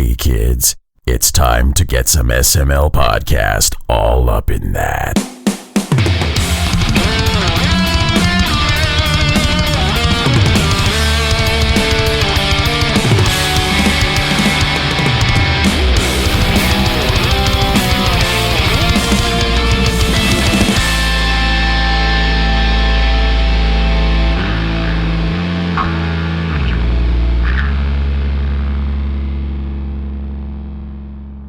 Hey kids, it's time to get some SML podcast all up in that.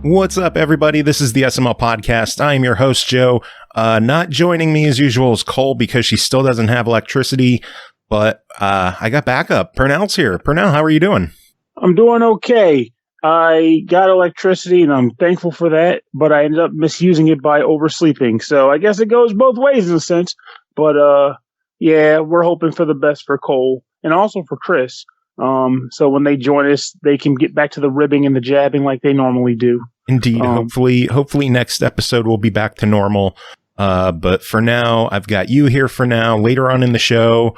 What's up, everybody? This is the SML Podcast. I am your host, Joe. Not joining me as usual is Cole because she still doesn't have electricity, but I got backup. Pernell's here. Pernell, how are you doing? I'm doing okay. I got electricity, and I'm thankful for that, but I ended up misusing it by oversleeping. So I guess it goes both ways in a sense. But yeah, we're hoping for the best for Cole and also for Chris. So when they join us, they can get back to the ribbing and the jabbing like they normally do. Indeed. Hopefully next episode we'll be back to normal. But for now, I've got you here for now. Later on in the show,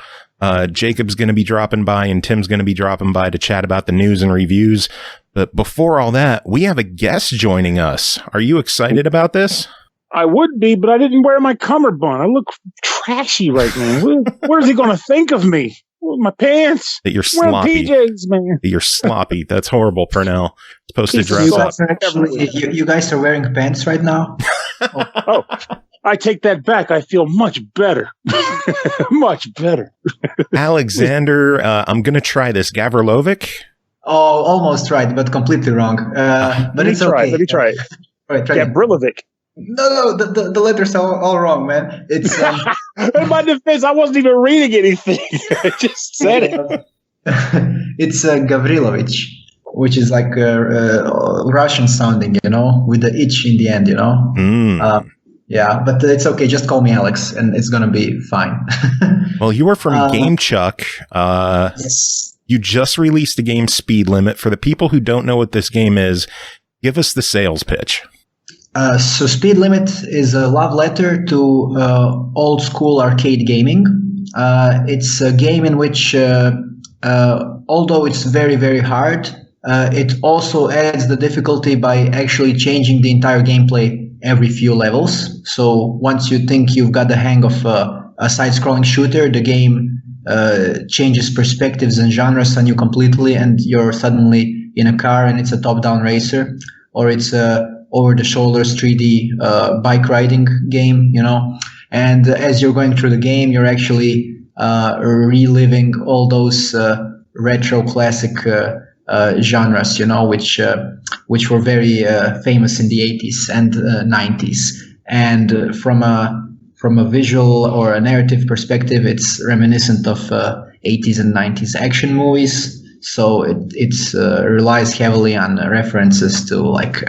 Jacob's going to be dropping by and Tim's going to be dropping by to chat about the news and reviews. But before all that, we have a guest joining us. Are you excited about this? I would be, but I didn't wear my cummerbund. I look trashy right now. What is he going to think of me? My pants. That you're sloppy. PJs, man. That you're sloppy. That's horrible, Pernell. Supposed to dress up. You guys are wearing pants right now? Oh, I take that back. I feel much better. Much better. Alexander, I'm going to try this. Gavrilovic? Oh, almost right, but completely wrong. But it's okay. Let me try it. All right, try Gavrilovic. No, the letters are all wrong, man. It's in my defense, I wasn't even reading anything. I just said it. It's Gavrilovic, which is like Russian sounding, with the itch in the end, Yeah, but it's okay. Just call me Alex, and it's gonna be fine. Well, you are from Gamechuck. Yes. You just released the game Speed Limit. For the people who don't know what this game is, give us the sales pitch. So Speed Limit is a love letter to old school arcade gaming. It's a game in which, although it's very, very hard, it also adds the difficulty by actually changing the entire gameplay every few levels. So once you think you've got the hang of a side-scrolling shooter, the game changes perspectives and genres on you completely, and you're suddenly in a car and it's a top-down racer, or it's a over-the-shoulders 3D bike riding game, and as you're going through the game, you're actually reliving all those retro classic genres, which were very famous in the 80s and 90s. And from a visual or a narrative perspective, it's reminiscent of 80s and 90s action movies. So it relies heavily on references to like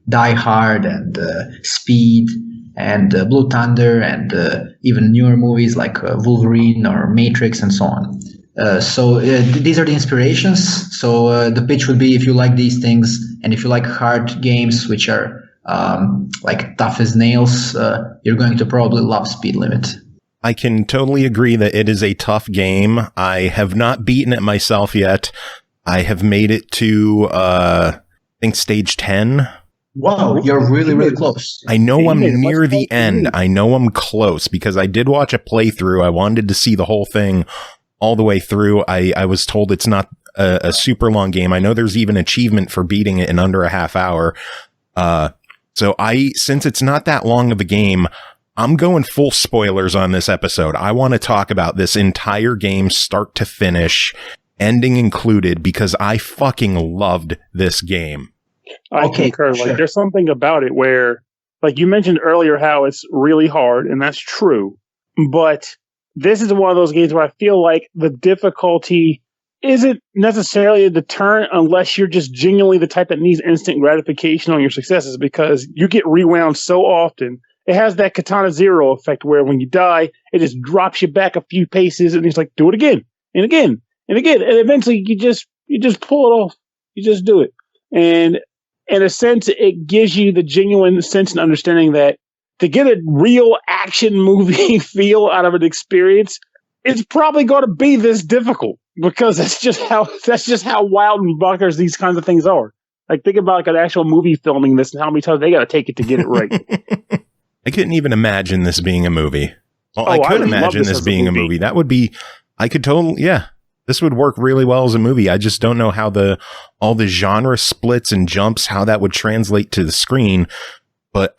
Die Hard and Speed and Blue Thunder and even newer movies like Wolverine or Matrix and so on. So these are the inspirations. So the pitch would be, if you like these things and if you like hard games which are like tough as nails, you're going to probably love Speed Limit. I can totally agree that it is a tough game. I have not beaten it myself yet. I have made it to, I think, stage 10. Wow, you're really, really close. I know I'm near the end. I know I'm close because I did watch a playthrough. I wanted to see the whole thing all the way through. I was told it's not a super long game. I know there's even achievement for beating it in under a half hour. So since it's not that long of a game, I'm going full spoilers on this episode. I want to talk about this entire game start to finish, ending included, because I fucking loved this game. I concur. Sure. Like, there's something about it where, like you mentioned earlier, how it's really hard, and that's true. But this is one of those games where I feel like the difficulty isn't necessarily a deterrent unless you're just genuinely the type that needs instant gratification on your successes, because you get rewound so often. It has that Katana Zero effect where when you die, it just drops you back a few paces, and it's like, do it again and again and again, and eventually you just pull it off. You just do it, and in a sense, it gives you the genuine sense and understanding that to get a real action movie feel out of an experience, it's probably going to be this difficult, because that's just how wild and bonkers these kinds of things are. Like, think about like an actual movie filming this and how many times they got to take it to get it right. I couldn't even imagine this being a movie. Well, Oh, I I could would imagine love this this being as a a movie. movie. That would be, I could totally, yeah. This would work really well as a movie. I just don't know how all the genre splits and jumps, how that would translate to the screen. But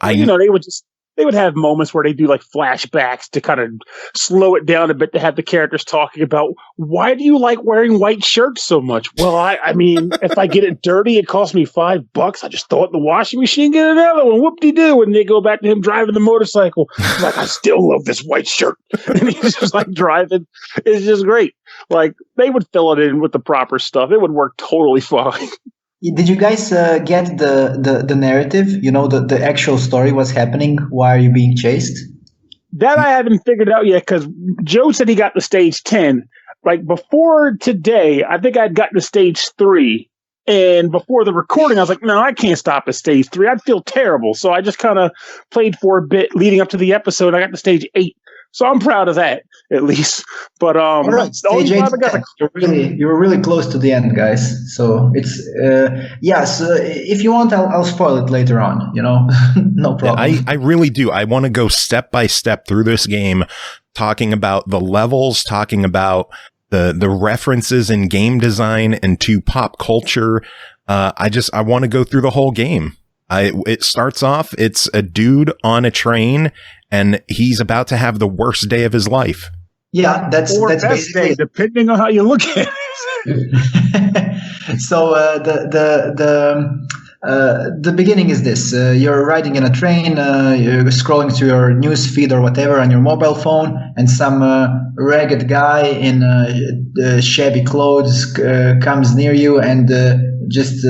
they would have moments where they do like flashbacks to kind of slow it down a bit to have the characters talking about, why do you like wearing white shirts so much? Well, I mean, if I get it dirty, it costs me $5. I just throw it in the washing machine, get another one, whoop-de-doo. And they go back to him driving the motorcycle. He's like, I still love this white shirt. And he's just like driving. It's just great. Like, they would fill it in with the proper stuff. It would work totally fine. Did you guys get the narrative? You know, the actual story, what's happening? Why are you being chased? That I haven't figured out yet, because Joe said he got to stage 10. Like, before today, I think I'd gotten to stage 3. And before the recording, I was like, no, I can't stop at stage 3. I'd feel terrible. So I just kind of played for a bit leading up to the episode. I got to stage 8. So I'm proud of that, at least. But all right, stage 8, you were really close to the end, guys. So it's so if you want, I'll spoil it later on. You know, no problem. Yeah, I really do. I want to go step by step through this game, talking about the levels, talking about the references in game design and to pop culture. I want to go through the whole game. It starts off, it's a dude on a train, and he's about to have the worst day of his life. Yeah, that's basically day, depending on how you look at it. So the beginning is this: you're riding in a train, you're scrolling through your news feed or whatever on your mobile phone, and some ragged guy in shabby clothes comes near you and just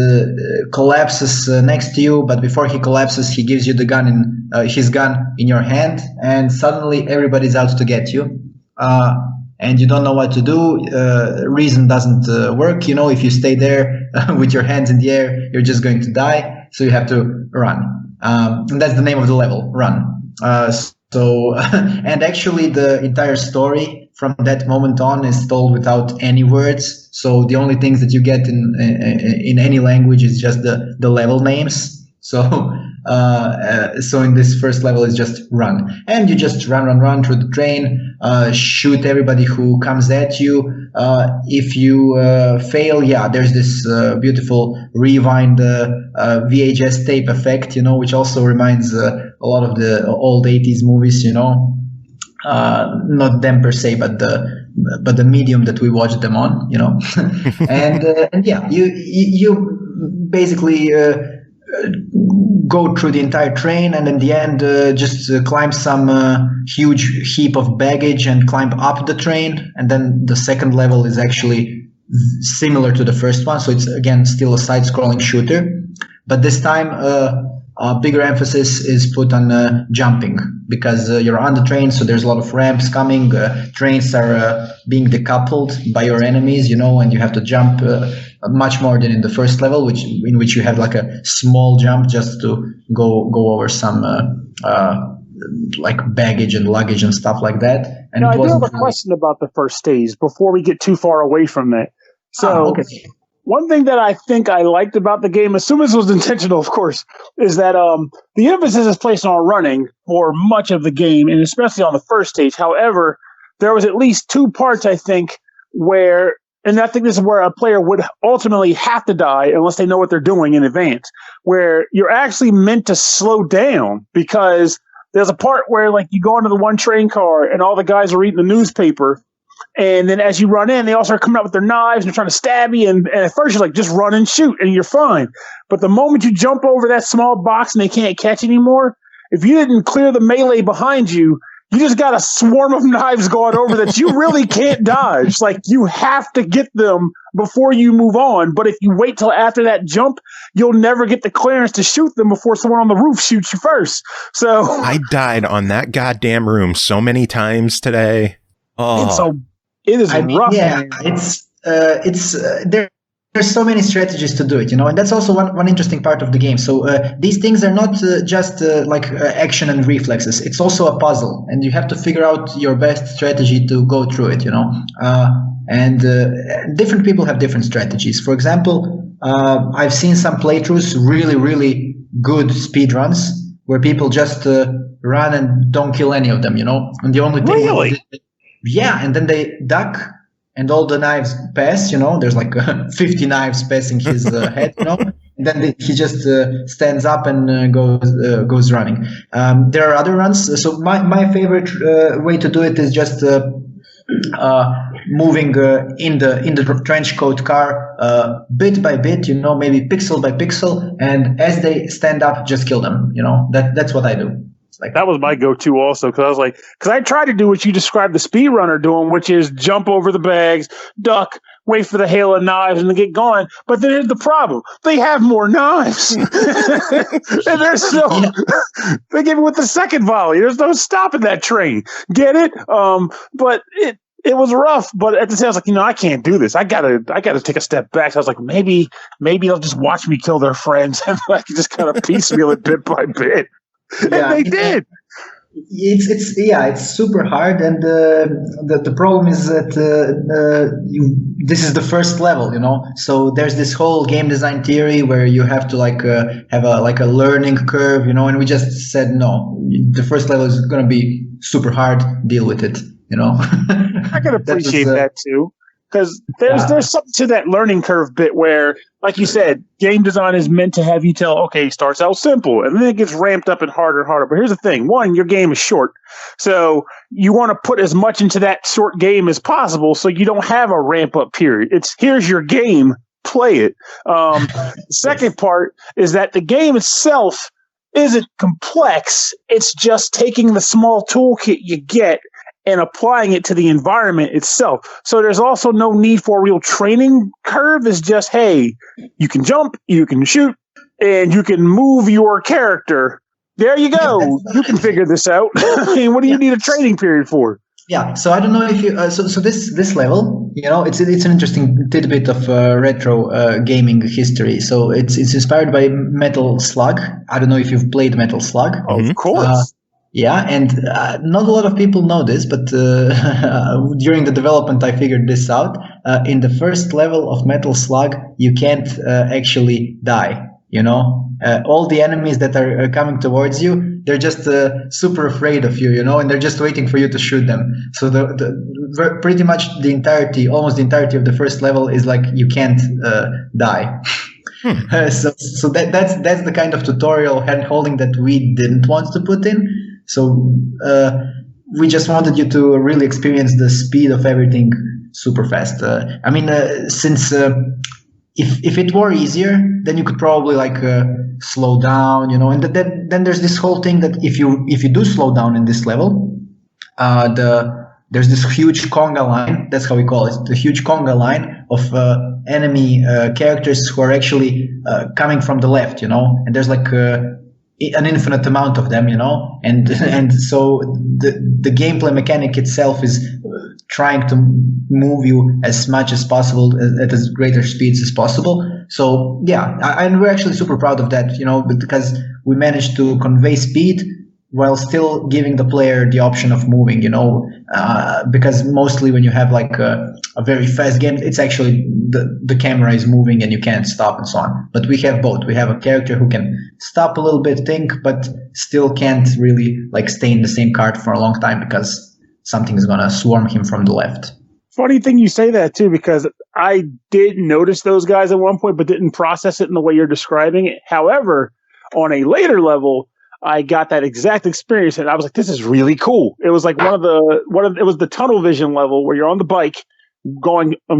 collapses next to you. But before he collapses, he gives you his gun in your hand, and suddenly everybody's out to get you. And you don't know what to do. Reason doesn't work. You know, if you stay there with your hands in the air, you're just going to die. So you have to run. And that's the name of the level, run. And actually the entire story from that moment on is told without any words. So the only things that you get in any language is just the level names. So in this first level is just run, and you just run through the train, shoot everybody who comes at you. If you fail, there's this beautiful rewind VHS tape effect, you know, which also reminds a lot of the old 80s movies, you know. Not them per se, but the medium that we watch them on, you know. and you basically go through the entire train, and in the end just climb some huge heap of baggage and climb up the train. And then the second level is actually similar to the first one, so it's again still a side-scrolling shooter, but this time a bigger emphasis is put on jumping, because you're on the train, so there's a lot of ramps coming. Trains are being decoupled by your enemies, you know, and you have to jump much more than in the first level, in which you have like a small jump just to go over some like baggage and luggage and stuff like that. And I do have a question about the first stage before we get too far away from that. So, okay. One thing that I think I liked about the game, assuming this was intentional, of course, is that the emphasis is placed on running for much of the game, and especially on the first stage. However, there was at least 2 parts, I think, where, and I think this is where a player would ultimately have to die unless they know what they're doing in advance, where you're actually meant to slow down, because there's a part where, like, you go into the one train car and all the guys are reading the newspaper. And then as you run in, they all start coming out with their knives and they're trying to stab you. And at first you're like, just run and shoot and you're fine. But the moment you jump over that small box and they can't catch anymore, if you didn't clear the melee behind you, you just got a swarm of knives going over that you really can't dodge. Like, you have to get them before you move on. But if you wait till after that jump, you'll never get the clearance to shoot them before someone on the roof shoots you first. So I died on that goddamn room so many times today. Oh. It is rough. Yeah, there's so many strategies to do it, you know, and that's also one interesting part of the game. So these things are not just like action and reflexes. It's also a puzzle, and you have to figure out your best strategy to go through it, you know. And different people have different strategies. For example, I've seen some playthroughs, really, really good speedruns, where people just run and don't kill any of them, And the only thing... Really? Yeah, and then they duck, and all the knives pass, There's like 50 knives passing his head, And then he just stands up and goes running. There are other runs. So my favorite way to do it is just moving in the trench coat car bit by bit, maybe pixel by pixel, and as they stand up, just kill them. That's what I do. Like, that was my go-to also, because I tried to do what you described the speedrunner doing, which is jump over the bags, duck, wait for the hail of knives, and then get going. But there's the problem. They have more knives. And there's they give it with the second volley. There's no stopping that train. Get it? But it was rough, but at the same time, I was like, I can't do this. I gotta take a step back. So I was like, maybe they'll just watch me kill their friends, and I can just kind of piecemeal it bit by bit. And they did. It's super hard, and the problem is that this is the first level, So there's this whole game design theory where you have to have a learning curve, and we just said no. The first level is going to be super hard. Deal with it, I can appreciate that too. Because there's something to that learning curve bit where, like you said, game design is meant to have you tell, okay, it starts out simple, and then it gets ramped up and harder and harder. But here's the thing. One, your game is short. So you want to put as much into that short game as possible so you don't have a ramp-up period. It's here's your game, play it. The second part is that the game itself isn't complex. It's just taking the small toolkit you get and applying it to the environment itself. So there's also no need for a real training curve. It's just, hey, you can jump, you can shoot, and you can move your character. There you go. You can figure this out. I mean, what do you need a training period for? Yeah, so I don't know if you... So this level, it's an interesting tidbit of retro gaming history. So it's inspired by Metal Slug. I don't know if you've played Metal Slug. Of course. Yeah, and not a lot of people know this, but during the development, I figured this out. In the first level of Metal Slug, you can't actually die. All the enemies that are coming towards you, they're just super afraid of you, and they're just waiting for you to shoot them. So pretty much almost the entirety of the first level is like you can't die. So that's the kind of tutorial hand holding that we didn't want to put in. So we just wanted you to really experience the speed of everything super fast. Since if it were easier, then you could probably slow down, and then there's this whole thing that if you do slow down in this level, there's this huge conga line. That's how we call it, the huge conga line of enemy characters who are actually coming from the left, and there's an infinite amount of them, and so the gameplay mechanic itself is trying to move you as much as possible at as greater speeds as possible. So yeah, and we're actually super proud of that, because we managed to convey speed while still giving the player the option of moving, because mostly when you have a very fast game, it's actually the camera is moving and you can't stop and so on. But we have both. We have a character who can stop a little bit, think, but still can't really stay in the same cart for a long time because something is going to swarm him from the left. Funny thing you say that too, because I did notice those guys at one point, but didn't process it in the way you're describing it. However, on a later level, I got that exact experience, and I was like, "This is really cool." It was like it was the tunnel vision level where you're on the bike,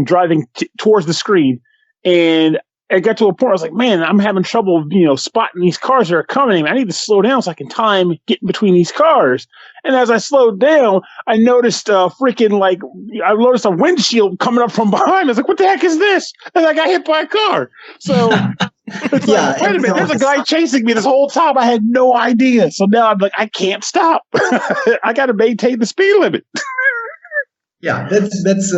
driving towards the screen, and I got to a point where I was like, "Man, I'm having trouble, spotting these cars that are coming. I need to slow down so I can time getting between these cars." And as I slowed down, I noticed I noticed a windshield coming up from behind. I was like, "What the heck is this?" And I got hit by a car. So. It's wait a minute, there's a guy chasing me this whole time. I had no idea. So now I'm like, I can't stop. I got to maintain the speed limit. Yeah, that's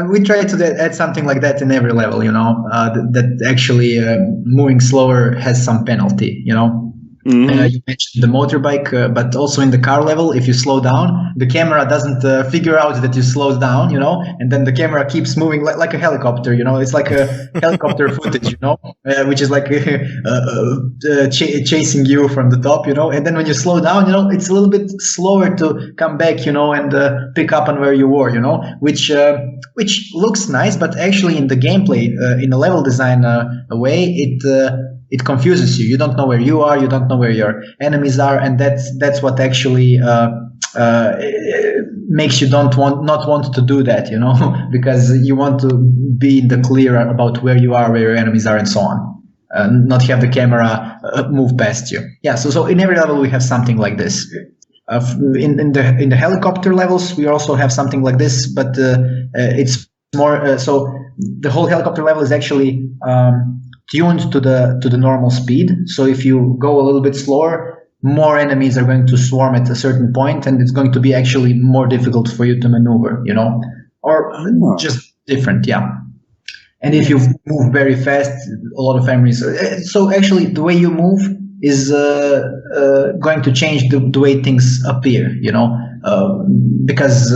we try to add something like that in every level, that actually moving slower has some penalty, You mentioned the motorbike, but also in the car level, if you slow down, the camera doesn't figure out that you slowed down, you know, and then the camera keeps moving like a helicopter, you know. It's like a helicopter footage, you know, which is like chasing you from the top, you know. And then when you slow down, you know, it's a little bit slower to come back, you know, and pick up on where you were, you know, which looks nice, but actually in the gameplay, in the level design way, it confuses you. You don't know where you are. You don't know where your enemies are, and that's what actually makes you not want to do that. You know, because you want to be in the clear about where you are, where your enemies are, and so on. Not have the camera move past you. Yeah. So in every level we have something like this. In the helicopter levels we also have something like this, but it's more. So the whole helicopter level is actually tuned to the normal speed. So if you go a little bit slower, more enemies are going to swarm at a certain point, and it's going to be actually more difficult for you to maneuver, you know, or just different, yeah. And if you move very fast, a lot of enemies. So actually, the way you move is going to change the way things appear, you know, because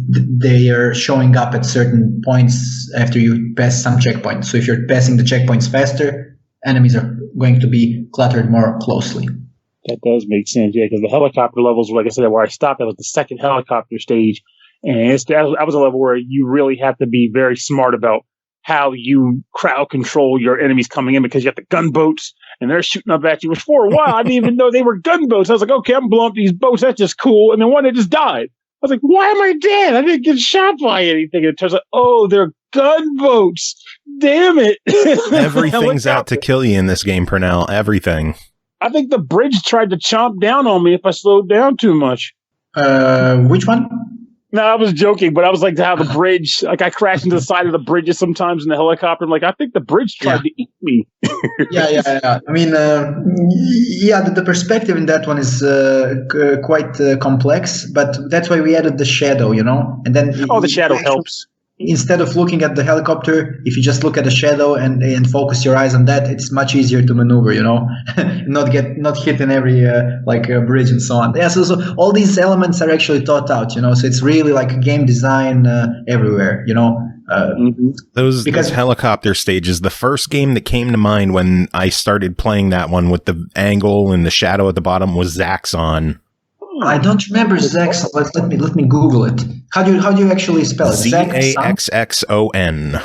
they are showing up at certain points after you pass some checkpoints. So if you're passing the checkpoints faster, enemies are going to be cluttered more closely. That does make sense, yeah, because the helicopter levels, like I said, where I stopped, that was the second helicopter stage. And that was a level where you really have to be very smart about how you crowd control your enemies coming in, because you have the gunboats and they're shooting up at you. Which for a while, I didn't even know they were gunboats. I was like, okay, I'm blowing up these boats. That's just cool. And then one that just died. I was like, why am I dead? I didn't get shot by anything. And it turns out, oh, they're gunboats. Damn it. Everything's out to kill you in this game, Pernell. Everything. I think the bridge tried to chomp down on me if I slowed down too much. Which one? No, I was joking, but I was like, how the bridge, like I crashed into the side of the bridges sometimes in the helicopter. I'm like, I think the bridge tried to eat me. Yeah. I mean, the perspective in that one is quite complex, but that's why we added the shadow, you know? And then the shadow helps. Instead of looking at the helicopter, if you just look at the shadow and focus your eyes on that, it's much easier to maneuver, you know, not hit in every bridge and so on. Yeah, so all these elements are actually thought out, you know. So it's really like game design everywhere, you know. Those helicopter stages, the first game that came to mind when I started playing that one with the angle and the shadow at the bottom was Zaxxon. I don't remember Zaxxon. Let me Google it. How do you actually spell it? Zaxxon.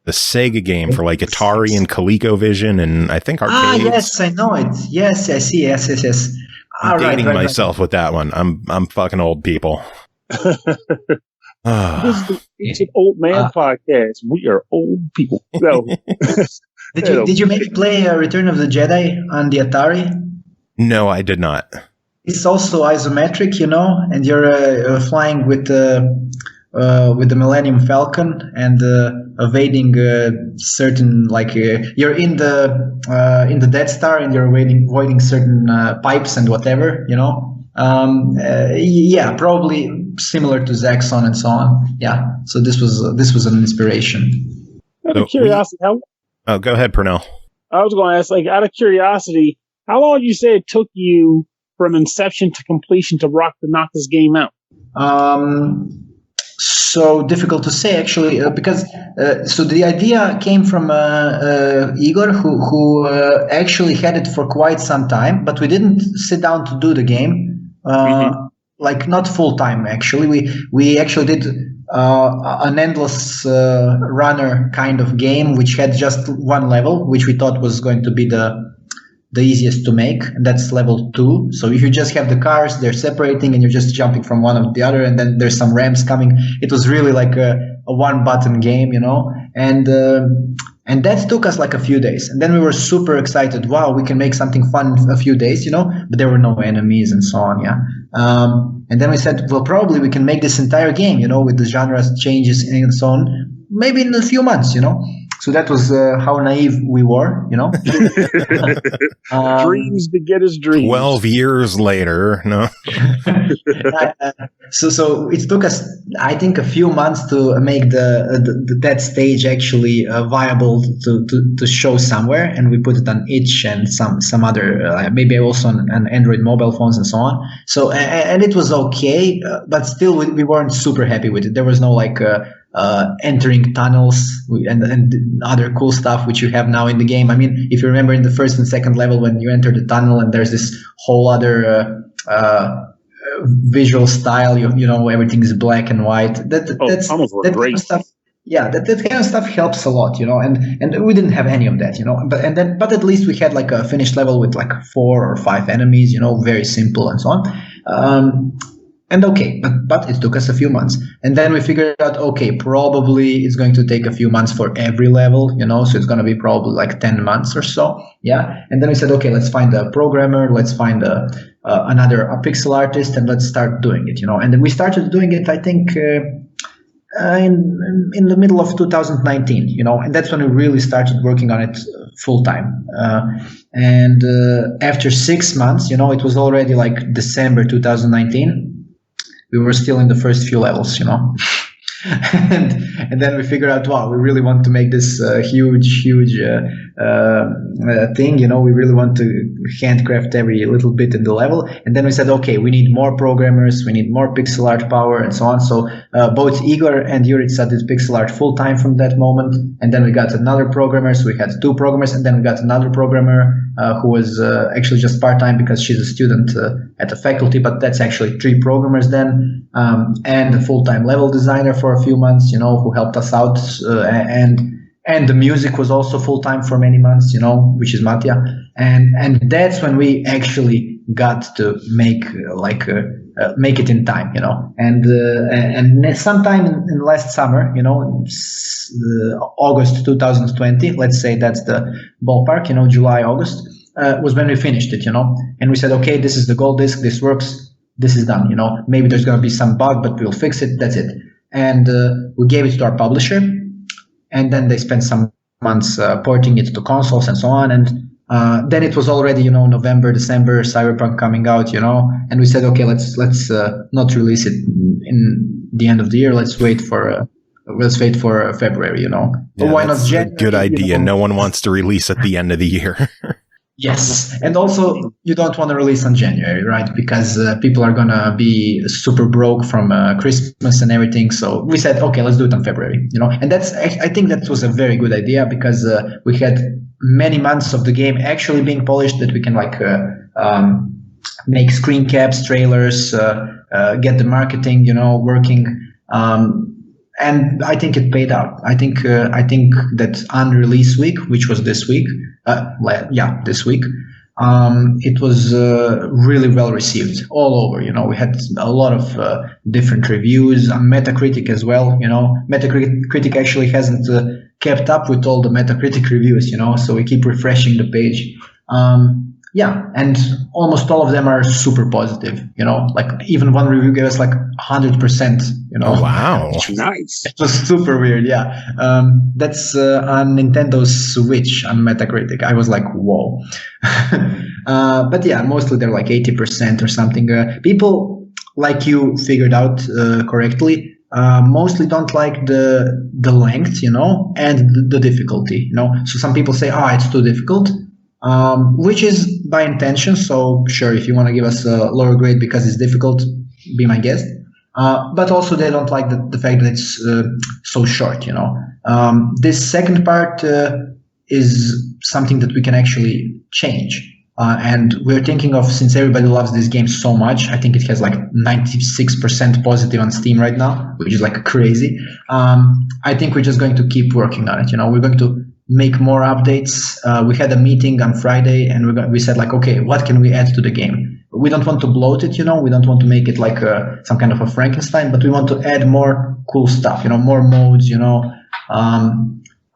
The Sega game for like Atari and ColecoVision and I think arcades. Yes, I know it. Yes, I see. Yes. I'm dating myself with that one. I'm fucking old, people. It's an old man podcast. We are old people. No. Did you maybe play Return of the Jedi on the Atari? No, I did not. It's also isometric, you know, and you're flying with the Millennium Falcon and evading certain you're in the Death Star and you're avoiding certain pipes and whatever, you know. Probably similar to Zaxxon and so on. Yeah, so this was an inspiration. Out of curiosity, go ahead, Pernell. I was going to ask, out of curiosity, how long did you say it took you from inception to completion to knock this game out? So difficult to say, actually, because so the idea came from Igor, who actually had it for quite some time, but we didn't sit down to do the game, not full time. Actually, we actually did an endless runner kind of game, which had just one level, which we thought was going to be the easiest to make, and that's level 2. So if you just have the cars, they're separating and you're just jumping from one to the other, and then there's some ramps coming. It was really like a one button game, you know, and that took us like a few days, and then we were super excited. Wow, we can make something fun in a few days, you know, but there were no enemies and so on. Yeah. And then we said, well, probably we can make this entire game, you know, with the genre changes and so on, maybe in a few months, you know. So that was how naive we were, you know. Dreams beget his dreams. 12 years later, no. So it took us, I think, a few months to make that stage actually viable to show somewhere, and we put it on itch and some other, maybe also on Android mobile phones and so on. So and it was okay, but still we weren't super happy with it. There was no like entering tunnels and other cool stuff which you have now in the game. I mean, if you remember in the first and second level when you enter the tunnel and there's this whole other visual style, you know, everything is black and white. That kind of stuff. Yeah, that kind of stuff helps a lot, you know, and we didn't have any of that, you know, but at least we had like a finished level with like 4 or 5 enemies, you know, very simple and so on. And okay, but it took us a few months. And then we figured out, okay, probably it's going to take a few months for every level, you know, so it's going to be probably like 10 months or so. Yeah. And then we said, okay, let's find a programmer, let's find another pixel artist, and let's start doing it, you know. And then we started doing it, I think, in the middle of 2019, you know, and that's when we really started working on it full time. And after 6 months, you know, it was already like December 2019. We were still in the first few levels, you know. And then we figured out, wow, we really want to make this huge thing, you know. We really want to handcraft every little bit in the level. And then we said, okay, we need more programmers, we need more pixel art power, and so on. So both Igor and Jurica did pixel art full time from that moment. And then we got another programmer, so we had 2 programmers, and then we got another programmer who was actually just part time because she's a student at the faculty, but that's actually 3 programmers then, and a full time level designer for a few months, you know, who helped us out, and the music was also full time for many months, you know, which is Matija, and that's when we actually got to make make it in time, you know, and sometime in last summer, you know, August 2020, let's say that's the ballpark, you know, July, August, was when we finished it, you know, and we said, okay, this is the gold disc, this works, this is done, you know, maybe there's going to be some bug, but we'll fix it, that's it. And we gave it to our publisher, and then they spent some months porting it to consoles and so on, and then it was already, you know, November, December, Cyberpunk coming out, you know, and we said, okay, let's not release it in the end of the year. Let's wait for February, you know. Yeah, why not January? Good idea. You know? No one wants to release at the end of the year. Yes, and also you don't want to release on January, right? Because people are gonna be super broke from Christmas and everything. So we said, okay, let's do it on February, you know. And I think that was a very good idea because we had many months of the game actually being polished that we can like make screen caps, trailers, get the marketing, you know, working. And I think it paid out. I think that unrelease week, which was this week, this week, it was really well received all over. You know, we had a lot of different reviews on Metacritic as well. You know, Metacritic actually hasn't kept up with all the Metacritic reviews. You know, so we keep refreshing the page. And almost all of them are super positive, you know, like even one review gave us like 100%, you know. Oh, wow. Nice. It was super weird. Yeah. That's on Nintendo Switch on Metacritic. I was like, whoa. But yeah, mostly they're like 80% or something. People, like you figured out correctly, mostly don't like the length, you know, and the difficulty, you know. So some people say, it's too difficult. Which is by intention. So sure, if you want to give us a lower grade because it's difficult, be my guest. But also they don't like the fact that it's so short, you know. This second part is something that we can actually change. And we're thinking of, since everybody loves this game so much, I think it has like 96% positive on Steam right now, which is like crazy. I think we're just going to keep working on it. You know, we're going to make more updates. We had a meeting on Friday, and we said like, okay, what can we add to the game? We don't want to bloat it, you know. We don't want to make it like some kind of a Frankenstein, but we want to add more cool stuff, you know, more modes, you know,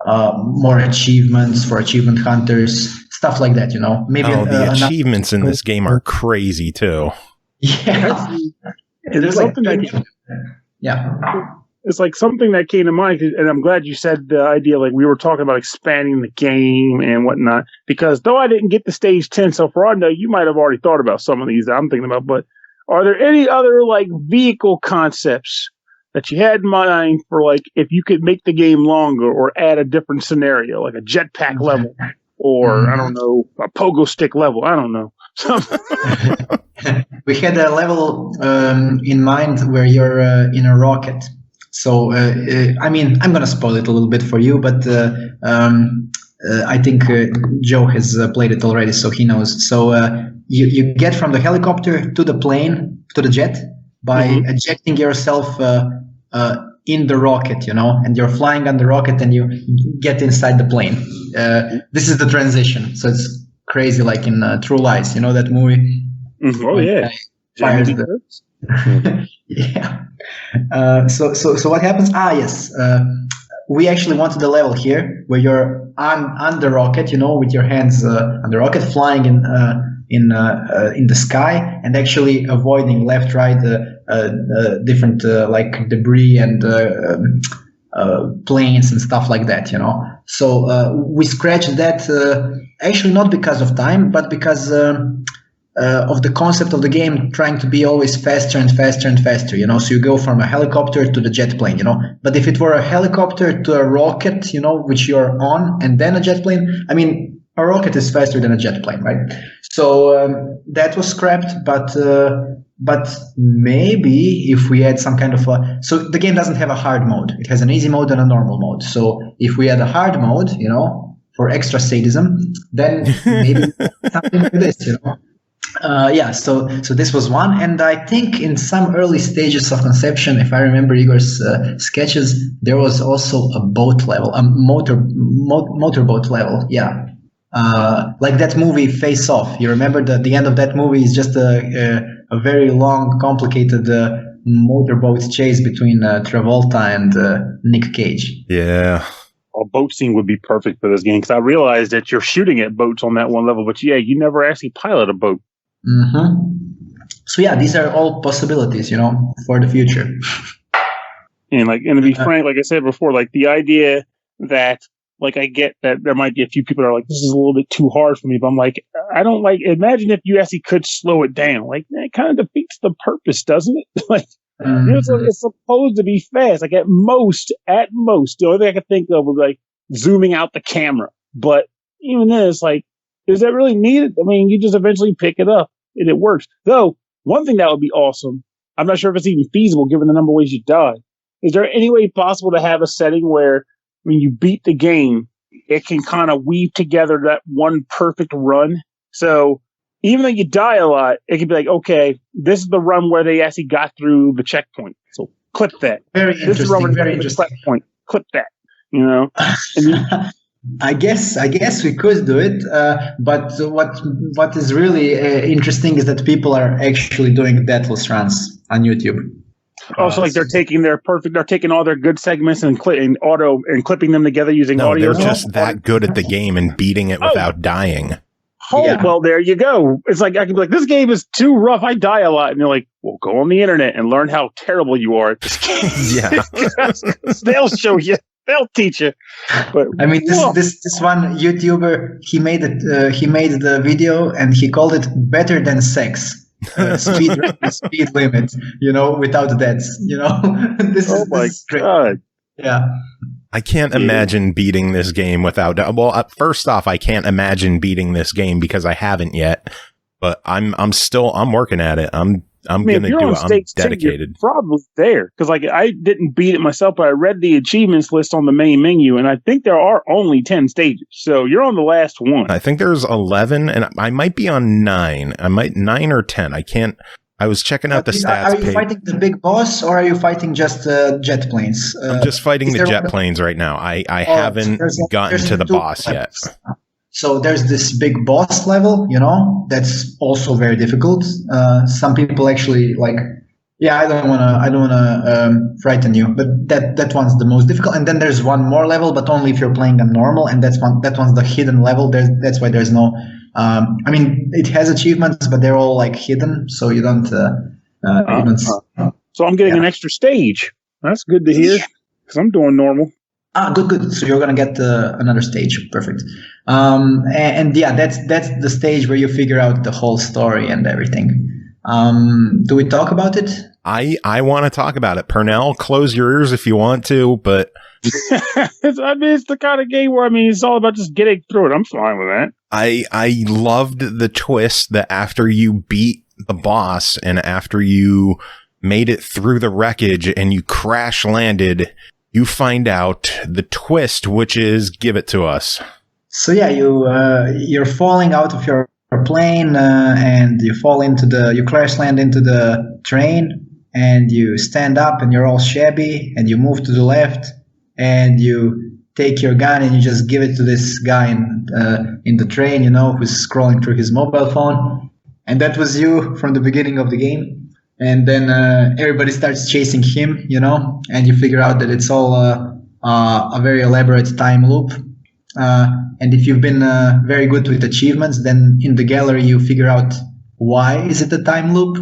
more achievements for achievement hunters, stuff like that, you know. Maybe the achievements in this game are crazy too. Yeah, there's something like, yeah. it's like something that came to mind, and I'm glad you said the idea, like we were talking about expanding the game and whatnot, because though I didn't get to stage 10, so for all I know, you might have already thought about some of these that I'm thinking about, but are there any other like vehicle concepts that you had in mind for like if you could make the game longer or add a different scenario, like a jetpack level or I don't know, a pogo stick level? I don't know. We had a level in mind where you're in a rocket. So, I mean, I'm going to spoil it a little bit for you, but I think Joe has played it already, so he knows. So you get from the helicopter to the plane, to the jet, by ejecting yourself in the rocket, and you're flying on the rocket and you get inside the plane. This is the transition. So it's crazy, like in True Lies, that movie? Oh, yeah. Fires yeah. So what happens? Yes. We actually wanted a level here where you're on the rocket, with your hands on the rocket, flying in the sky, and actually avoiding left, right, different like debris and planes and stuff like that. So we scratched that. Actually, not because of time, but because of the concept of the game trying to be always faster and faster and faster, so you go from a helicopter to the jet plane, but if it were a helicopter to a rocket, which you're on, and then a jet plane, I mean, a rocket is faster than a jet plane, right? So that was scrapped, but maybe if we had some kind of so the game doesn't have a hard mode. It has an easy mode and a normal mode. So if we had a hard mode, for extra sadism, then maybe something like this, So this was one, and I think in some early stages of conception, if I remember Igor's sketches, there was also a boat level, a motorboat level. Yeah, like that movie Face Off. You remember the end of that movie is just a very long, complicated motorboat chase between Travolta and Nick Cage. Yeah. A boat scene would be perfect for this game, because I realized that you're shooting at boats on that one level, but yeah, you never actually pilot a boat. So yeah, these are all possibilities, for the future. And to be frank, like I said before, like the idea that, like, I get that there might be a few people that are like, this is a little bit too hard for me, but I'm like, I don't like, imagine if you actually could slow it down. Like, that kind of defeats the purpose, doesn't it? Like, it's supposed to be fast. Like, at most, the only thing I could think of was like zooming out the camera. But even then, it's like, is that really needed? I mean, you just eventually pick it up and it works. Though, one thing that would be awesome, I'm not sure if it's even feasible given the number of ways you die. Is there any way possible to have a setting where when you beat the game, it can kind of weave together that one perfect run? So even though you die a lot, it can be like, okay, this is the run where they actually got through the checkpoint. So clip that. Very interesting. Very interesting. Checkpoint. Clip that. And I guess we could do it, but what is really interesting is that people are actually doing deathless runs on YouTube. Also, like they're taking all their good segments and clipping them together using audio. They're just that good at the game and beating it without dying. Well, there you go. It's like I can be like, this game is too rough. I die a lot, and you're like, well, go on the internet and learn how terrible you are at this game. Yeah, they'll show you. They'll teach you. But I mean, this one YouTuber, he made the video and he called it "Better Than Sex." Speed limit, without deaths. This is great. God. Yeah. I can't imagine beating this game without. Well, first off, I can't imagine beating this game because I haven't yet. But I'm working at it. I'm gonna do it. I'm dedicated. Probably there, because like I didn't beat it myself, but I read the achievements list on the main menu, and I think there are only 10 stages. So you're on the last one. I think there's 11, and I might be on 9. I might 9 or 10. I can't. I was checking out the stats. Are you fighting the big boss, or are you fighting just jet planes? I'm just fighting the jet planes right now. I haven't gotten to the boss yet. So there's this big boss level, that's also very difficult. Some people actually like, I don't wanna frighten you, but that one's the most difficult. And then there's one more level, but only if you're playing on normal, and that one's the hidden level. That's why there's no. I mean, it has achievements, but they're all like hidden, so you don't. So I'm getting an extra stage. That's good to hear, because I'm doing normal. Good. So you're gonna get another stage. Perfect. And yeah, that's the stage where you figure out the whole story and everything. Do we talk about it? I want to talk about it. Pernell, close your ears if you want to, but it's the kind of game where it's all about just getting through it. I'm fine with that. I loved the twist that after you beat the boss and after you made it through the wreckage and you crash landed, you find out the twist, which is give it to us. So yeah, you're falling out of your plane and you crash land into the train and you stand up and you're all shabby and you move to the left and you take your gun and you just give it to this guy in the train, who's scrolling through his mobile phone. And that was you from the beginning of the game. And then everybody starts chasing him, and you figure out that it's all a very elaborate time loop. And if you've been very good with achievements, then in the gallery you figure out why is it a time loop.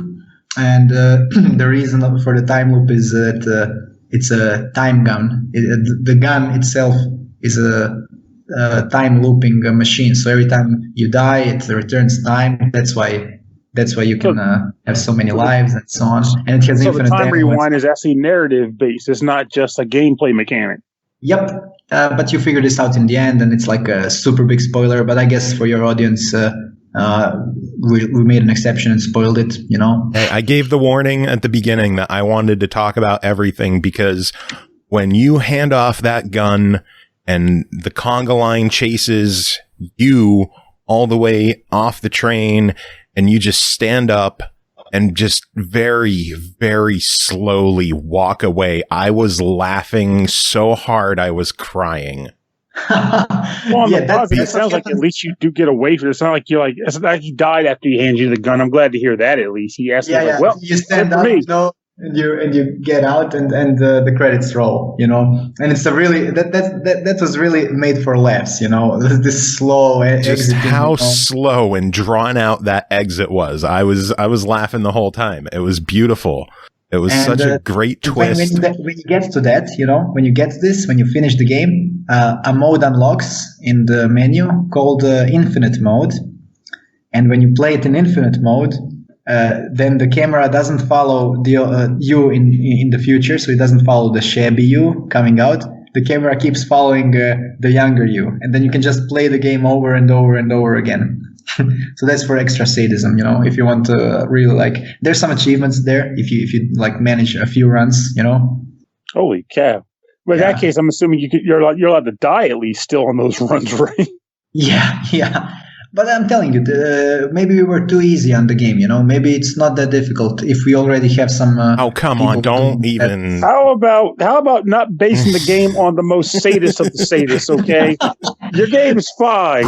And the reason for the time loop is that it's a time gun. The gun itself is a time looping machine. So every time you die, it returns time. That's why you can have so many lives and so on. And it has infinite the time rewind moments. is actually narrative based. It's not just a gameplay mechanic. Yep. But you figure this out in the end, and it's like a super big spoiler. But I guess for your audience, we made an exception and spoiled it, Hey, I gave the warning at the beginning that I wanted to talk about everything, because when you hand off that gun and the conga line chases you all the way off the train and you just stand up and just very, very slowly walk away, I was laughing so hard I was crying. Well, on the positive, it sounds like at least you do get away from it. It's not like it's not like he died after he handed you the gun. I'm glad to hear that at least. He asked me, well, you stand up, and you get out, and the credits roll, and it's a really that was really made for laughs, this slow just exiting, how slow and drawn out that exit was. I was laughing the whole time. It was beautiful. It was such a great twist. When you get to that, when you get this, when you finish the game, a mode unlocks in the menu called Infinite Mode, and when you play it in Infinite Mode, then the camera doesn't follow you in the future, so it doesn't follow the shabby you coming out. The camera keeps following the younger you, and then you can just play the game over and over and over again. So that's for extra sadism, if you want to really there's some achievements there if you manage a few runs, Holy cow. But in that case, I'm assuming you're allowed to die at least still on those runs, right? Yeah. But I'm telling you, maybe we were too easy on the game, Maybe it's not that difficult if we already have some... oh, come on, don't even... How about not basing the game on the most sadist of the sadists, okay? Your game is fine.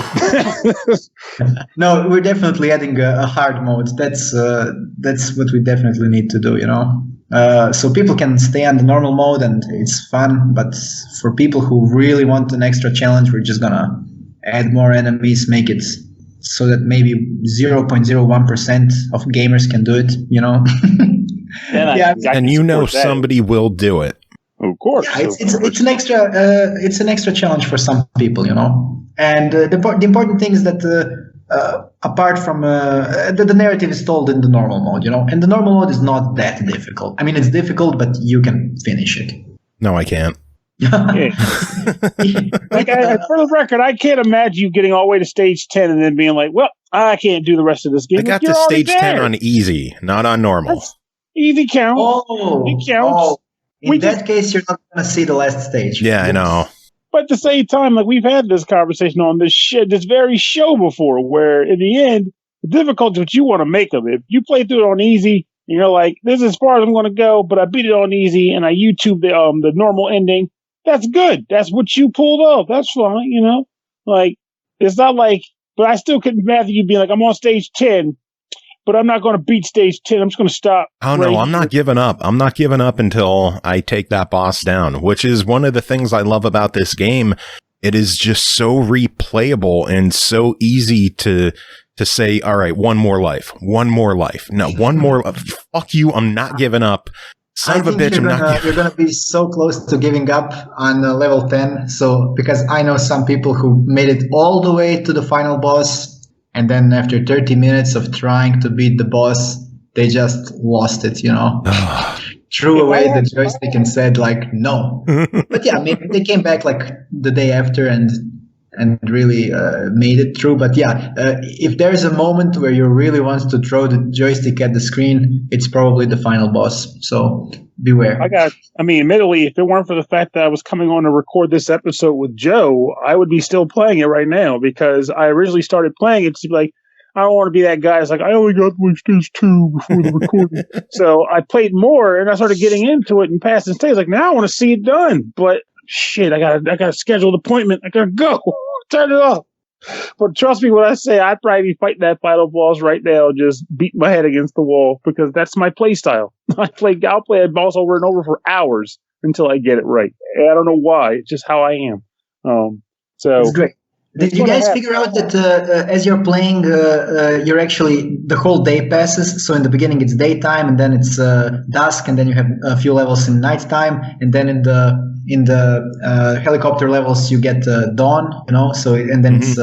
No, we're definitely adding a hard mode. That's what we definitely need to do, So people can stay on the normal mode and it's fun, but for people who really want an extra challenge, we're just gonna add more enemies, make it so that maybe 0.01% of gamers can do it, And somebody will do it. Of course. Yeah, it's an extra challenge for some people, And the important thing is that apart from the narrative is told in the normal mode, and the normal mode is not that difficult. I mean, it's difficult, but you can finish it. No, I can't. For the record, I can't imagine you getting all the way to stage 10 and then being like, well, I can't do the rest of this game. I got to stage 10 on easy, not on normal. Easy counts. It counts. In that case, you're not going to see the last stage. Yeah, I know. But at the same time, we've had this conversation on this very show before, where in the end, the difficulty is what you want to make of it. If you play through it on easy, and you're like, this is as far as I'm going to go, but I beat it on easy, and I YouTube the normal ending. That's good. That's what you pulled off. That's fine, it's not like, but I still couldn't imagine you being like, I'm on stage 10, but I'm not going to beat stage 10. I'm just going to stop. Oh, no, I'm not giving up. I'm not giving up until I take that boss down, which is one of the things I love about this game. It is just so replayable and so easy to say, all right, one more life. No, one more. Fuck you. I'm not giving up Son of a bitch, you're gonna be so close to giving up on level 10. So because I know some people who made it all the way to the final boss, and then after 30 minutes of trying to beat the boss, they just lost it. Threw away the joystick and said like no. But yeah, maybe they came back like the day after and really made it through. But yeah, if there's a moment where you really want to throw the joystick at the screen, it's probably the final boss. So beware. Admittedly, if it weren't for the fact that I was coming on to record this episode with Joe, I would be still playing it right now, because I originally started playing it to be like, I don't want to be that guy. It's like, I only got to stage 2 before the recording. So I played more and I started getting into it and passing stages. Like, now I want to see it done. But shit, I got a scheduled appointment. I got to go. Turn it off. But trust me when I say I'd probably be fighting that final boss right now, just beat my head against the wall, because that's my play style. I'll play a boss over and over for hours until I get it right. And I don't know why. It's just how I am. So it's great. Did you guys figure out that as you're playing, you're actually, the whole day passes? So in the beginning it's daytime, and then it's dusk, and then you have a few levels in nighttime, and then in the helicopter levels you get dawn, So and then it's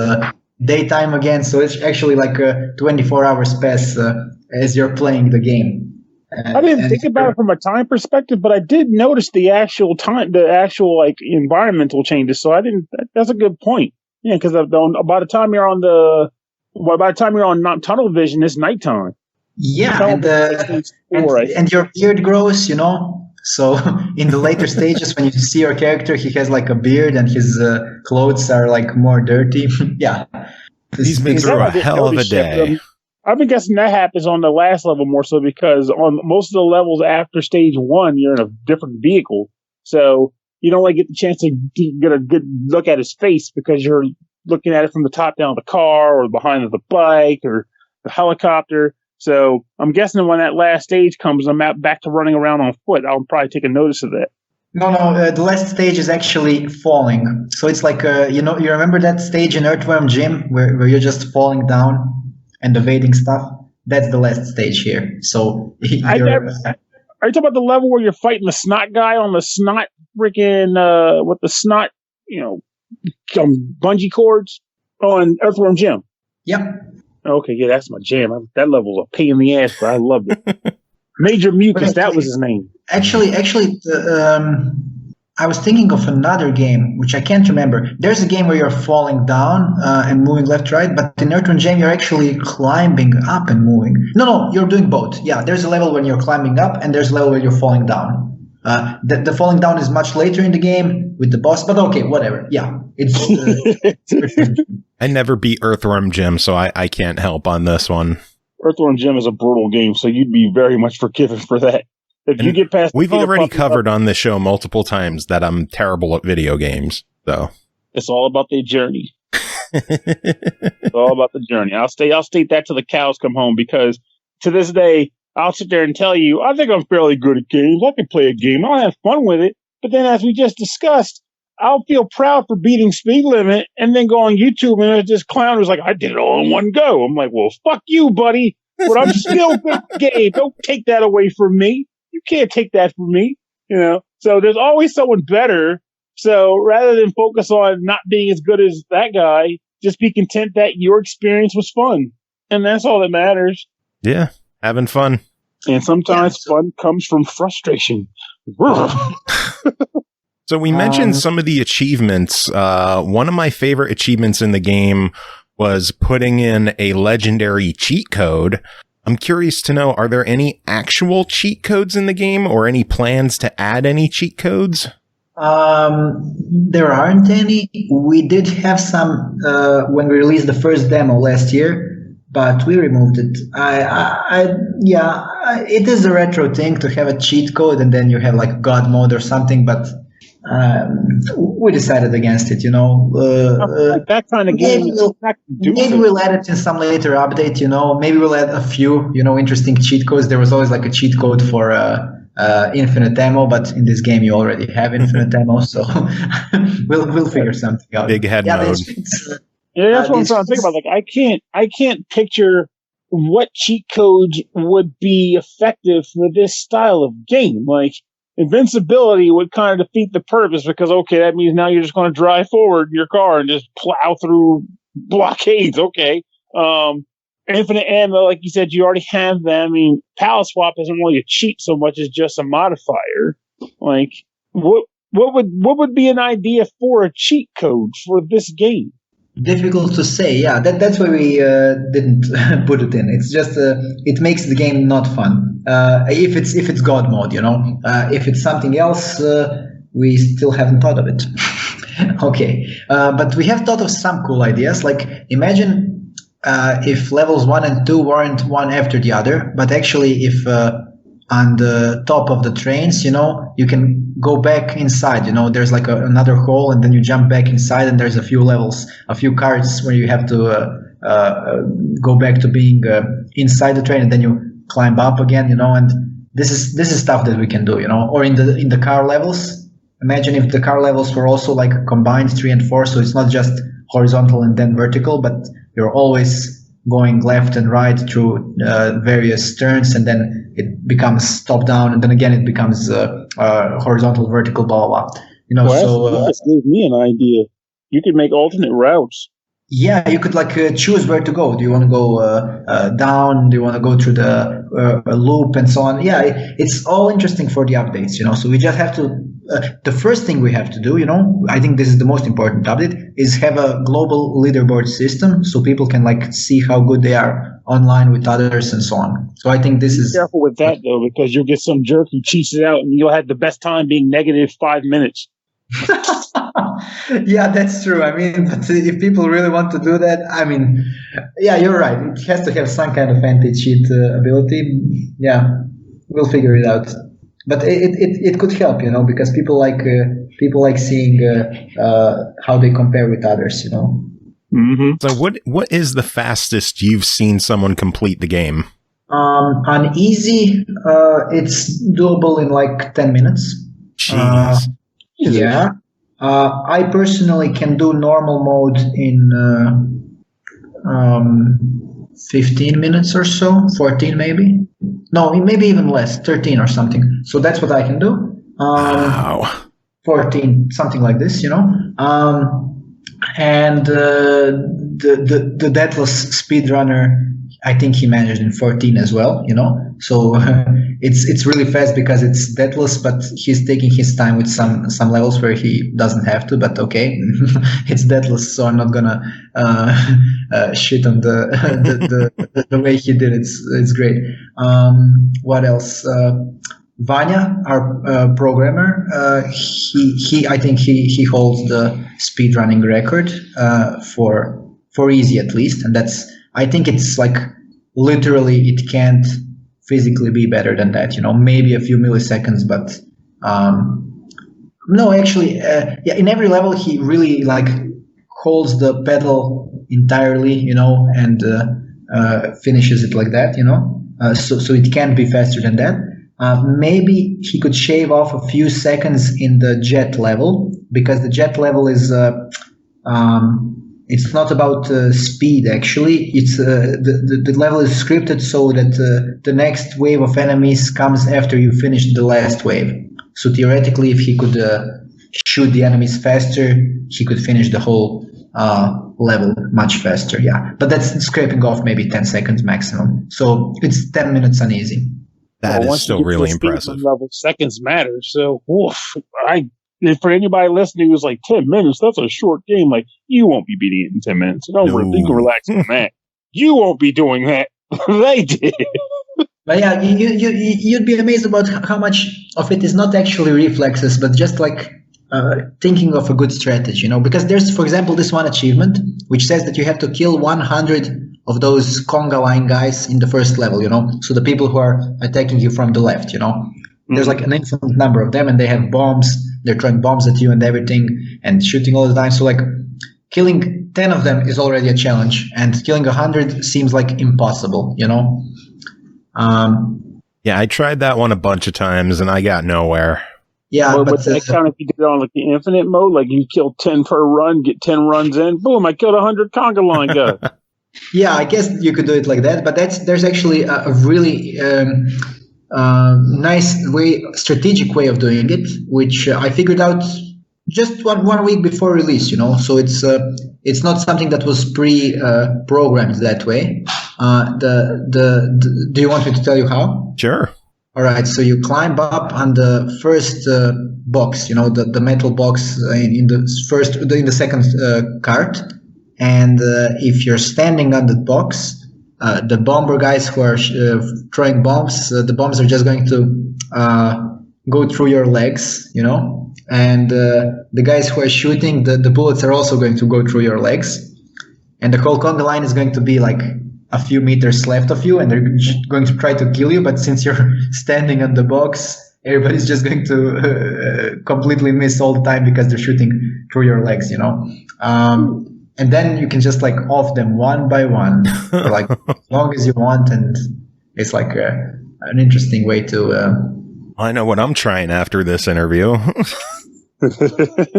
daytime again. So it's actually like 24 hours pass as you're playing the game. I didn't think about it from a time perspective, but I did notice the actual like environmental changes. So that's a good point. Yeah, because by the time you're on tunnel vision, it's nighttime. Yeah, and your beard grows, So in the later stages, when you see your character, he has like a beard and his clothes are like more dirty. Yeah, he's been through a hell of a day. I've been guessing that happens on the last level more so, because on most of the levels after stage 1, you're in a different vehicle, so you don't really get the chance to get a good look at his face, because you're looking at it from the top down of the car or behind the bike or the helicopter. So I'm guessing when that last stage comes, I'm back to running around on foot. I'll probably take a notice of that. No, the last stage is actually falling. So it's like, you remember that stage in Earthworm Jim where you're just falling down and evading stuff? That's the last stage here. So are you talking about the level where you're fighting the snot guy on the snot freaking with the snot, bungee cords on Earthworm Jim? Yep. Okay, yeah, that's my jam. That level's a pain in the ass, but I loved it. Major Mucus, that was his name. Actually, I was thinking of another game, which I can't remember. There's a game where you're falling down and moving left, right, but in Earthworm Jim, you're actually climbing up and moving. No, you're doing both. Yeah, there's a level when you're climbing up, and there's a level where you're falling down. The falling down is much later in the game with the boss, but okay, whatever. Yeah, it's. I never beat Earthworm Jim, so I can't help on this one. Earthworm Jim is a brutal game, so you'd be very much forgiven for that. If you get past, we've already covered on this show multiple times that I'm terrible at video games. So it's all about the journey. It's all about the journey. I'll state that till the cows come home, because to this day, I'll sit there and tell you, I think I'm fairly good at games. I can play a game. I'll have fun with it. But then, as we just discussed, I'll feel proud for beating speed limit, and then go on YouTube and there's this clown who's like, I did it all in one go. I'm like, well, fuck you, buddy. But I'm still good at the game. Don't take that away from me. You can't take that from me. So there's always someone better. So rather than focus on not being as good as that guy, just be content that your experience was fun. And that's all that matters. Yeah. Having fun. And sometimes fun comes from frustration. So we mentioned some of the achievements. One of my favorite achievements in the game was putting in a legendary cheat code. I'm curious to know, are there any actual cheat codes in the game, or any plans to add any cheat codes? There aren't any. We did have some when we released the first demo last year, but we removed it. It is a retro thing to have a cheat code and then you have like God mode or something, but we decided against it, that kind of game. Maybe we'll add it in some later update, Maybe we'll add a few, interesting cheat codes. There was always like a cheat code for infinite ammo, but in this game you already have infinite ammo, so we'll figure something out. Big head mode. That's what I'm trying to think about. Like, I can't picture what cheat codes would be effective for this style of game. Like, invincibility would kind of defeat the purpose because, okay, that means now you're just going to drive forward in your car and just plow through blockades. Okay. Infinite ammo, like you said, you already have that. I mean, palette swap isn't really a cheat so much as just a modifier. Like, what would be an idea for a cheat code for this game? Difficult to say. Yeah, that's why we didn't put it in. It's just it makes the game not fun. If it's God mode, if it's something else, we still haven't thought of it. Okay, but we have thought of some cool ideas. Like, imagine if levels 1 and 2 weren't one after the other, but actually if on the top of the trains, you can go back inside. There's like another hole, and then you jump back inside, and there's a few levels, a few carts where you have to go back to being inside the train, and then you climb up again. And this is stuff that we can do. Or in the car levels. Imagine if the car levels were also like combined 3 and 4, so it's not just horizontal and then vertical, but you're always going left and right through various turns, and then it becomes top down, and then again it becomes horizontal, vertical, blah blah blah. That gave me an idea. You could make alternate routes. Yeah, you could choose where to go. Do you want to go down? Do you want to go through the loop and so on? Yeah, it's all interesting for the updates. So we just have to. The first thing we have to do, I think this is the most important update, is have a global leaderboard system so people can see how good they are online with others and so on. So I think this is... Be careful with that, though, because you'll get some jerk who cheats it out and you'll have the best time being negative 5 minutes. Yeah, that's true. I mean, but if people really want to do that, yeah, you're right. It has to have some kind of anti-cheat ability. Yeah, we'll figure it out. But it could help, because people like seeing how they compare with others, Mm-hmm. So what is the fastest you've seen someone complete the game? On easy, it's doable in 10 minutes. Jeez. Yeah. I personally can do normal mode in 15 minutes or so, 14 maybe. No, maybe even less, 13 or something. So that's what I can do. Wow. 14, something like this, and the Deathless speedrunner, I think he managed in 14 as well, So it's really fast because it's Deathless, but he's taking his time with some levels where he doesn't have to. But okay, it's Deathless, so I'm not gonna shit on the way he did it. It's great. What else? Vanya, our programmer, I think he holds the speedrunning record for easy at least, and I think it's literally it can't physically be better than that, maybe a few milliseconds, but no, actually, yeah, in every level he really holds the pedal entirely, and finishes it like that, so it can't be faster than that. Maybe he could shave off a few seconds in the jet level, because the jet level is it's not about speed actually. It's the level is scripted so that the next wave of enemies comes after you finish the last wave. So theoretically, if he could shoot the enemies faster, he could finish the whole level much faster. Yeah, but that's scraping off maybe 10 seconds maximum. So it's 10 minutes on easy. That is still really impressive. Level, seconds matter. So, for anybody listening who's 10 minutes, that's a short game. You won't be beating it in 10 minutes. Don't you can relax on that. You won't be doing that. They did. But yeah, you'd be amazed about how much of it is not actually reflexes, but just thinking of a good strategy, because there's, for example, this one achievement which says that you have to kill 100 of those conga line guys in the first level, so the people who are attacking you from the left, there's an infinite number of them, and they have bombs, they're throwing bombs at you and everything and shooting all the time. So killing 10 of them is already a challenge, and killing 100 seems impossible, Yeah, I tried that one a bunch of times and I got nowhere. Yeah, but that kind of, if you did it on the infinite mode, you kill 10 per run, get 10 runs in, boom, I killed 100 conga line guys. Yeah, I guess you could do it like that, but there's actually a really nice strategic way of doing it, which I figured out just one week before release. So it's not something that was pre-programmed that way. Do you want me to tell you how? Sure. All right, so you climb up on the first box, the metal box in the second cart. And if you're standing on the box, the bomber guys who are throwing bombs, the bombs are just going to go through your legs, and the guys who are shooting, the bullets are also going to go through your legs. And the whole conga line is going to be like a few meters left of you, and they're going to try to kill you. But since you're standing on the box, everybody's just going to completely miss all the time because they're shooting through your legs, and then you can just like off them one by one, for like as long as you want, and it's like an interesting way to. I know what I'm trying after this interview.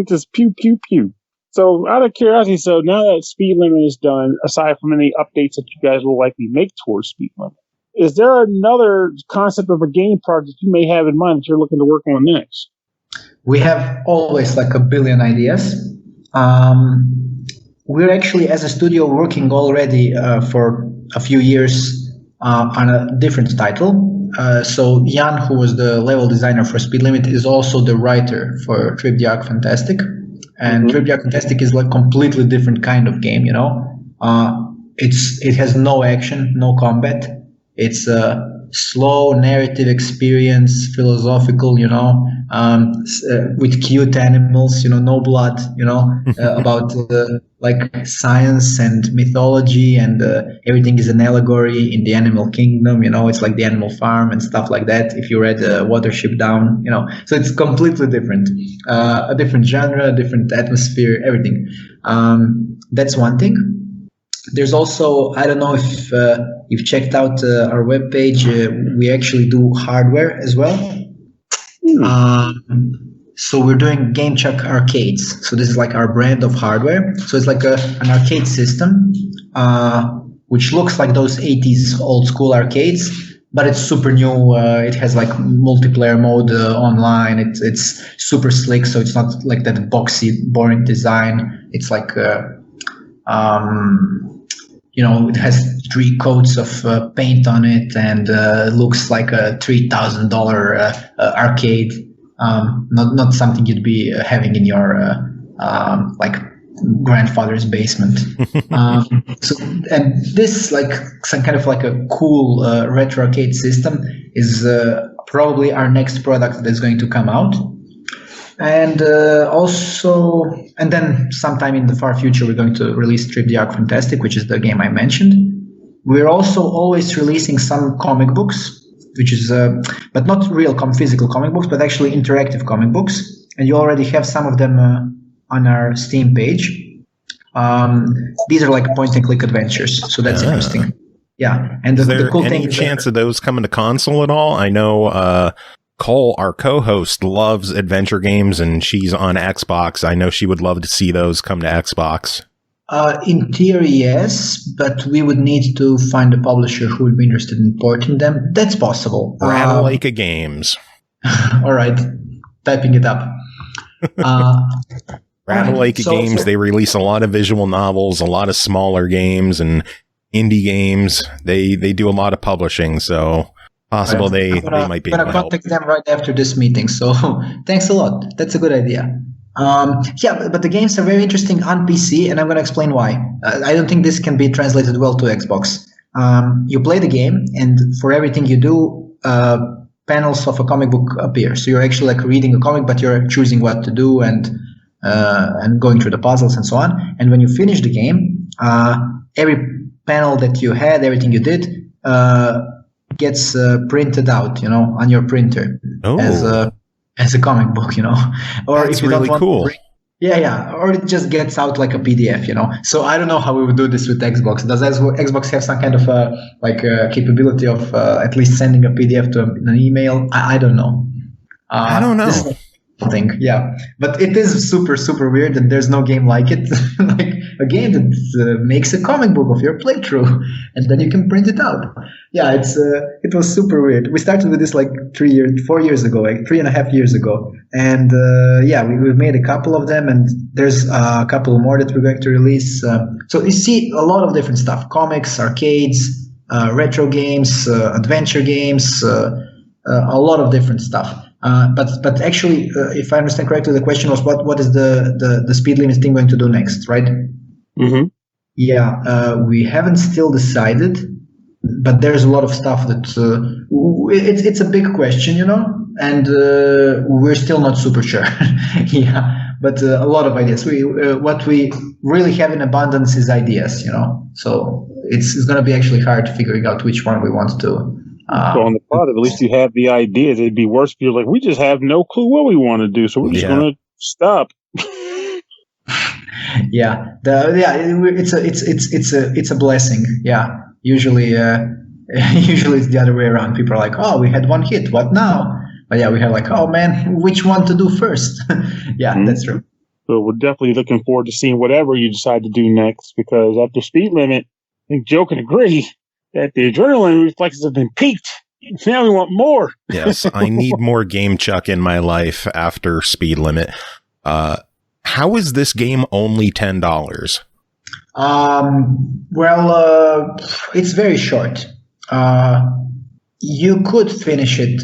Just pew pew pew. So, out of curiosity, so now that Speed Limit is done, aside from any updates that you guys will likely make towards Speed Limit, is there another concept of a game project you may have in mind that you're looking to work on next? We have always like a billion ideas. We're actually, as a studio, working already for a few years on a different title. So Jan, who was the level designer for Speed Limit, is also the writer for Trip the Arc Fantastic. And Trip the Arc Fantastic is like completely different kind of game, It has no action, no combat. It's a slow narrative experience, philosophical, with cute animals, no blood, about like science and mythology, and everything is an allegory in the animal kingdom, it's like the Animal Farm and stuff like that. If you read Watership Down, so it's completely different, a different genre, a different atmosphere, everything. That's one thing. There's also, I don't know if you've checked out our webpage, we actually do hardware as well. So we're doing Gamechuck arcades. So this is like our brand of hardware. So it's like an arcade system, which looks like those 80s old school arcades, but it's super new. It has like multiplayer mode online. It's super slick, so it's not like that boxy, boring design. It's like it has 3 coats of paint on it, and looks like a $3,000 arcade. Not something you'd be having in your like grandfather's basement. And this, like some kind of like a cool retro arcade system, is probably our next product that's going to come out. And and then sometime in the far future, we're going to release Trip the Arc Fantastic, which is the game I mentioned. We're also always releasing some comic books, which is, but not real physical comic books, but actually interactive comic books. And you already have some of them on our Steam page. These are like point and click adventures, so that's interesting. Yeah, and the cool thing is, any chance of those coming to console at all? I know Cole, our co-host, loves adventure games, and she's on Xbox. I know she would love to see those come to Xbox. In theory, yes, but we would need to find a publisher who would be interested in porting them. That's possible. Ratalaika Games. All right, typing it up. Ratalaika Games, they release a lot of visual novels, a lot of smaller games, and indie games. They do a lot of publishing, so possible they might be able to help. I'm going to contact them right after this meeting, so thanks a lot. That's a good idea. But the games are very interesting on PC, and I'm going to explain why. I don't think this can be translated well to Xbox. You play the game, and for everything you do, panels of a comic book appear. So you're actually like reading a comic, but you're choosing what to do and going through the puzzles and so on. And when you finish the game, every panel that you had, everything you did, gets printed out, on your printer as a comic book, Or that's if you really don't want cool. Or it just gets out like a PDF, So I don't know how we would do this with Xbox. Does Xbox have some kind of capability of at least sending a PDF to an email? I don't know. I don't know. Thing, yeah, but it is super, super weird, and there's no game like it. Like a game that makes a comic book of your playthrough, and then you can print it out. Yeah, it was super weird. We started with this like 4 years ago, like 3.5 years ago, and we've made a couple of them, and there's a couple more that we're going to release. So you see a lot of different stuff: comics, arcades, retro games, adventure games, a lot of different stuff. But actually, if I understand correctly, the question was what is the speed limit thing going to do next, right? Mm-hmm. Yeah, we haven't still decided, but there's a lot of stuff that it's a big question, and we're still not super sure. Yeah, but a lot of ideas. What we really have in abundance is ideas, So it's going to be actually hard figuring out which one we want to. So on the product, at least you have the ideas. It'd be worse if you're like, we just have no clue what we want to do, so we're just going to stop. It's a blessing. Yeah, usually it's the other way around. People are like, oh, we had one hit, what now? But yeah, we have like, oh man, which one to do first? Yeah, That's true. So we're definitely looking forward to seeing whatever you decide to do next, because after Speed Limit, I think Joe can agree that the adrenaline reflexes have been peaked. Now we want more. Yes, I need more Gamechuck in my life after Speed Limit. How is this game only $10? It's very short. You could finish it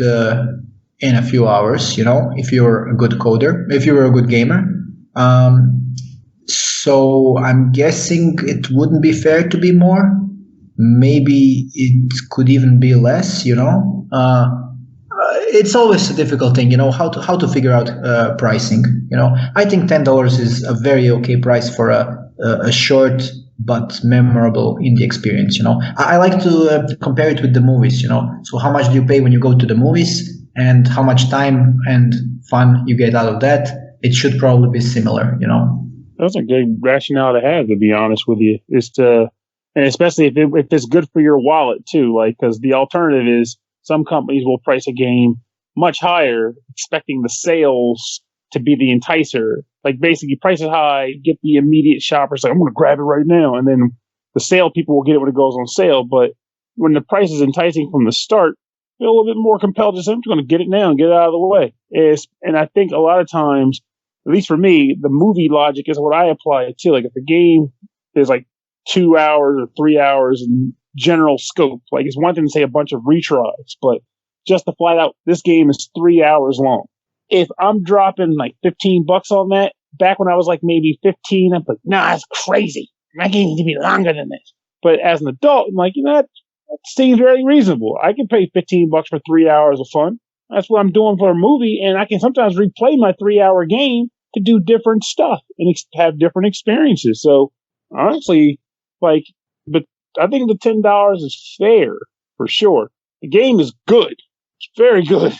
in a few hours, if you're a good coder, if you're a good gamer. So I'm guessing it wouldn't be fair to be more. Maybe it could even be less, It's always a difficult thing, how to figure out pricing. I think $10 is a very okay price for a short but memorable indie experience. I like to compare it with the movies. So how much do you pay when you go to the movies, and how much time and fun you get out of that? It should probably be similar. That's a good rationale to have, to be honest with you, and especially if it's good for your wallet too, because the alternative is some companies will price a game much higher, expecting the sales to be the enticer. Like basically price it high, get the immediate shoppers like, I'm going to grab it right now. And then the sale people will get it when it goes on sale. But when the price is enticing from the start, they're a little bit more compelled to say, I'm just going to get it now and get it out of the way. And I think a lot of times, at least for me, the movie logic is what I apply it to. Like if the game is like 2 hours or 3 hours in general scope, like it's one thing to say a bunch of retries, but just to flat out, this game is 3 hours long. If I'm dropping like $15 on that, back when I was like maybe 15, I'm like, nah, that's crazy. My game needs to be longer than this. But as an adult, I'm like, that seems very reasonable. I can pay $15 for 3 hours of fun. That's what I'm doing for a movie, and I can sometimes replay my 3-hour game to do different stuff and have different experiences. So honestly, but I think the $10 is fair for sure. The game is good. It's very good.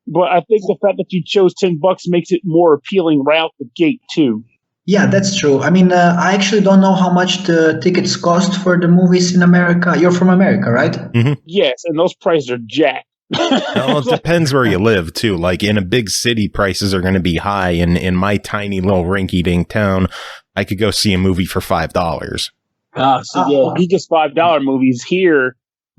But I think the fact that you chose $10 makes it more appealing right out the gate too. Yeah, that's true. I mean, I actually don't know how much the tickets cost for the movies in America. You're from America, right? Mm-hmm. Yes, and those prices are jacked. Well, it depends where you live too. Like in a big city, prices are going to be high. In my tiny little rinky-dink town, I could go see a movie for $5. He gets $5 movies here.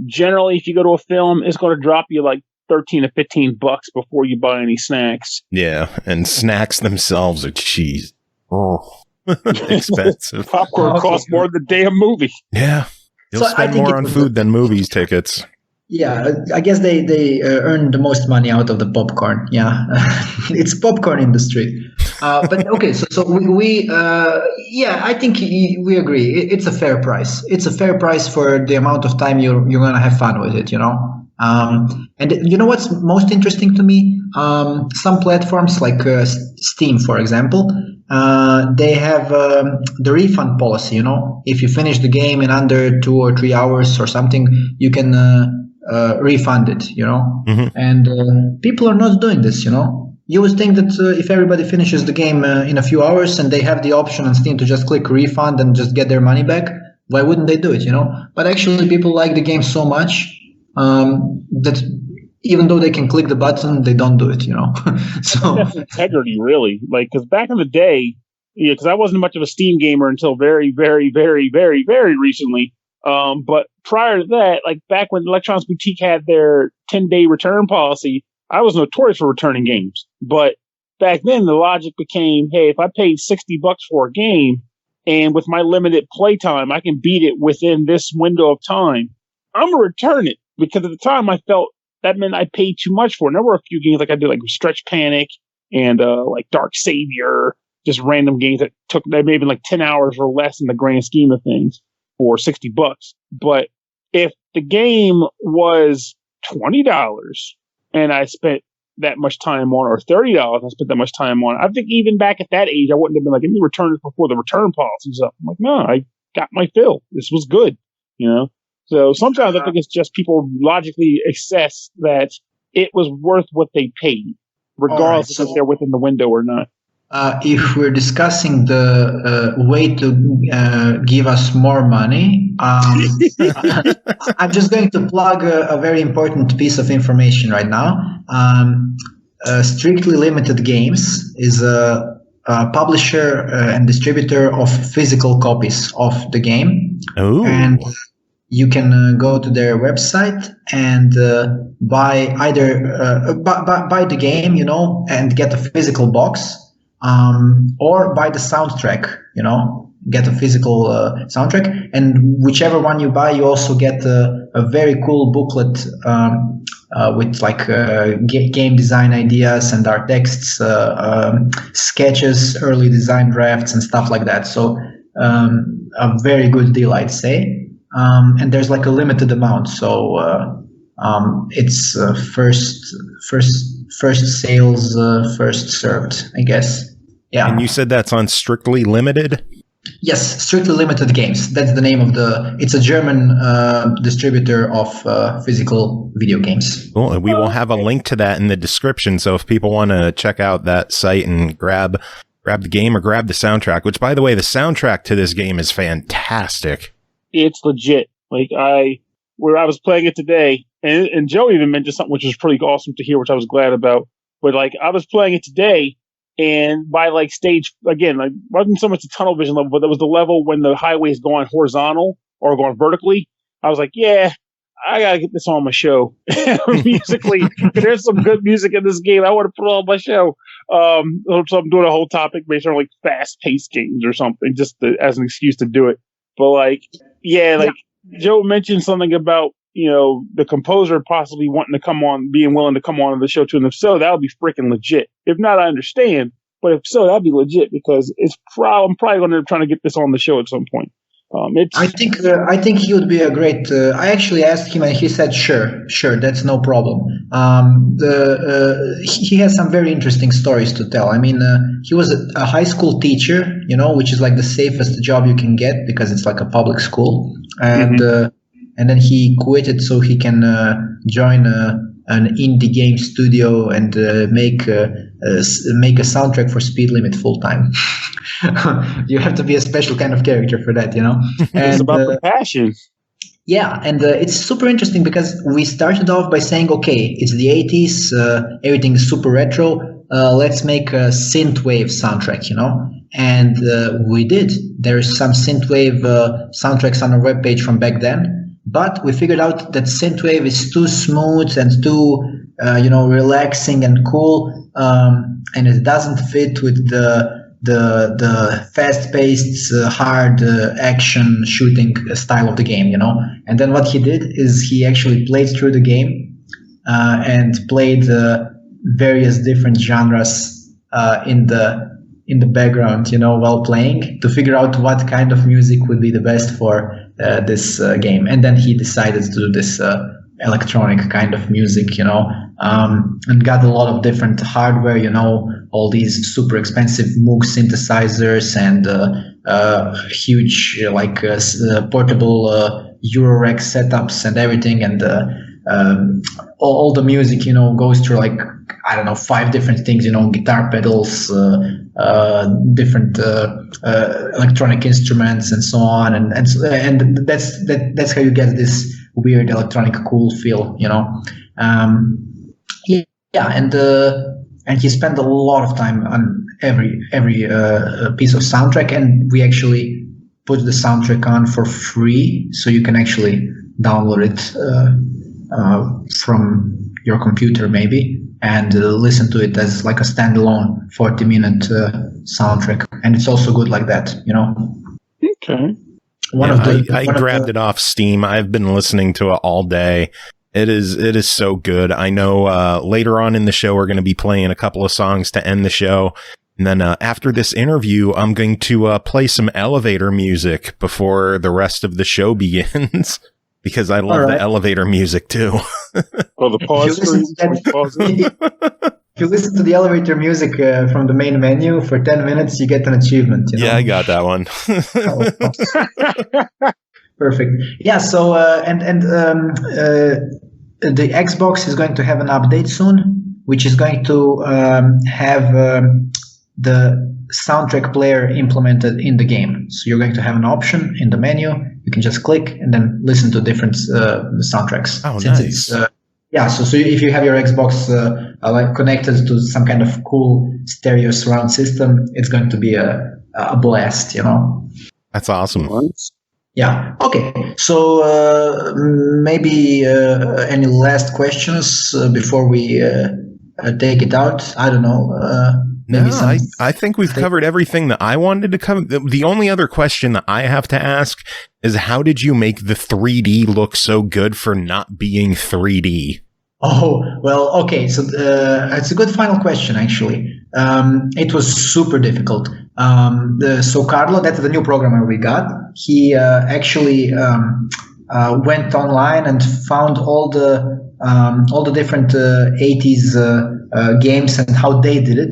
Generally, if you go to a film, it's going to drop you like $13 to $15 before you buy any snacks. Yeah, and snacks themselves are cheese. Oh, expensive. Popcorn costs more than the damn movie. Yeah, you'll spend more on food than movies tickets. Yeah, I guess they earn the most money out of the popcorn. Yeah, it's popcorn industry. But okay, so we I think we agree. It's a fair price. It's a fair price for the amount of time you're gonna have fun with it. And you know what's most interesting to me? Some platforms like Steam, for example, they have the refund policy. If you finish the game in under 2 or 3 hours or something, you can refund it. Mm-hmm. And people are not doing this. You would think that if everybody finishes the game in a few hours and they have the option on Steam to just click refund and just get their money back, why wouldn't they do it? But actually, people like the game so much that even though they can click the button, they don't do it. So that's integrity, really. Because back in the day, Yeah, because I wasn't much of a Steam gamer until very, very, very, very, very recently. But prior to that, like back when Electronics Boutique had their 10-day return policy, I was notorious for returning games. But back then, the logic became, hey, if I paid $60 for a game, and with my limited playtime, I can beat it within this window of time, I'm going to return it. Because at the time, I felt that meant I paid too much for it. And there were a few games like I did, like Stretch Panic and like Dark Savior, just random games that may have been like 10 hours or less in the grand scheme of things for $60. But if the game was $20 and I spent that much time on, or $30, I spent that much time on, I think even back at that age, I wouldn't have been like, let me return it before the return policy's up. I'm like, no, I got my fill. This was good, you know? So sometimes I think it's just people logically assess that it was worth what they paid, regardless of if they're within the window or not. If we're discussing the way to give us more money, I'm just going to plug a very important piece of information right now. Strictly Limited Games is a publisher and distributor of physical copies of the game. Oh. And you can go to their website and buy either buy the game, you know, and get a physical box. Or buy the soundtrack, you know, get a physical soundtrack, and whichever one you buy, you also get a very cool booklet with like game design ideas and art texts, sketches, early design drafts, and stuff like that. So a very good deal, I'd say. And there's like a limited amount, so it's first sales, first served, I guess. Yeah. And you said that's on Strictly Limited? Yes, Strictly Limited Games. That's the name of it's a German distributor of physical video games. Cool. And we will have a link to that in the description. So if people want to check out that site and grab the game or grab the soundtrack, which, by the way, the soundtrack to this game is fantastic. It's legit. Like I was playing it today, and Joe even mentioned something which was pretty awesome to hear, which I was glad about. But like I was playing it today, and by like stage, again, like wasn't so much the tunnel vision level, but that was the level when the highway is going horizontal or going vertically. I was like, yeah, I gotta get this on my show. Musically, there's some good music in this game. I want to put it on my show. So I'm doing a whole topic based on like fast-paced games or something, just as an excuse to do it. But like, yeah, like Joe mentioned something about, you know, the composer possibly wanting to come on, being willing to come on the show too. And if so, that would be freaking legit. If not, I understand. But if so, that'd be legit because I'm probably going to try to get this on the show at some point. I think he would be a great. I actually asked him, and he said, "Sure, that's no problem." He has some very interesting stories to tell. I mean, he was a high school teacher, you know, which is like the safest job you can get because it's like a public school, and then he quit it so he can join an indie game studio and make a soundtrack for Speed Limit full time. You have to be a special kind of character for that, you know. And, it's about the passion. Yeah, and it's super interesting because we started off by saying, okay, it's the 80s, everything is super retro. Let's make a synthwave soundtrack, you know. And we did. There's some synthwave soundtracks on our webpage from back then. But we figured out that synthwave is too smooth and too, relaxing and cool, and it doesn't fit with the fast-paced, hard action shooting style of the game, you know. And then what he did is he actually played through the game and played various different genres in the background, you know, while playing to figure out what kind of music would be the best for this game. And then he decided to do this electronic kind of music, you know, and got a lot of different hardware, you know, all these super expensive Moog synthesizers and huge portable Eurorack setups and everything. And all the music, you know, goes through like, I don't know, 5 different things, you know, guitar pedals, different electronic instruments and so on. And that's how you get this weird electronic cool feel, you know. And he spent a lot of time on every piece of soundtrack, and we actually put the soundtrack on for free, so you can actually download it from your computer maybe, and listen to it as like a standalone 40-minute soundtrack, and it's also good like that, Okay. I grabbed it off Steam. I've been listening to it all day. It is so good. I know later on in the show we're going to be playing a couple of songs to end the show. And then after this interview, I'm going to play some elevator music before the rest of the show begins, because I love the elevator music too. Oh, the pause screen. If you listen to the elevator music from the main menu for 10 minutes, you get an achievement. Yeah, I got that one. Perfect. Yeah. So the Xbox is going to have an update soon, which is going to have the soundtrack player implemented in the game. So you're going to have an option in the menu. You can just click and then listen to different soundtracks. Oh, nice. So if you have your Xbox like connected to some kind of cool stereo surround system, it's going to be a blast, That's awesome. Yeah. Okay. So maybe any last questions before we take it out? I don't know. I think we've covered everything that I wanted to cover. The only other question that I have to ask is, how did you make the 3D look so good for not being 3D? Oh, well, okay. So it's a good final question, actually. It was super difficult. So Carlo, that's the new programmer we got. He actually went online and found all the different 80s games and how they did it,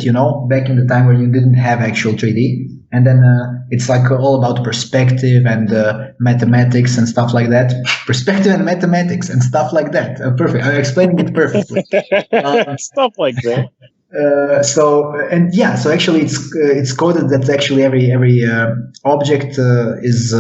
back in the time where you didn't have actual 3D. And then it's like all about perspective and mathematics and stuff like that. Perspective and mathematics and stuff like that. Perfect. I'm explaining it perfectly. Stuff like that. So actually it's coded that actually every object is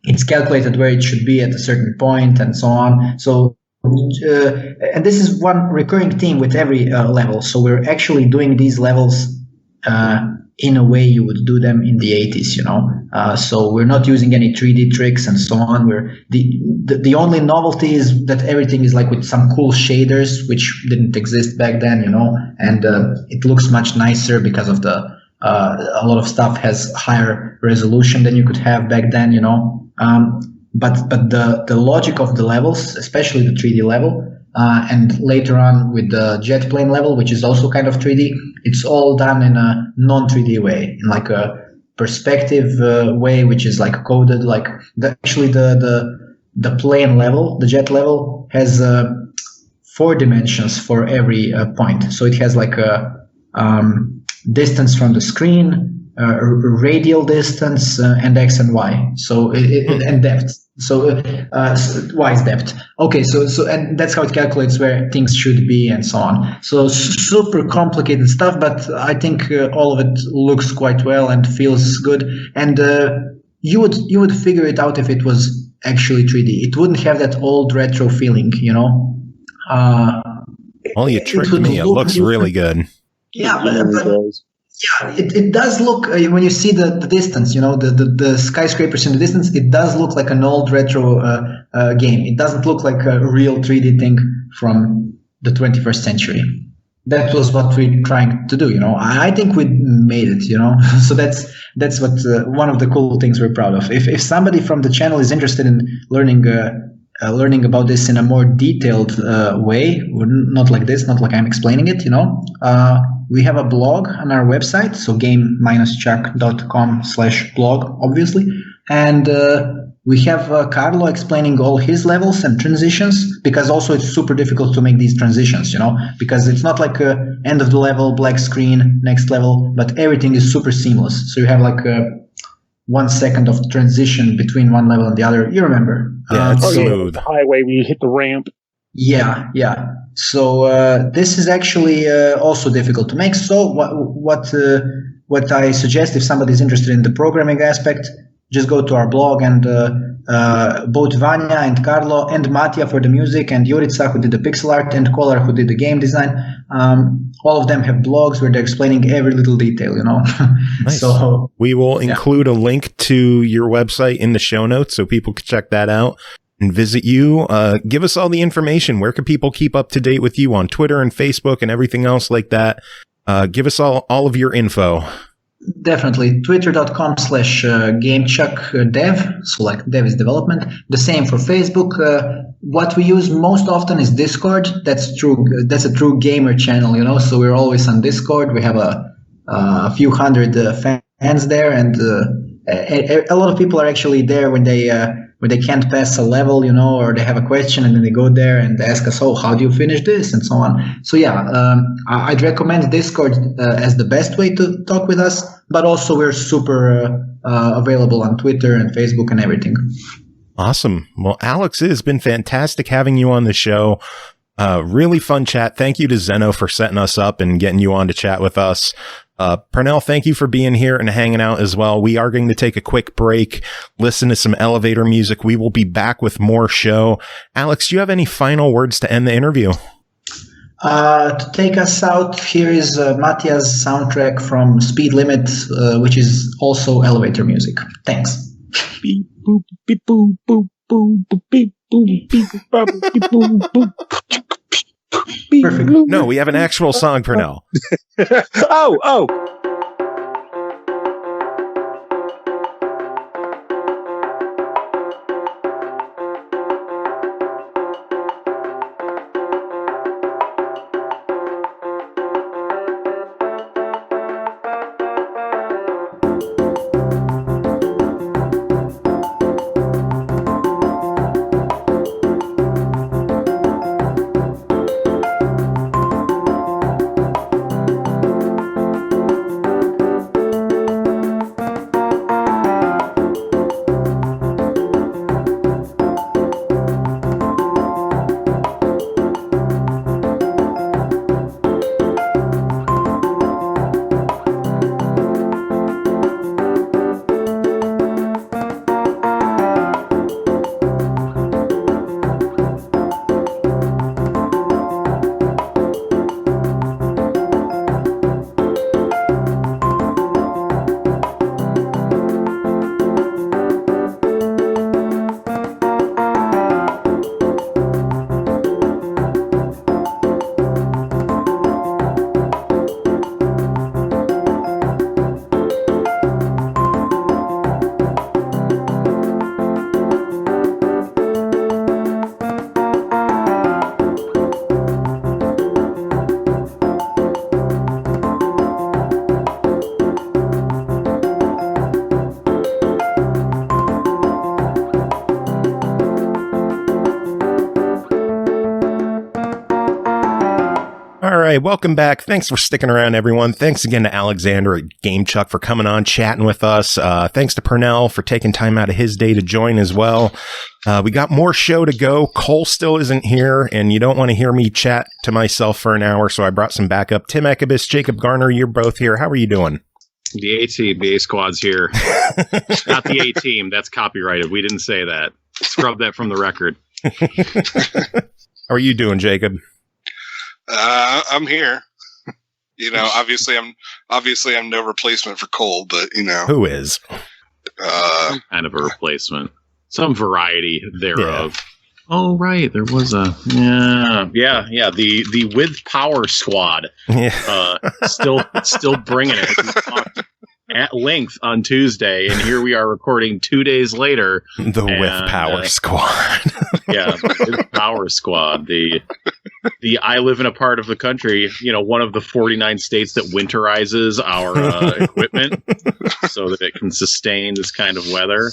it's calculated where it should be at a certain point and so on. So and this is one recurring theme with every level. So we're actually doing these levels in a way you would do them in the 80s, so we're not using any 3D tricks and so on. The only novelty is that everything is like with some cool shaders, which didn't exist back then, and it looks much nicer because of a lot of stuff has higher resolution than you could have back then, but the logic of the levels, especially the 3D level, and later on with the jet plane level, which is also kind of 3D, it's all done in a non-3D way, in like a perspective way, which is like coded. Like the plane level, the jet level, has 4 dimensions for every point. So it has like a distance from the screen, radial distance, and x and y. So and depth. So y is depth. Okay, so and that's how it calculates where things should be and so on. So super complicated stuff, but I think all of it looks quite well and feels good. And you would figure it out if it was actually 3D. It wouldn't have that old retro feeling, Well, you tricked me. It looks really good. Yeah, yeah, it does look, when you see the distance, the skyscrapers in the distance, it does look like an old retro game. It doesn't look like a real 3D thing from the 21st century. That was what we're trying to do, I think we made it, So that's what one of the cool things we're proud of. If somebody from the channel is interested in learning about this in a more detailed way, not like this, not like I'm explaining it, we have a blog on our website, so game-chuck.com/blog, obviously, and we have Carlo explaining all his levels and transitions, because also it's super difficult to make these transitions, because it's not like end of the level, black screen, next level, but everything is super seamless. So you have like 1 second of transition between one level and the other. You remember? Yeah, it's smooth. The highway when you hit the ramp. Yeah. So this is actually also difficult to make. So what I suggest, if somebody is interested in the programming aspect, just go to our blog and both Vanya and Carlo and Mattia for the music, and Jurica who did the pixel art, and Kolar who did the game design. All of them have blogs where they're explaining every little detail, Nice. So we will include a link to your website in the show notes so people can check that out and visit you. Give us all the information. Where can people keep up to date with you on Twitter and Facebook and everything else like that? Give us all of your info. Definitely. Twitter.com/GamechuckDev. So like dev is development. The same for Facebook. What we use most often is Discord. That's true. That's a true gamer channel, So we're always on Discord. We have a few hundred fans there, and a lot of people are actually there when they can't pass a level, or they have a question, and then they go there and ask us, "Oh, how do you finish this?" and so on. So I'd recommend Discord as the best way to talk with us, but also we're super available on Twitter and Facebook and everything. Awesome. Well, Alex, it has been fantastic having you on the show. Really fun chat. Thank you to Zeno for setting us up and getting you on to chat with us. Pernell, thank you for being here and hanging out as well. We are going to take a quick break, listen to some elevator music. We will be back with more show. Alex, do you have any final words to end the interview? To take us out, here is Mattia's soundtrack from Speed Limit, which is also elevator music. Thanks. Beep, boop, beep, boop, boop, boop, beep, boop, beep, boop, beep, boop, boop. Perfect. No, we have an actual song, Pernell. Oh. All right, welcome back. Thanks for sticking around, everyone. Thanks again to Aleksandar at Gamechuck for coming on, chatting with us. Thanks to Pernell for taking time out of his day to join as well. We got more show to go. Cole still isn't here, and you don't want to hear me chat to myself for an hour, so I brought some backup. Tim Ekkebus, Jacob Garner, you're both here. How are you doing? The A-team, the A-squad's here. Not the A-team. That's copyrighted. We didn't say that. Scrub that from the record. How are you doing, Jacob? I'm here. Obviously I'm no replacement for Cole, but who is? Some kind of a replacement. Some variety thereof. Yeah. Oh, right. There was a the with power squad. Yeah. Still bringing it. We talked at length on Tuesday, and here we are recording 2 days later. The with power squad. Yeah, with power squad. The I live in a part of the country, one of the 49 states that winterizes our equipment so that it can sustain this kind of weather.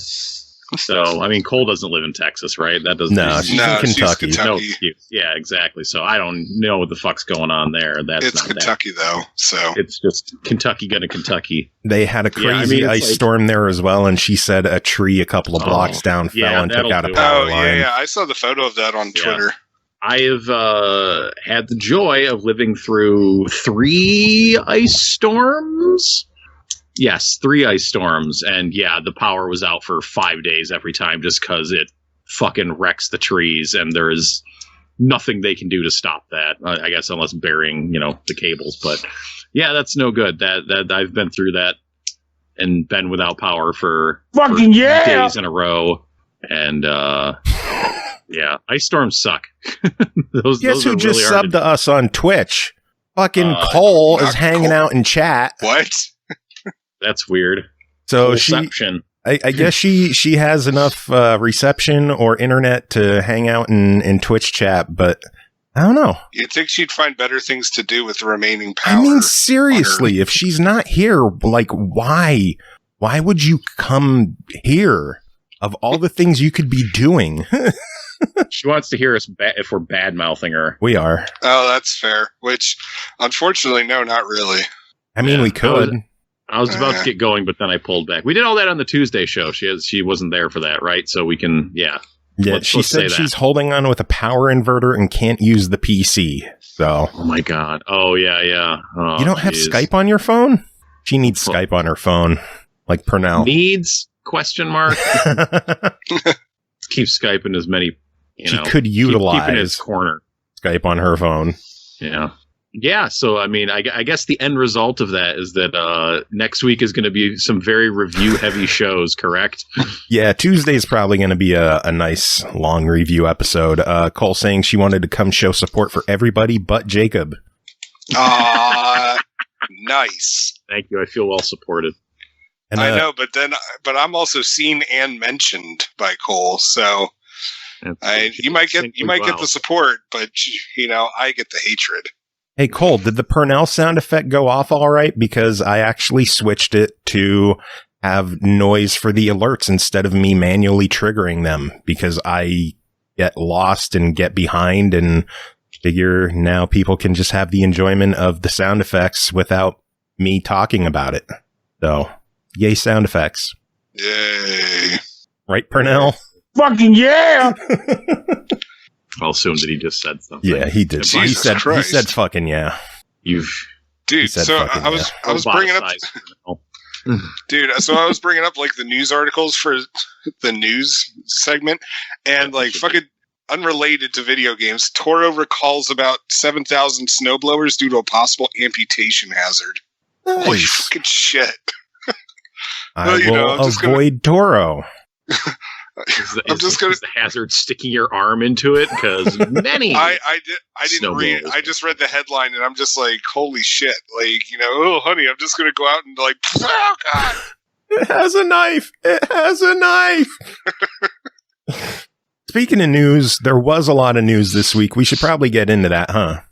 So, Cole doesn't live in Texas, right? That doesn't. No, she's in Kentucky. No excuse. Yeah, exactly. So I don't know what the fuck's going on there. It's not Kentucky, though. So it's just Kentucky gonna Kentucky. They had a crazy ice storm there as well, and she said a tree a couple of blocks down fell and took out a power line. Yeah, I saw the photo of that on Twitter. I have had the joy of living through 3 ice storms. Yes, 3 ice storms, and yeah, the power was out for 5 days every time just because it fucking wrecks the trees, and there is nothing they can do to stop that. I guess unless burying, the cables. But yeah, that's no good. That I've been through that and been without power for days in a row, and yeah, ice storms suck. Guess who just really subbed to us on Twitch? Fucking Cole is hanging out in chat. What? That's weird. So reception. I guess she has enough reception or internet to hang out in Twitch chat, but I don't know. You'd think she'd find better things to do with the remaining power. I mean, seriously, if she's not here, like, why? Why would you come here? Of all the things you could be doing. She wants to hear us if we're bad-mouthing her. We are. Oh, that's fair. Which, unfortunately, no, not really. I mean, we could. I was about to get going, but then I pulled back. We did all that on the Tuesday show. She wasn't there for that, right? So we can, Yeah, she said she's holding on with a power inverter and can't use the PC. So. Oh, my God. Oh, yeah. Oh, you don't have Skype on your phone? She needs Skype on her phone, like Pernell. Needs? Question mark. Keep Skyping as many, she could utilize keep in his corner. Skype on her phone. Yeah. So I mean, I guess the end result of that is that next week is going to be some very review heavy shows. Correct? Yeah, Tuesday is probably going to be a nice long review episode. Cole saying she wanted to come show support for everybody but Jacob. Nice. Thank you. I feel well supported. And, I know, but I'm also seen and mentioned by Cole, so you might get the support, but I get the hatred. Hey Cole, did the Pernell sound effect go off all right? Because I actually switched it to have noise for the alerts instead of me manually triggering them because I get lost and get behind and figure now people can just have the enjoyment of the sound effects without me talking about it. So. Yay, sound effects. Yay. Right, Pernell? Fucking yeah! I'll assume that he just said something. Yeah, he did. He said fucking yeah. Dude, so I was bringing up... Dude, so I was bringing up, like, the news articles for the news segment, and, like, fucking unrelated to video games, Toro recalls about 7,000 snowblowers due to a possible amputation hazard. Nice. Holy fucking shit. I will avoid Toro. Is the hazard sticking your arm into it? Because many. I didn't read it. I just read the headline and I'm just like, holy shit! Like, oh honey, I'm just gonna go out and like, oh god, it has a knife. It has a knife. Speaking of news, there was a lot of news this week. We should probably get into that, huh?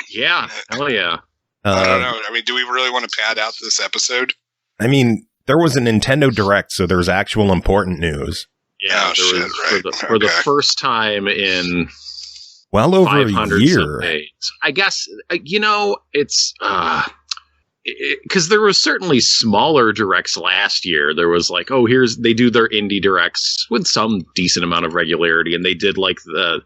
Yeah. Hell yeah. I don't know. I mean, do we really want to pad out this episode? I mean. There was a Nintendo Direct, so there's actual important news. Yeah, for the first time in well over a year. I guess it's because there was certainly smaller Directs last year. There was like, they do their indie Directs with some decent amount of regularity, and they did like the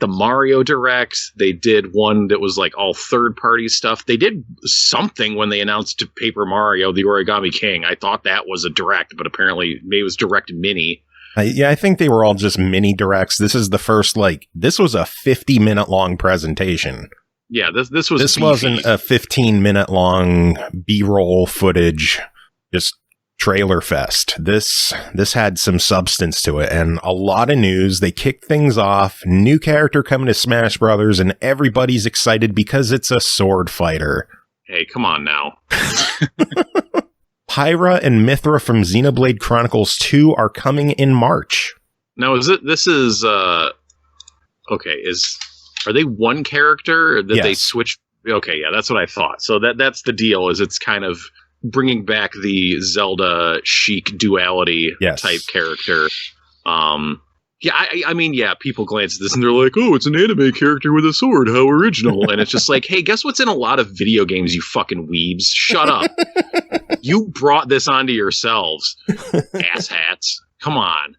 Mario Direct. They did one that was like all third-party stuff. They did something when they announced Paper Mario, the Origami King. I thought that was a Direct, but apparently maybe it was Direct Mini. I think they were all just mini Directs. This is the first, this was a 50-minute long presentation. Yeah, this wasn't a 15-minute long B-roll footage, just trailer fest. This had some substance to it and a lot of news. They kicked things off. New character coming to Smash Brothers, and everybody's excited because it's a sword fighter. Hey, come on now. Pyra and Mithra from Xenoblade Chronicles 2 are coming in March. Now, are they one character or did they switch? Okay, yeah, that's what I thought. So that's the deal, is it's kind of bringing back the Zelda Sheik duality type character. I mean, people glance at this and they're like, oh, it's an anime character with a sword. How original. And it's just like, hey, guess what's in a lot of video games, you fucking weebs? Shut up. You brought this onto yourselves, asshats. Come on.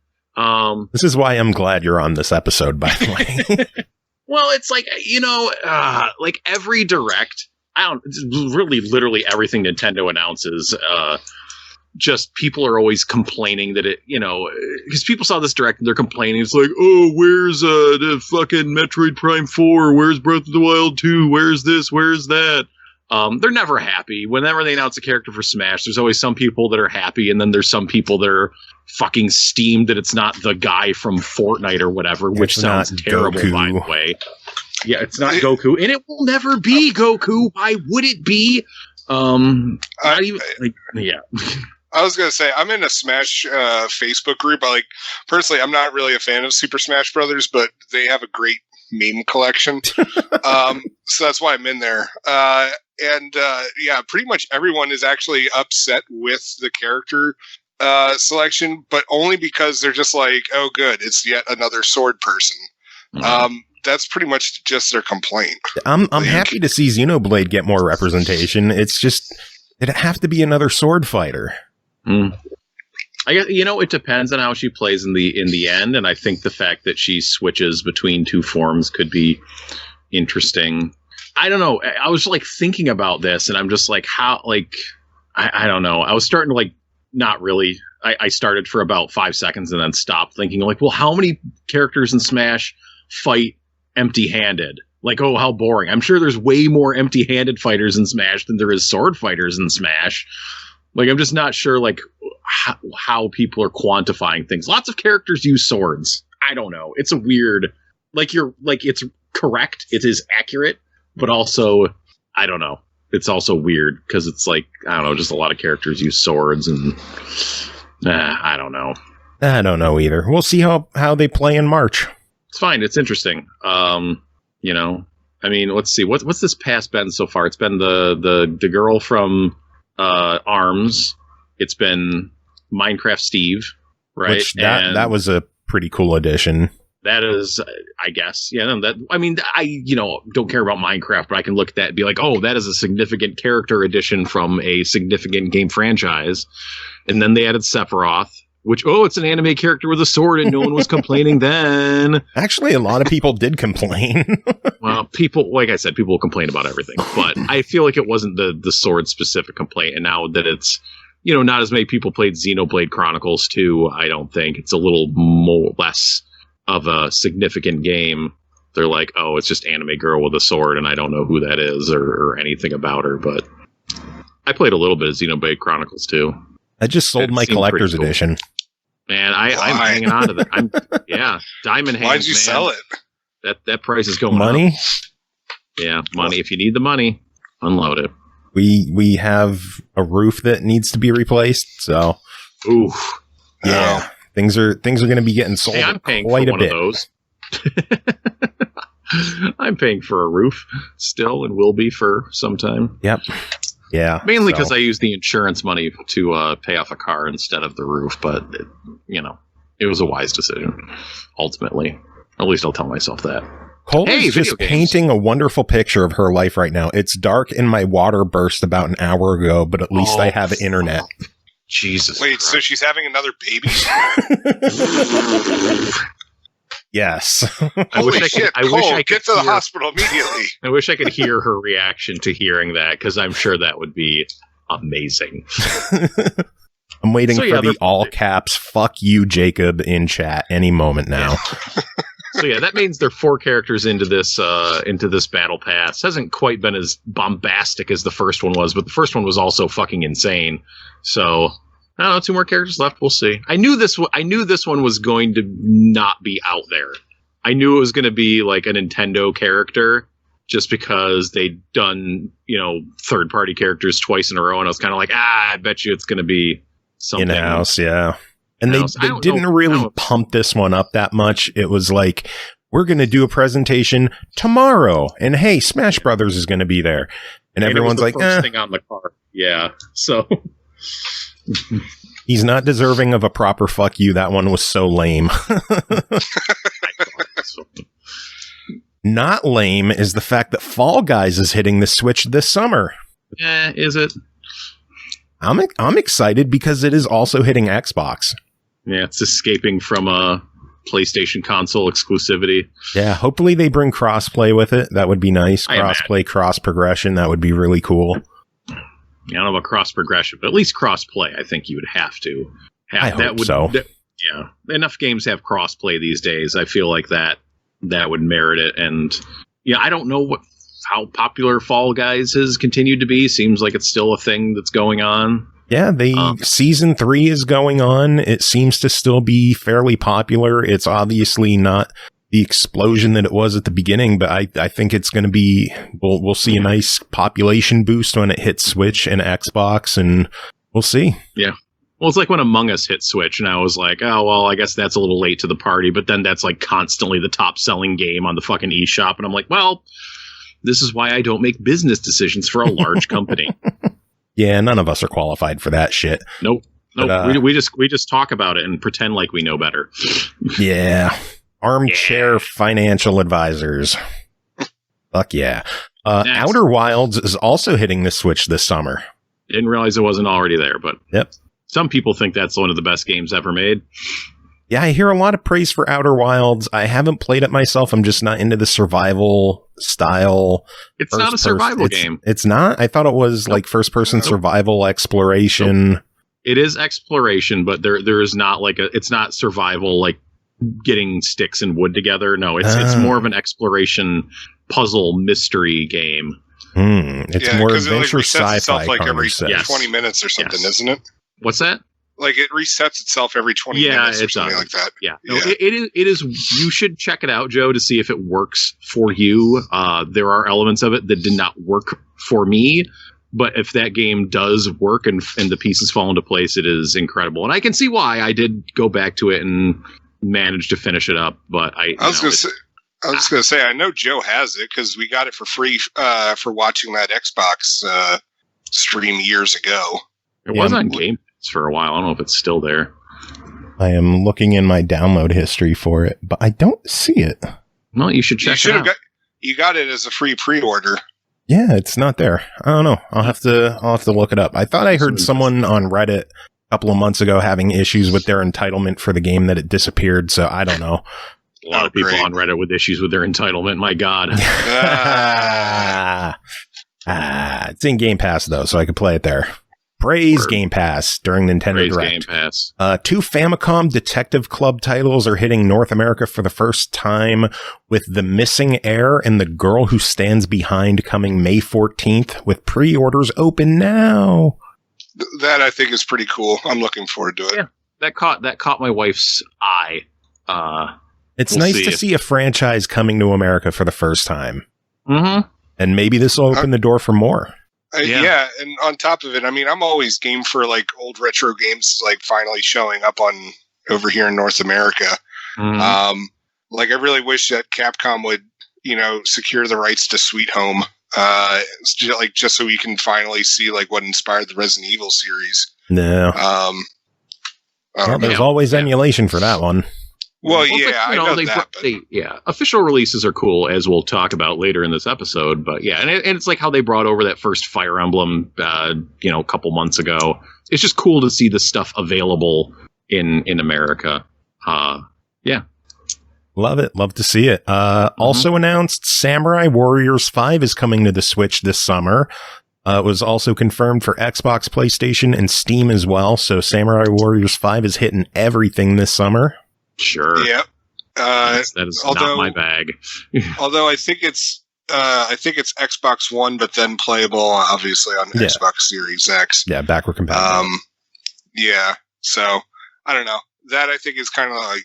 This is why I'm glad you're on this episode, by the way. Well, it's like, like every Direct really literally everything Nintendo announces. Just people are always complaining that because people saw this direct and they're complaining. It's like, oh, where's the fucking Metroid Prime 4? Where's Breath of the Wild 2? Where's this? Where's that? They're never happy. Whenever they announce a character for Smash, there's always some people that are happy, and then there's some people that are fucking steamed that it's not the guy from Fortnite or whatever, which sounds terrible, Goku. By the way. Yeah, it's not Goku, and it will never be Goku. Why would it be? I was gonna say, I'm in a Smash Facebook group. Personally, I'm not really a fan of Super Smash Brothers, but they have a great meme collection. So that's why I'm in there. Pretty much everyone is actually upset with the character selection, but only because they're just like, oh, good, it's yet another sword person. Mm-hmm. That's pretty much just their complaint. I'm happy to see Xenoblade get more representation. It's just, it'd have to be another sword fighter. Mm. I guess, it depends on how she plays in the end, and I think the fact that she switches between two forms could be interesting. I don't know. I was thinking about this, and I'm just how I don't know. I was starting to not really. I started for about 5 seconds and then stopped thinking well, how many characters in Smash fight empty-handed? Oh, how boring. I'm sure there's way more empty-handed fighters in Smash than there is sword fighters in Smash. I'm just not sure, how people are quantifying things. Lots of characters use swords. I don't know. It's a weird, it's correct. It is accurate, but also, I don't know. It's also weird because it's I don't know, just a lot of characters use swords and I don't know. I don't know either. We'll see how they play in March. It's fine. It's interesting. I mean, let's see. What's this past been so far? It's been the girl from ARMS. It's been Minecraft Steve, right? Which that was a pretty cool addition. That is, I guess, I don't care about Minecraft, but I can look at that and be like, oh, that is a significant character addition from a significant game franchise. And then they added Sephiroth, which, it's an anime character with a sword, and no one was complaining then. Actually, a lot of people did complain. Well, people, like I said, people will complain about everything, but I feel like it wasn't the sword-specific complaint, and now that it's, not as many people played Xenoblade Chronicles 2, I don't think. It's a little less of a significant game. They're like, oh, it's just anime girl with a sword, and I don't know who that is or anything about her, but I played a little bit of Xenoblade Chronicles 2. I just sold my collector's edition. Man, I'm hanging on to that. Diamond hands. Why'd you sell it? That price is going money? up. Yeah, money. If you need the money, unload it. We have a roof that needs to be replaced, so yeah, things are going to be getting sold. Hey, I'm paying quite for a bit. Of those. I'm paying for a roof still, and will be for some time. Yep. Yeah. Mainly because I use the insurance money to pay off a car instead of the roof, but it was a wise decision ultimately. At least I'll tell myself that. Cole is just painting a wonderful picture of her life right now. It's dark and my water burst about an hour ago, but at least I have internet. Jesus. Wait, Christ. So she's having another baby? Yes. I wish I could get to the hospital immediately. I wish I could hear her reaction to hearing that, because I'm sure that would be amazing. I'm waiting for the all caps "fuck you, Jacob" in chat any moment now. Yeah. So yeah, that means there are 4 characters into this battle pass. Hasn't quite been as bombastic as the first one was, but the first one was also fucking insane. So I don't know, 2 more characters left. We'll see. I knew this one was going to not be out there. I knew it was going to be like a Nintendo character, just because they'd done third-party characters twice in a row, and I was kind of like, I bet you it's going to be something in-house, yeah. And they didn't really pump this one up that much. It was like, we're going to do a presentation tomorrow, and hey, Smash Brothers is going to be there, and everyone's like, first thing on the card. Yeah, so. He's not deserving of a proper fuck you. That one was so lame. Not lame is the fact that Fall Guys is hitting the Switch this summer. Is it? I'm excited because it is also hitting Xbox. Yeah, it's escaping from PlayStation console exclusivity. Yeah, hopefully they bring crossplay with it. That would be nice. Crossplay, cross progression. That would be really cool. I don't know about cross progression, but at least crossplay. I think you would have to have. I hope so. Yeah, enough games have crossplay these days. I feel like that would merit it. And yeah, I don't know how popular Fall Guys has continued to be. Seems like it's still a thing that's going on. Yeah, season 3 is going on. It seems to still be fairly popular. It's obviously not the explosion that it was at the beginning, but I think it's going to be, we'll see a nice population boost when it hits Switch and Xbox, and we'll see. Yeah. Well, it's like when Among Us hit Switch, and I was like, oh, well, I guess that's a little late to the party, but then that's like constantly the top selling game on the fucking eShop, and I'm like, well, this is why I don't make business decisions for a large company. Yeah, none of us are qualified for that shit. Nope. But, we just talk about it and pretend like we know better. Yeah. Armchair financial advisors. Fuck yeah. Outer Wilds is also hitting the Switch this summer. Didn't realize it wasn't already there, but yep. Some people think that's one of the best games ever made. Yeah, I hear a lot of praise for Outer Wilds. I haven't played it myself. I'm just not into the survival style. It's not a survival game. It's not? I thought it was like first-person survival exploration. Nope. It is exploration, but there is not like it's not survival like getting sticks and wood together. No, it's more of an exploration puzzle mystery game. It's more adventure sci-fi. Itself like every 20 minutes or something, isn't it? What's that? Like it resets itself every 20 minutes or something like that. Yeah. No, it is. You should check it out, Joe, to see if it works for you. There are elements of it that did not work for me, but if that game does work and the pieces fall into place, it is incredible. And I can see why. I did go back to it and managed to finish it up, but I was just going to say, I know Joe has it because we got it for free for watching that Xbox stream years ago. It was on Game Pass for a while. I don't know if it's still there. I am looking in my download history for it, but I don't see it. Well, you should check it out. You got it as a free pre-order. Yeah, it's not there. I don't know. I'll have to look it up. I thought I heard someone on Reddit a couple of months ago having issues with their entitlement for the game, that it disappeared, so I don't know. A lot of people on Reddit with issues with their entitlement. My God. It's in Game Pass, though, so I could play it there. Praise Game Pass during Nintendo Direct. Game Pass. 2 Famicom Detective Club titles are hitting North America for the first time, with The Missing Heir and The Girl Who Stands Behind coming May 14th, with pre-orders open now. That I think is pretty cool. I'm looking forward to it. Yeah, that caught my wife's eye. It's nice to see a franchise coming to America for the first time. Mm-hmm. And maybe this will open the door for more. Yeah, and on top of it, I mean, I'm always game for like old retro games like finally showing up on over here in North America. Mm-hmm. Like I really wish that Capcom would, secure the rights to Sweet Home, just so we can finally see like what inspired the Resident Evil series. No. There's always emulation for that one. Well, yeah, I know that. Official releases are cool, as we'll talk about later in this episode. But yeah, and it's like how they brought over that first Fire Emblem, a couple months ago. It's just cool to see this stuff available in America. Yeah. Love it. Love to see it. Also announced Samurai Warriors 5 is coming to the Switch this summer. It was also confirmed for Xbox, PlayStation, and Steam as well. So Samurai Warriors 5 is hitting everything this summer. Sure. Yep. That is not my bag. Although I think it's Xbox One, but then playable obviously on Xbox Series X. Yeah, backward compatible. Yeah. So I don't know. That I think is kind of like,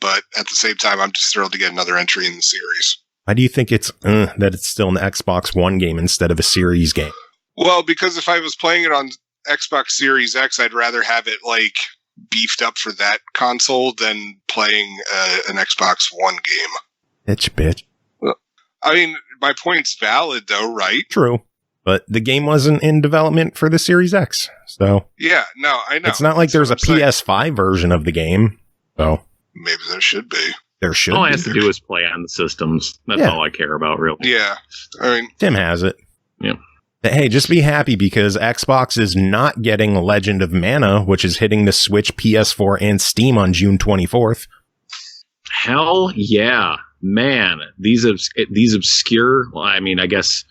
but at the same time, I'm just thrilled to get another entry in the series. Why do you think it's that it's still an Xbox One game instead of a Series game? Well, because if I was playing it on Xbox Series X, I'd rather have it like beefed up for that console than playing an Xbox One game. Bitch. Well, I mean, my point's valid though, right? True. But the game wasn't in development for the Series X, so... Yeah, no, I know. It's not like there's a PS5 version of the game, so... Maybe there should be. There should be. All I have to do is play on the systems. That's all I care about, really. Yeah. I mean... Tim has it. Yeah. But hey, just be happy because Xbox is not getting Legend of Mana, which is hitting the Switch, PS4, and Steam on June 24th. Hell yeah, man! These obscure. Well, I mean, I guess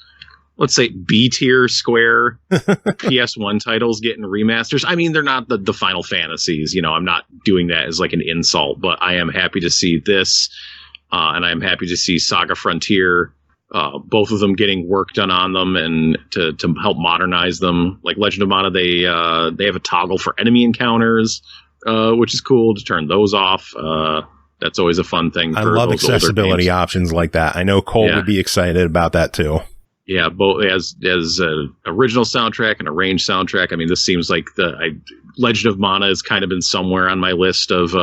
let's say B tier Square PS1 titles getting remasters. I mean, they're not the Final Fantasies. You know, I'm not doing that as like an insult, but I am happy to see this, and I'm happy to see Saga Frontier. Both of them getting work done on them and to help modernize them. Like Legend of Mana, they have a toggle for enemy encounters, which is cool to turn those off. That's always a fun thing. I love accessibility options like that. I know Cole would be excited about that too. Yeah, both as original soundtrack and arranged soundtrack. I mean, this seems like Legend of Mana has kind of been somewhere on my list of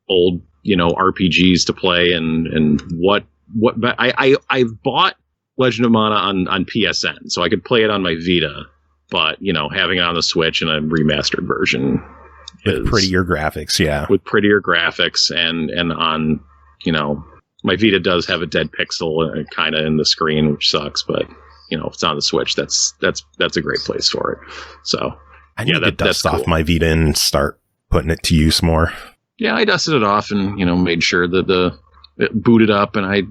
old, RPGs to play and what I bought Legend of Mana on PSN, so I could play it on my Vita, but having it on the Switch in a remastered version with prettier graphics, and on my Vita does have a dead pixel kind of in the screen, which sucks, but if it's on the Switch, that's a great place for it. So I need to dust off my Vita and start putting it to use more. Yeah, I dusted it off and made sure that it booted up, and I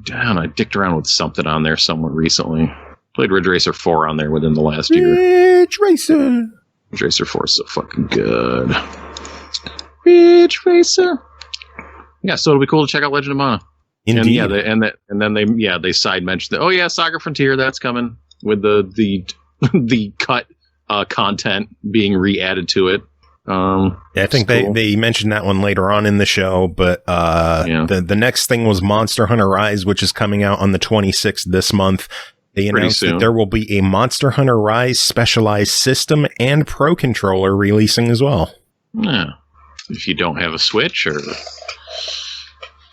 dicked around with something on there somewhere recently. Played Ridge Racer 4 on there within the last year. Ridge Racer 4 is so fucking good. Ridge Racer. Yeah, so it'll be cool to check out Legend of Mana. Indeed. And then they side mentioned that. Oh yeah, Saga Frontier, that's coming with the cut content being re-added to it. I think they mentioned that one later on in the show, but the next thing was Monster Hunter Rise, which is coming out on the 26th this month. They announced that there will be a Monster Hunter Rise specialized system and Pro Controller releasing as well. Yeah. If you don't have a Switch, or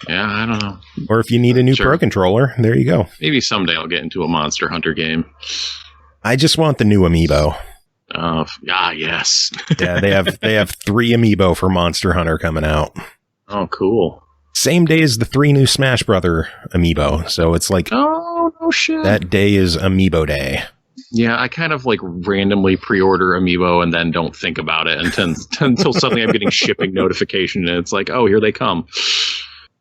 I don't know. Or if you need a new Pro Controller, there you go. Maybe someday I'll get into a Monster Hunter game. I just want the new amiibo. Yes. Yeah, they have 3 amiibo for Monster Hunter coming out. Oh, cool. Same day as the 3 new Smash Brother amiibo. So it's like, oh, no shit. That day is amiibo day. Yeah, I kind of like randomly pre-order amiibo and then don't think about it until suddenly I'm getting shipping notification and it's like, oh, here they come.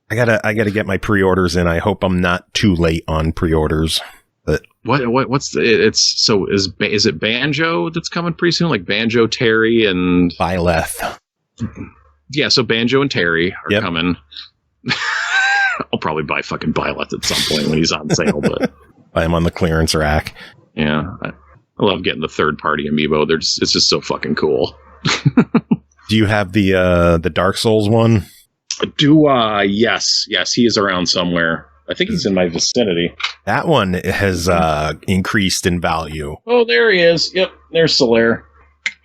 I gotta get my pre-orders in. I hope I'm not too late on pre-orders. But what's is it Banjo that's coming pretty soon? Like Banjo, Terry, and Byleth. Yeah, so Banjo and Terry are coming. I'll probably buy fucking Byleth at some point when he's on sale, but buy him on the clearance rack. Yeah, I love getting the third-party amiibo. It's just so fucking cool. Do you have the Dark Souls one? Yes, he is around somewhere. I think he's in my vicinity. That one has increased in value. Oh, there he is. Yep, there's Solaire.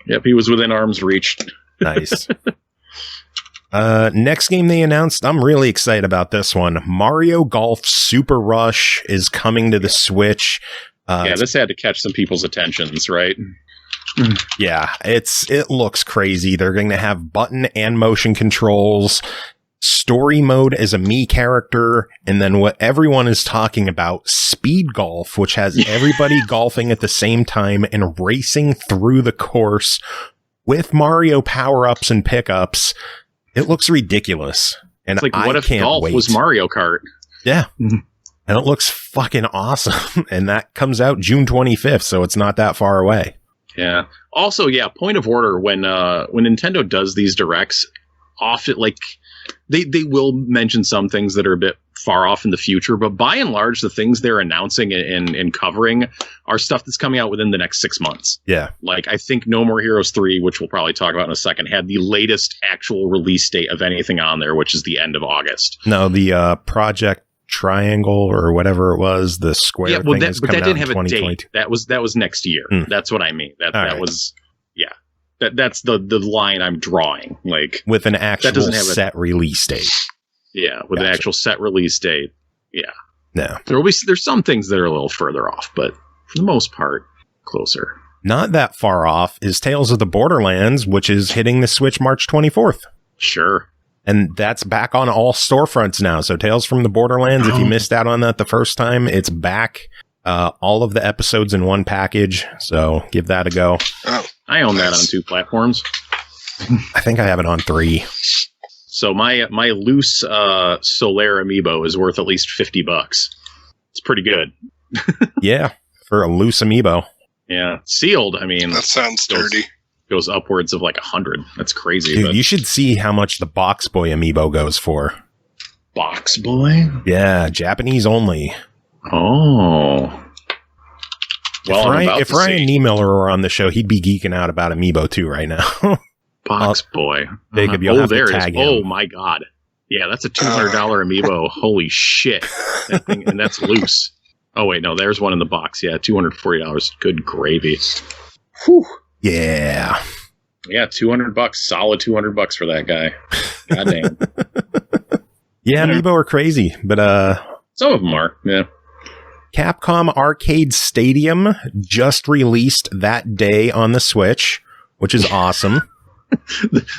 Yep, he was within arm's reach. Nice. Next game they announced, I'm really excited about this one. Mario Golf Super Rush is coming to the Switch. This had to catch some people's attentions, right? Yeah, it looks crazy. They're going to have button and motion controls, story mode as a Mii character, and then what everyone is talking about, speed golf, which has everybody golfing at the same time and racing through the course with Mario power-ups and pickups. It looks ridiculous. And it's like, what if can't golf wait. Was Mario Kart? Yeah. And it looks fucking awesome. And that comes out June 25th, so it's not that far away. Yeah. Also, point of order, when Nintendo does these directs, often like they will mention some things that are a bit far off in the future, but by and large, the things they're announcing and covering are stuff that's coming out within the next 6 months. Yeah. Like, I think No More Heroes 3, which we'll probably talk about in a second, had the latest actual release date of anything on there, which is the end of August. No, the Project Triangle or whatever it was, the square thing is coming out in 2022. But that didn't have a date. That was next year. That's what I mean. That was that's the line I'm drawing. Like, with an actual set release date. Yeah, with an actual set release date. Yeah. No. There's some things that are a little further off, but for the most part, closer. Not that far off is Tales of the Borderlands, which is hitting the Switch March 24th. Sure. And that's back on all storefronts now. So Tales from the Borderlands, if you missed out on that the first time, it's back. All of the episodes in one package. So give that a go. Oh, I own that on 2 platforms. I think I have it on 3. So my loose Solaire amiibo is worth at least $50. It's pretty good. Yeah, for a loose amiibo. Yeah, sealed. I mean, that sounds dirty. Goes upwards of like 100. That's crazy. Dude, you should see how much the Box Boy amiibo goes for. Box Boy? Yeah, Japanese only. Oh. Well, if Ryan Niemiller were on the show, he'd be geeking out about amiibo too right now. Box Boy. Jacob, you'll have to tag him. Oh my god. Yeah, that's a $200 amiibo. Holy shit. That thing, and that's loose. Oh wait, no, there's one in the box. Yeah, $240. Good gravy. Whew. Yeah. Yeah, $200. Solid $200 for that guy. Goddamn. Yeah, amiibo are crazy, but some of them are. Yeah. Capcom Arcade Stadium just released that day on the Switch, which is awesome.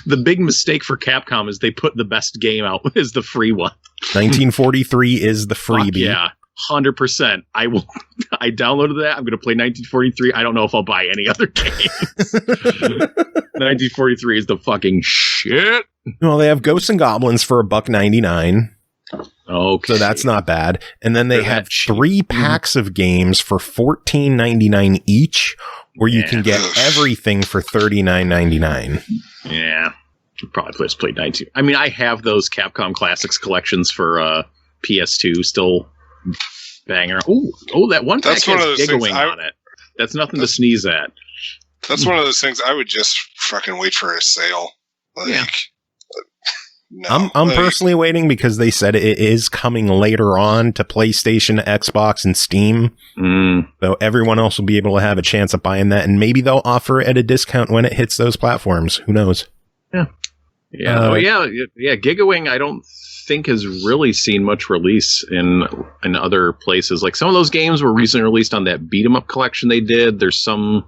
The big mistake for Capcom is they put the best game out as the free one. 1943 is the freebie. Yeah, 100%. I downloaded that. I'm going to play 1943. I don't know if I'll buy any other games. 1943 is the fucking shit. Well, they have Ghosts and Goblins for $1.99. Okay. So that's not bad. And then they have 3 packs of games for $14.99 each, where you can get everything for $39.99. Yeah. Probably just played 19. I mean, I have those Capcom Classics collections for PS2 still banging around. Oh, that one pack has Giggawing on it. That's nothing to sneeze at. That's one of those things I would just fucking wait for a sale. No, I'm personally waiting because they said it is coming later on to PlayStation, Xbox, and Steam. So everyone else will be able to have a chance of buying that, and maybe they'll offer it at a discount when it hits those platforms. Who knows? Yeah. Gigawing, I don't think has really seen much release in other places. Like some of those games were recently released on that beat 'em up collection they did. There's some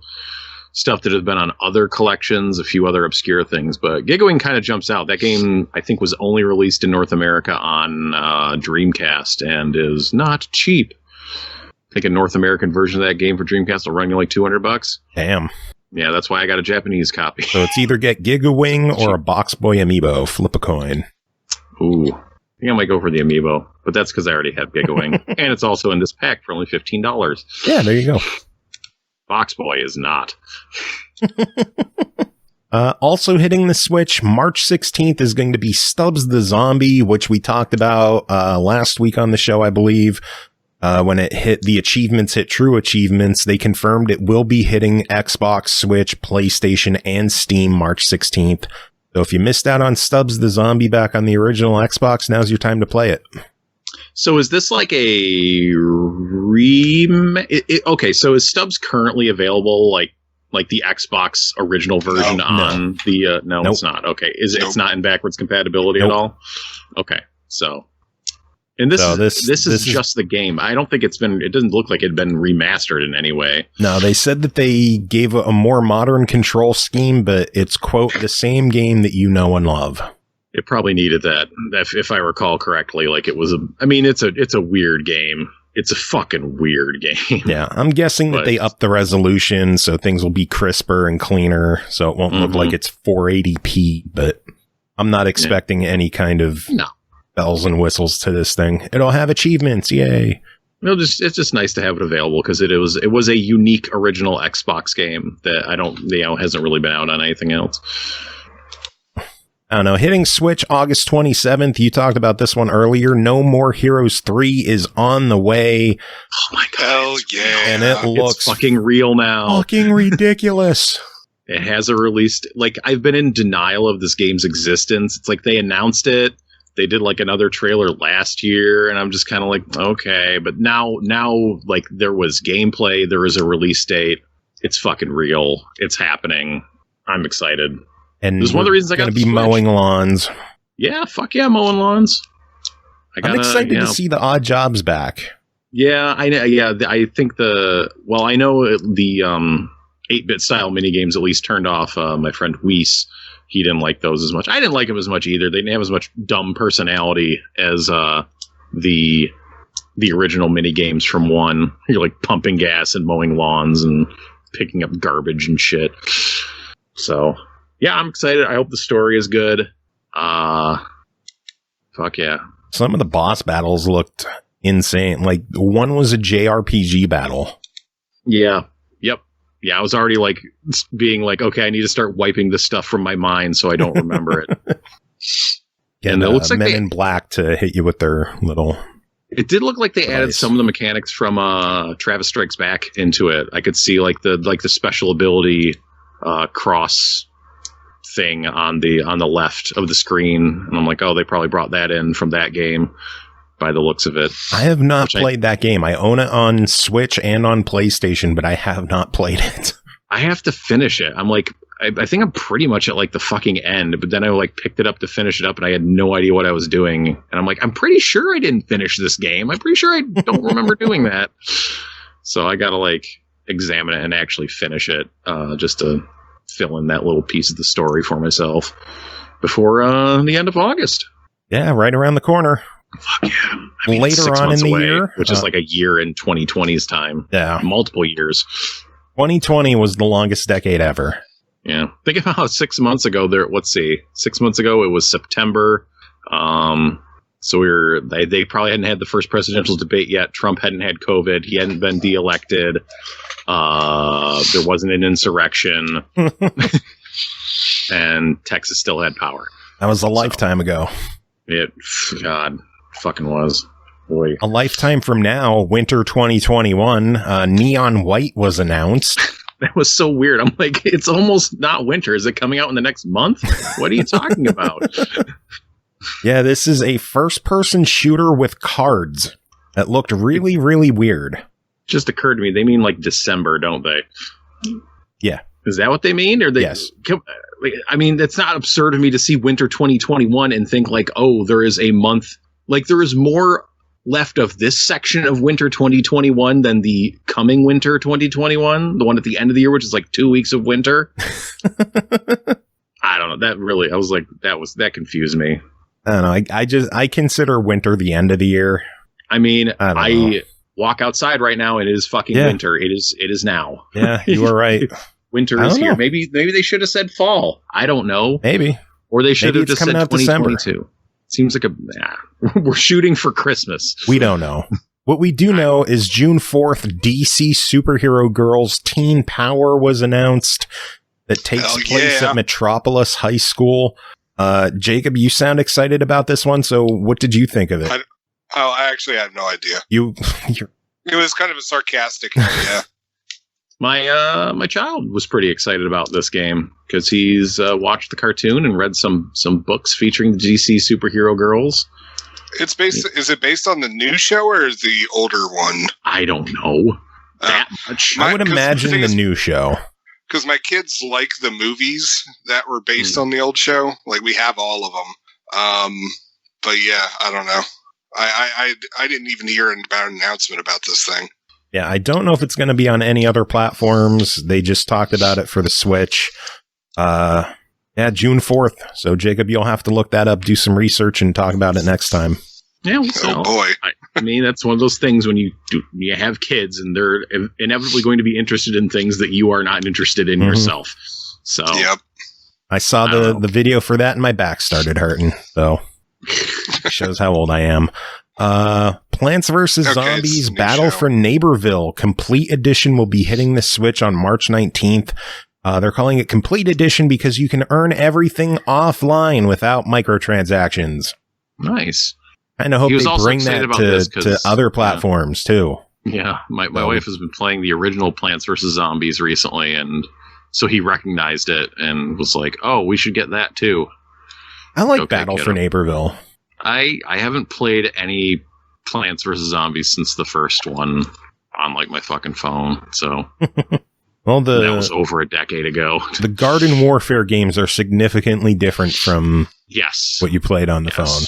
stuff that has been on other collections, a few other obscure things, but Gigawing kind of jumps out. That game, I think, was only released in North America on Dreamcast and is not cheap. I think a North American version of that game for Dreamcast will run you like $200. Damn. Yeah, that's why I got a Japanese copy. So it's either get Gigawing or a Box Boy amiibo. Flip a coin. Ooh. I think I might go for the amiibo, but that's because I already have Gigawing. And it's also in this pack for only $15. Yeah, there you go. Box Boy is not. Also hitting the Switch, March 16th is going to be Stubbs the Zombie, which we talked about last week on the show, I believe. When it hit the achievements, hit true achievements, they confirmed it will be hitting Xbox, Switch, PlayStation, and Steam March 16th. So if you missed out on Stubbs the Zombie back on the original Xbox, now's your time to play it. So is this like a okay, so is Stubbs currently available like the Xbox original version on the no, nope. It's not. Okay. It's not in backwards compatibility at all? Okay. So and this is just the game. I don't think it doesn't look like it had been remastered in any way. No, they said that they gave a more modern control scheme, but it's, quote, the same game that you know and love. It probably needed that, if I recall correctly. Like it's a weird game. It's a fucking weird game. Yeah, I'm guessing that they upped the resolution so things will be crisper and cleaner, so it won't look like it's 480p, but I'm not expecting any kind of bells and whistles to this thing. It'll have achievements, yay. It's just nice to have it available because it was a unique original Xbox game that hasn't really been out on anything else. I don't know. Hitting Switch August 27th. You talked about this one earlier. No More Heroes 3 is on the way. Oh my god. Hell yeah. And it looks fucking real now. Fucking ridiculous. It has a release. Like, I've been in denial of this game's existence. It's like they announced it. They did like another trailer last year, and I'm just kind of like, okay. But now, like, there was gameplay. There is a release date. It's fucking real. It's happening. I'm excited. And there's one of the reasons I got to be mowing lawns. Yeah, fuck yeah, mowing lawns. I'm excited to see the Odd Jobs back. Yeah, I know. Yeah, I think I know the 8-bit style minigames at least turned off my friend Weiss. He didn't like those as much. I didn't like them as much either. They didn't have as much dumb personality as the original minigames from 1. You're like pumping gas and mowing lawns and picking up garbage and shit. So yeah, I'm excited. I hope the story is good. Fuck yeah. Some of the boss battles looked insane. Like, one was a JRPG battle. Yeah. Yep. Yeah, I was already like being like, okay, I need to start wiping this stuff from my mind so I don't remember it. And it looks like Men in Black to hit you with their little... It did look like they added some of the mechanics from Travis Strikes Back into it. I could see like the special ability cross thing on the left of the screen, and I'm like, oh, they probably brought that in from that game by the looks of it. I have not played that game. I own it on Switch and on PlayStation, but I have not played it. I have to finish it. I'm like, I think I'm pretty much at like the fucking end, but then I like picked it up to finish it up and I had no idea what I was doing. And I'm like, I'm pretty sure I didn't finish this game. I'm pretty sure I don't remember doing that. So I got to like examine it and actually finish it just to fill in that little piece of the story for myself before the end of August. Yeah, right around the corner. Fuck yeah. I mean, later on in the year, which is like a year in 2020's time. Yeah. Multiple years. 2020 was the longest decade ever. Yeah. Think about how 6 months ago 6 months ago it was September. So they probably hadn't had the first presidential debate yet. Trump hadn't had COVID. He hadn't been de-elected. There wasn't an insurrection. And Texas still had power. That was a lifetime ago. God, fucking was. Boy. A lifetime from now, winter 2021, Neon White was announced. That was so weird. I'm like, it's almost not winter. Is it coming out in the next month? What are you talking about? Yeah, this is a first-person shooter with cards that looked really, really weird. Just occurred to me, they mean like December, don't they? Yeah. Is that what they mean? Or they? Yes. I mean, it's not absurd of me to see winter 2021 and think like, oh, there is a month. Like, there is more left of this section of winter 2021 than the coming winter 2021, the one at the end of the year, which is like 2 weeks of winter. I don't know. That really, I was like, that confused me. I don't know. I consider winter the end of the year. I mean, I walk outside right now and it is fucking winter. It is now. Yeah, you are right. Winter is here. Maybe they should have said fall. I don't know. Maybe. Or they should have just said 2022. Seems like we're shooting for Christmas. We don't know. What we do know is June 4th, DC Superhero Girls Teen Power was announced. That takes place at Metropolis High School. Jacob, you sound excited about this one. So what did you think of it? I actually have no idea. It was kind of a sarcastic idea. My child was pretty excited about this game because he's watched the cartoon and read some books featuring the DC superhero girls. Is it based on the new show or is the older one? I don't know that much. I would imagine the new show. Because my kids like the movies that were based on the old show. Like, we have all of them. But yeah, I don't know. I didn't even hear about an announcement about this thing. Yeah, I don't know if it's going to be on any other platforms. They just talked about it for the Switch. Yeah, June 4th. So, Jacob, you'll have to look that up, do some research, and talk about it next time. Yeah, oh boy. I mean, that's one of those things when you have kids and they're inevitably going to be interested in things that you are not interested in yourself. So, yep. I saw the video for that and my back started hurting. So, shows how old I am. Plants vs. Zombies Battle for Neighborville Complete Edition will be hitting the Switch on March 19th. They're calling it Complete Edition because you can earn everything offline without microtransactions. Nice. I hope they bring that to other platforms too. Yeah, my wife has been playing the original Plants vs. Zombies recently, and so he recognized it and was like, "Oh, we should get that too." I like Battle for Neighborville. I haven't played any Plants vs. Zombies since the first one on like my fucking phone. So well, that was over a decade ago. The Garden Warfare games are significantly different from what you played on the phone.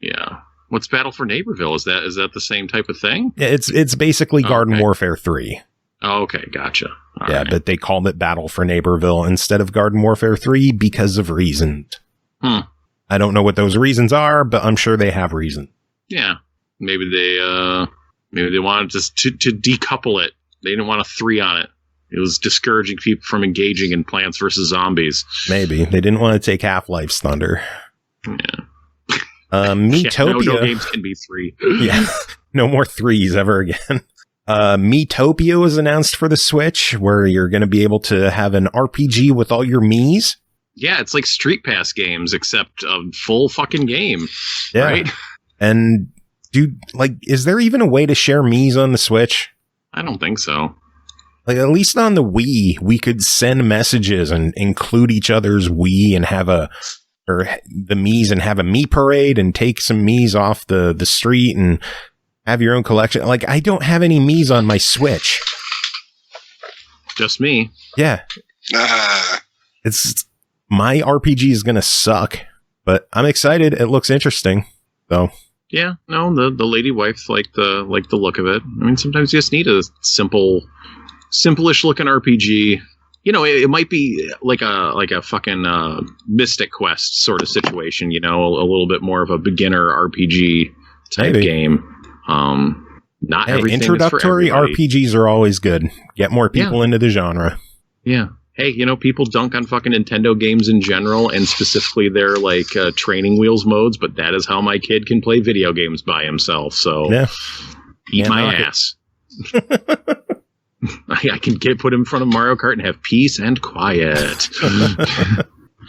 Yeah. What's Battle for Neighborville? Is that the same type of thing? Yeah, it's basically Garden Warfare 3. Oh, okay, gotcha. All right. But they called it Battle for Neighborville instead of Garden Warfare 3 because of reasons. I don't know what those reasons are, but I'm sure they have reason. Yeah, maybe they wanted to decouple it. They didn't want a 3 on it. It was discouraging people from engaging in Plants vs. Zombies. Maybe they didn't want to take Half-Life's thunder. Yeah. Miitopia. No games can be 3. Yeah, no more 3s ever again. Miitopia was announced for the Switch, where you're going to be able to have an RPG with all your Miis. Yeah, it's like Street Pass games, except a full fucking game. Yeah. Right? And, dude, like, is there even a way to share Miis on the Switch? I don't think so. Like, at least on the Wii, we could send messages and include each other's Wii and have the Miis and have a Mii parade and take some Miis off the street and have your own collection. Like, I don't have any Miis on my Switch. Just me. Yeah. It's my RPG is going to suck, but I'm excited. It looks interesting. So, yeah, no, the lady wife liked the look of it. I mean, sometimes you just need a simple-ish looking RPG. You know, it might be like a fucking Mystic Quest sort of situation, you know, a little bit more of a beginner RPG type game. Not everything introductory is for everybody. RPGs are always good. Get more people into the genre. Yeah. Hey, you know, people dunk on fucking Nintendo games in general, and specifically their like training wheels modes, but that is how my kid can play video games by himself. So eat my ass. I can put him in front of Mario Kart and have peace and quiet.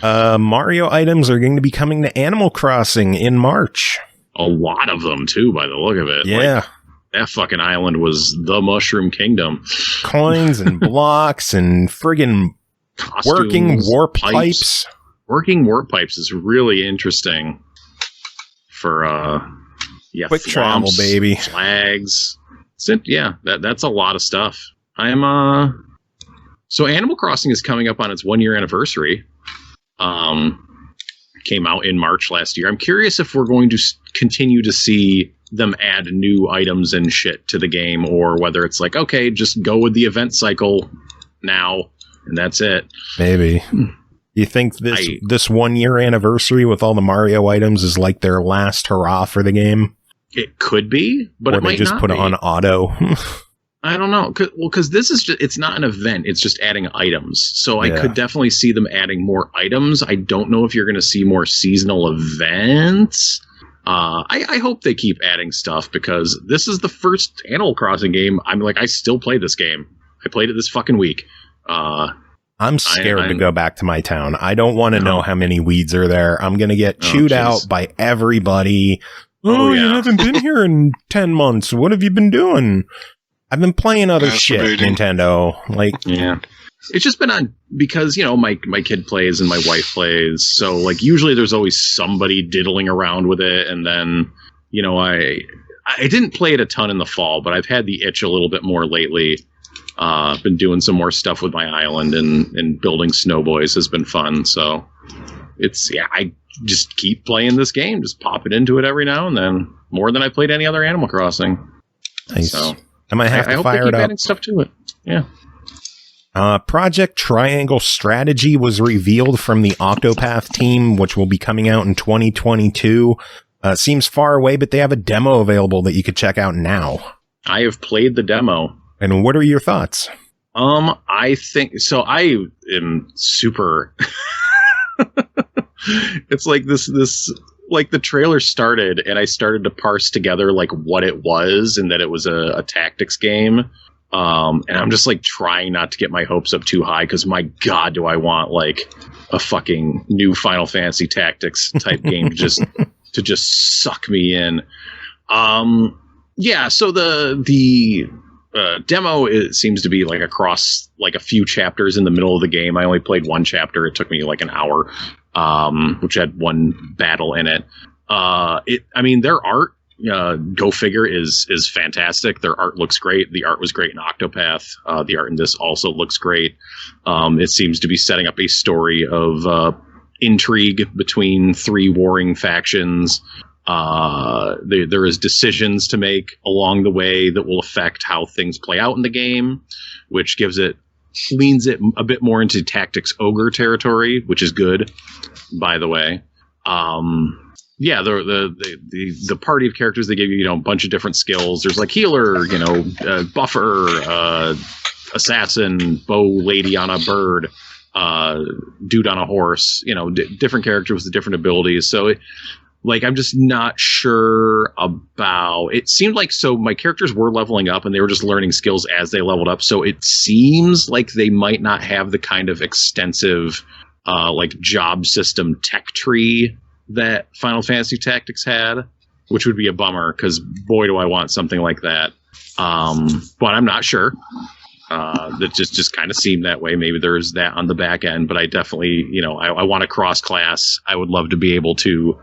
Mario items are going to be coming to Animal Crossing in March. A lot of them, too, by the look of it. Yeah. Like, that fucking island was the Mushroom Kingdom. Coins and blocks and friggin' costumes, working warp pipes. Working warp pipes is really interesting for, quick travel, baby. Flags. Yeah, that's a lot of stuff. So Animal Crossing is coming up on its 1-year anniversary. Came out in March last year. I'm curious if we're going to continue to see them add new items and shit to the game, or whether it's like, okay, just go with the event cycle now, and that's it. Maybe. You think this 1-year anniversary with all the Mario items is like their last hurrah for the game? It could be, but or it might they just not put be. it on auto. I don't know. Because this is it's not an event. It's just adding items. So I could definitely see them adding more items. I don't know if you're going to see more seasonal events. I hope they keep adding stuff, because this is the first Animal Crossing game. I'm like, I still play this game. I played it this fucking week. I'm scared to go back to my town. I don't want to know how many weeds are there. I'm going to get chewed out by everybody. You haven't been here in 10 months. What have you been doing? I've been playing other shit, Nintendo. Like, yeah. It's just been on because, you know, my kid plays and my wife plays. So, like, usually there's always somebody diddling around with it. And then, you know, I didn't play it a ton in the fall, but I've had the itch a little bit more lately. Been doing some more stuff with my island, and building snowboys has been fun. So, I just keep playing this game. Just pop it into it every now and then. More than I played any other Animal Crossing. Nice. So, I might have to hope fire they keep it up. adding stuff to it. Yeah. Project Triangle Strategy was revealed from the Octopath team, which will be coming out in 2022. Seems far away, but they have a demo available that you could check out now. I have played the demo. And what are your thoughts? I think so. I am super. It's like this. Like the trailer started, and I started to parse together like what it was, and that it was a tactics game. And I'm just like trying not to get my hopes up too high, because my God, do I want like a fucking new Final Fantasy Tactics type game to just suck me in. Yeah. So the demo, it seems to be like across like a few chapters in the middle of the game. I only played one chapter. It took me like an hour. Which had one battle in it. I mean, their art, go figure, is fantastic. Their art looks great. The art was great in Octopath. The art in this also looks great. It seems to be setting up a story of intrigue between 3 warring factions. There is decisions to make along the way that will affect how things play out in the game, which leans it a bit more into tactics ogre territory, which is good, by the way. Yeah, the party of characters, they give you, a bunch of different skills. There's like healer, buffer, assassin, bow lady on a bird, dude on a horse, different characters with different abilities. So Like, I'm just not sure about... It seemed like, so my characters were leveling up and they were just learning skills as they leveled up. So it seems like they might not have the kind of extensive, like, job system tech tree that Final Fantasy Tactics had, which would be a bummer because, boy, do I want something like that. But I'm not sure. That just kind of seemed that way. Maybe there's that on the back end, but I definitely, I want to cross class. I would love to be able to,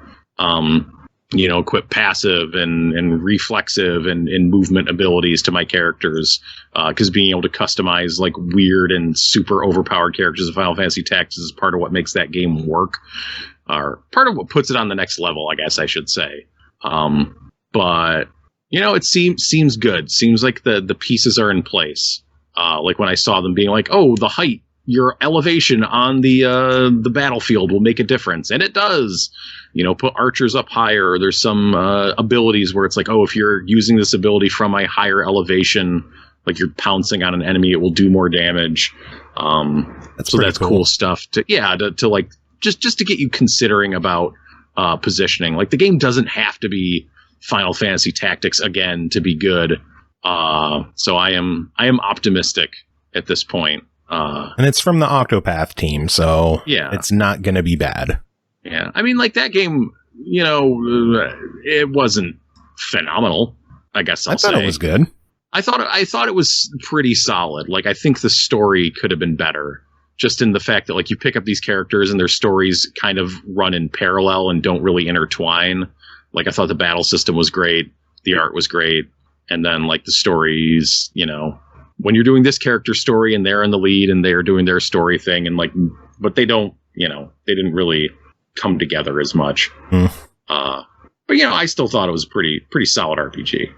equip passive and reflexive and movement abilities to my characters. Because being able to customize like weird and super overpowered characters in Final Fantasy Tactics is part of what makes that game work, or part of what puts it on the next level, I guess I should say. But it seems good. Seems like the pieces are in place. Like when I saw them being like, oh, the height, your elevation on the battlefield will make a difference. And it does. Put archers up higher. There's some abilities where it's like, oh, if you're using this ability from a higher elevation, like you're pouncing on an enemy, it will do more damage. That's cool stuff to like just to get you considering about positioning. Like the game doesn't have to be Final Fantasy Tactics again to be good. So I am optimistic at this point. And it's from the Octopath team, so yeah, it's not going to be bad. Yeah, I mean, like that game, it wasn't phenomenal. I guess I thought it was good. I thought it was pretty solid. Like I think the story could have been better, just in the fact that like you pick up these characters and their stories kind of run in parallel and don't really intertwine. Like I thought the battle system was great, the art was great. And then, like, the stories, when you're doing this character story and they're in the lead and they're doing their story thing and, like, but they don't, they didn't really come together as much. But, I still thought it was pretty solid RPG.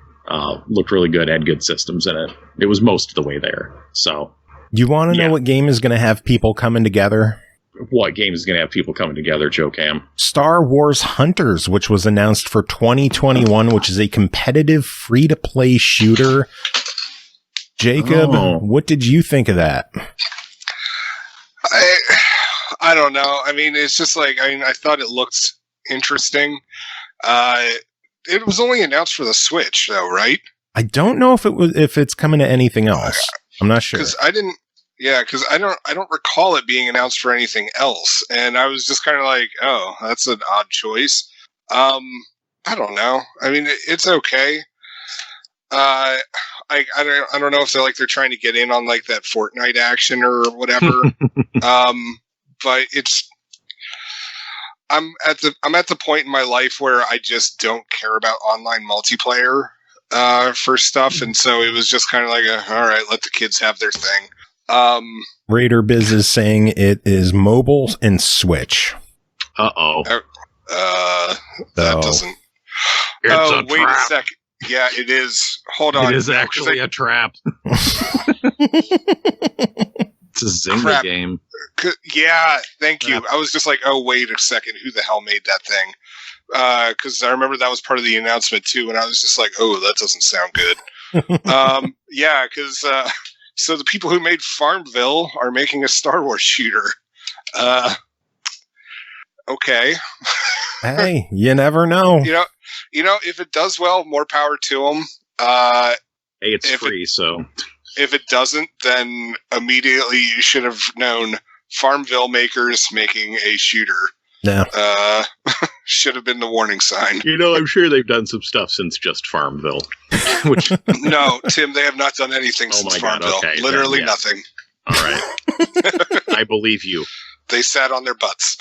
Looked really good, had good systems in it. It was most of the way there. So. You want to know what game is going to have people coming together? What game is going to have people coming together, Joe Cam? Star Wars Hunters, which was announced for 2021, which is a competitive free-to-play shooter. Jacob, what did you think of that? I don't know. I mean, it's just like, I thought it looked interesting. It was only announced for the Switch, though, right? I don't know if it's coming to anything else. I'm not sure. Because I don't recall it being announced for anything else, and I was just kind of like, oh, that's an odd choice. I don't know. I mean, it's okay. I don't know if they're trying to get in on like that Fortnite action or whatever. But I'm at the point in my life where I just don't care about online multiplayer for stuff, and so it was just kind of like, all right, let the kids have their thing. Raider Biz is saying it is mobile and Switch. That doesn't. It's wait a second. Yeah, it is. Hold on. It is actually a trap. It's a Zynga game. Yeah, thank you. I was just like, oh, wait a second. Who the hell made that thing? Because I remember that was part of the announcement too, and I was just like, oh, that doesn't sound good. Yeah, because so the people who made Farmville are making a Star Wars shooter. Okay. Hey, you never know. You know, if it does well, more power to them. Hey, it's free, so. If it doesn't, then immediately you should have known Farmville makers making a shooter. Yeah. Should have been the warning sign. I'm sure they've done some stuff since just Farmville. Which No, Tim, they have not done anything since Farmville. Okay, literally nothing. All right. I believe you. They sat on their butts.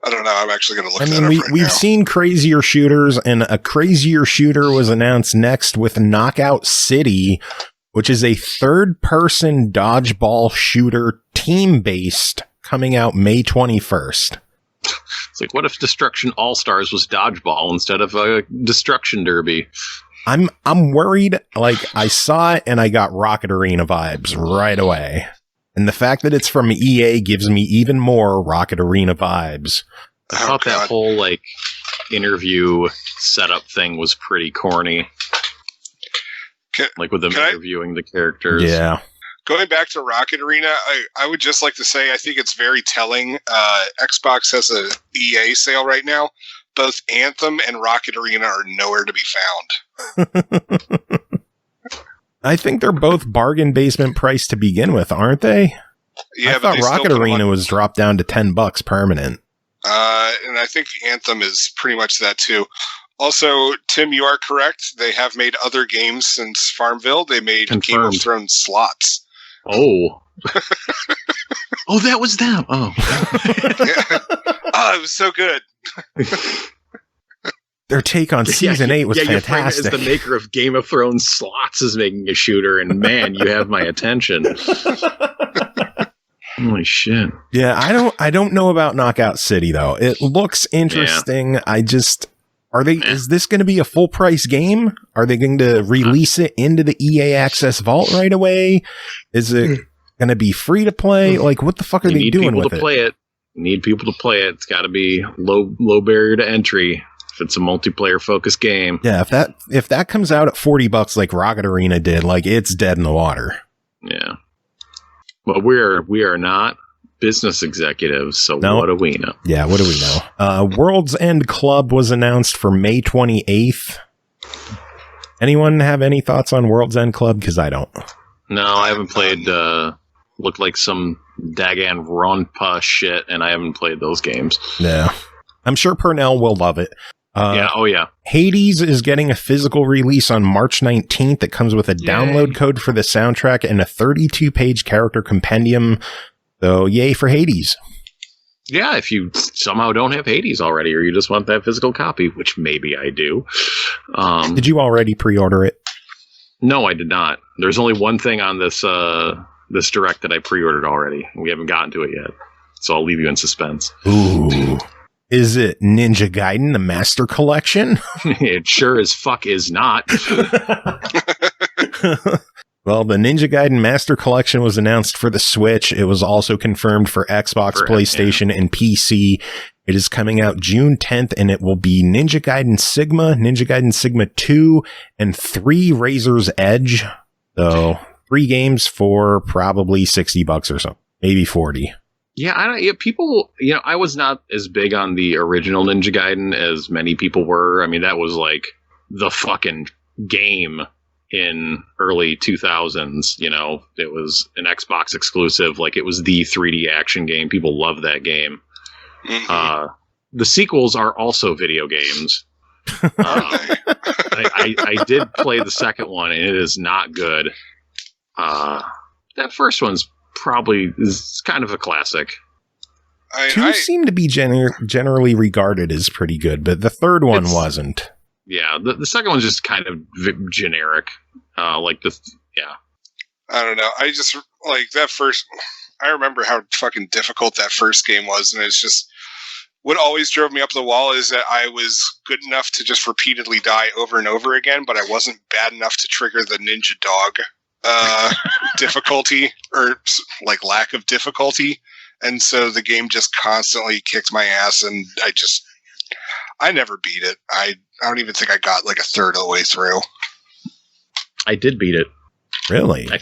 I don't know. I'm actually going to look that up right we've now. seen crazier shooters, and a crazier shooter was announced next with Knockout City, which is a third-person dodgeball shooter team-based, coming out May 21st. It's like, what if Destruction All-Stars was dodgeball instead of a Destruction Derby? I'm worried. Like, I saw it and I got Rocket Arena vibes right away. And the fact that it's from EA gives me even more Rocket Arena vibes. I thought that whole, like, interview setup thing was pretty corny. Like with them interviewing the characters. Yeah. Going back to Rocket Arena, I would just like to say I think it's very telling. Xbox has a EA sale right now, both Anthem and Rocket Arena are nowhere to be found. I think they're both bargain basement price to begin with, aren't they? Yeah, I thought Rocket Arena was dropped down to $10 permanent. And I think Anthem is pretty much that too. Also, Tim, you are correct. They have made other games since Farmville. They made Game of Thrones slots. Oh. Oh, that was them. Oh. Yeah. Oh, it was so good. Their take on Season 8 was fantastic. As the maker of Game of Thrones slots is making a shooter, and man, you have my attention. Holy shit. Yeah, I don't know about Knockout City, though. It looks interesting. Yeah. Is this going to be a full price game? Are they going to release it into the EA Access Vault right away? Is it going to be free to play? Like, what the fuck are they doing with it? Need people to play it. It's got to be low barrier to entry. If it's a multiplayer focused game. Yeah, if that comes out at $40 like Rocket Arena did, like it's dead in the water. Yeah. But we are not business executives, so what do we know? Yeah, what do we know? World's End Club was announced for May 28th. Anyone have any thoughts on World's End Club? Because I don't. No, I haven't played looked like some Dagan Ronpa shit, and I haven't played those games. Yeah. I'm sure Pernell will love it. Yeah. Hades is getting a physical release on March 19th that comes with a download code for the soundtrack and a 32-page character compendium. So, yay for Hades. Yeah, if you somehow don't have Hades already, or you just want that physical copy, which maybe I do. Did you already pre-order it? No, I did not. There's only one thing on this this direct that I pre-ordered already. We haven't gotten to it yet. So I'll leave you in suspense. Ooh. Is it Ninja Gaiden, the Master Collection? It sure as fuck is not. Well, the Ninja Gaiden Master Collection was announced for the Switch. It was also confirmed for Xbox, PlayStation, and PC. It is coming out June 10th, and it will be Ninja Gaiden Sigma 2, and 3 Razor's Edge. So, 3 games for probably $60 or so, maybe 40. Yeah, I was not as big on the original Ninja Gaiden as many people were. I mean, that was like the fucking game in early 2000s. You know, it was an Xbox exclusive. Like, it was the 3D action game. People love that game. The sequels are also video games. I did play the second one, and it is not good. That first one's probably is kind of a classic. 2 seem to be generally regarded as pretty good, but the third one wasn't. Yeah, the second one's just kind of generic. I don't know. I just like that first. I remember how fucking difficult that first game was, and it's just what always drove me up the wall is that I was good enough to just repeatedly die over and over again, but I wasn't bad enough to trigger the ninja dog difficulty or like lack of difficulty, and so the game just constantly kicked my ass, and I never beat it. I don't even think I got like a third of the way through. I did beat it. Really? I'm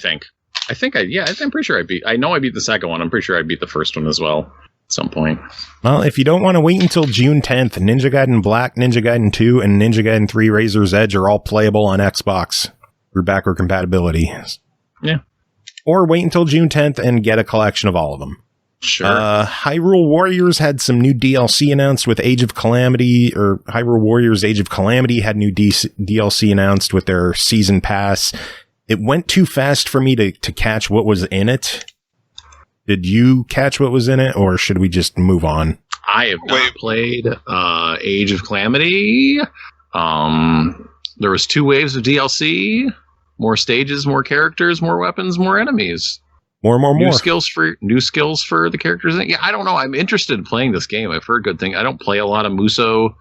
pretty sure I beat. I know I beat the second one. I'm pretty sure I beat the first one as well at some point. Well, if you don't want to wait until June 10th, Ninja Gaiden Black, Ninja Gaiden 2, and Ninja Gaiden 3 Razor's Edge are all playable on Xbox through backward compatibility. Yeah. Or wait until June 10th and get a collection of all of them. Sure. Hyrule Warriors had some new DLC announced with Age of Calamity, or Hyrule Warriors Age of Calamity had new DLC announced with their season pass. It went too fast for me to catch what was in it. Did you catch what was in it, or should we just move on? I have not played Age of Calamity. There was 2 waves of DLC, more stages, more characters, more weapons, more enemies. More. New skills for the characters. Yeah, I don't know. I'm interested in playing this game. I've heard good things. I don't play a lot of Muso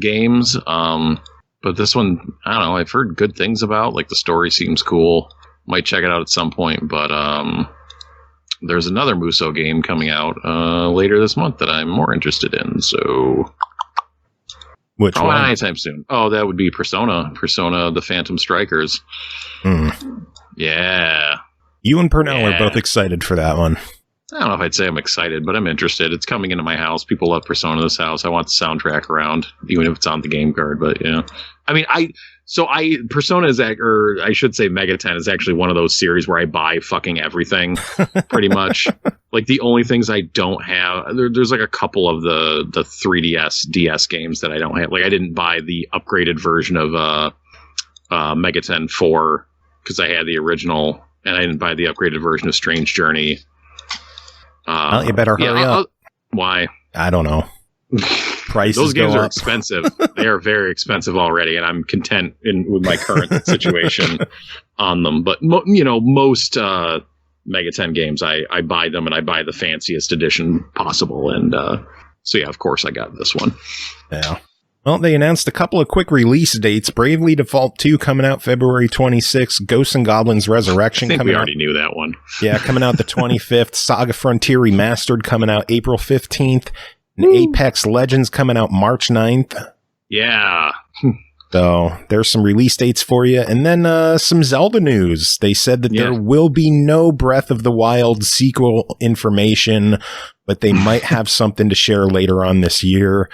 games, but this one, I don't know. I've heard good things about. Like, the story seems cool. Might check it out at some point. But there's another Muso game coming out later this month that I'm more interested in. So, which one? Anytime soon. Oh, that would be Persona. Persona: The Phantom Strikers. Yeah. You and Pernell are both excited for that one. I don't know if I'd say I'm excited, but I'm interested. It's coming into my house. People love Persona this house. I want the soundtrack around, even if it's on the game card. But yeah, I mean, Persona is, or I should say Mega 10 is actually one of those series where I buy fucking everything pretty much. Like the only things I don't have, there's like a couple of the 3DS, DS games that I don't have. Like I didn't buy the upgraded version of Mega 10 4 because I had the original, and I didn't buy the upgraded version of Strange Journey. Well, you better hurry up. Why? I don't know. Prices Those games go are up. expensive. They are very expensive already, and I'm content with my current situation on them. But most Mega 10 games, I buy them, and I buy the fanciest edition possible. And so yeah, of course, I got this one. Yeah. Well, they announced a couple of quick release dates. Bravely Default 2 coming out February 26th. Ghosts and Goblins Resurrection I think coming we out. already knew that one. Yeah, coming out the 25th. Saga Frontier Remastered coming out April 15th. And Apex Legends coming out March 9th. Yeah. So there's some release dates for you. And then some Zelda news. They said that there will be no Breath of the Wild sequel information, but they might have something to share later on this year.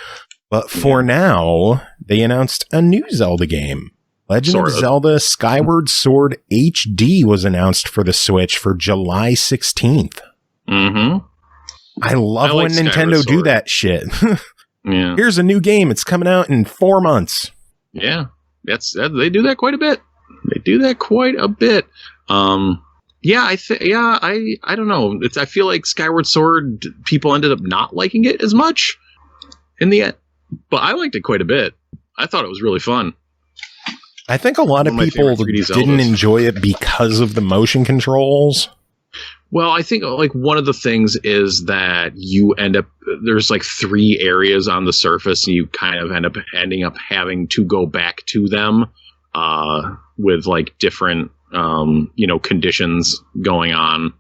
But for now, they announced a new Zelda game. Legend of Zelda Skyward Sword HD was announced for the Switch for July 16th. Mm-hmm. I love when Nintendo do that shit. Yeah. Here's a new game. It's coming out in 4 months. Yeah. They do that quite a bit. Yeah, I don't know. I feel like Skyward Sword, people ended up not liking it as much in the end. But I liked it quite a bit. I thought it was really fun. I think a lot of people didn't enjoy it because of the motion controls. Well, I think like one of the things is that you end up, there's like 3 areas on the surface, and you kind of ending up having to go back to them with like different conditions going on.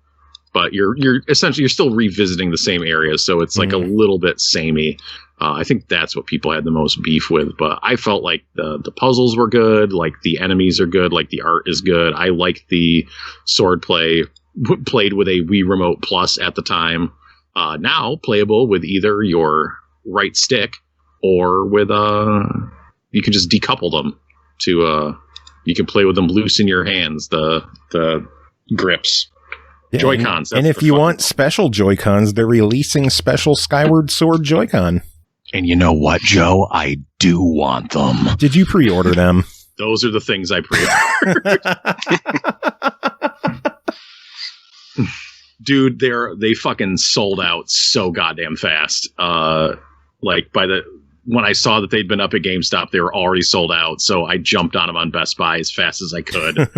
But you're essentially still revisiting the same areas, so it's like a little bit samey. I think that's what people had the most beef with, but I felt like the puzzles were good, like the enemies are good, like the art is good. I like the sword play, played with a Wii Remote Plus at the time. Now playable with either your right stick or with you can just decouple them to you can play with them loose in your hands, the grips. Yeah, Joy-Cons. And if you want special Joy-Cons, they're releasing special Skyward Sword Joy-Con. And you know what, Joe? I do want them. Did you pre-order them? Those are the things I pre-ordered. Dude, they fucking sold out so goddamn fast. When I saw that they'd been up at GameStop, they were already sold out. So I jumped on them on Best Buy as fast as I could.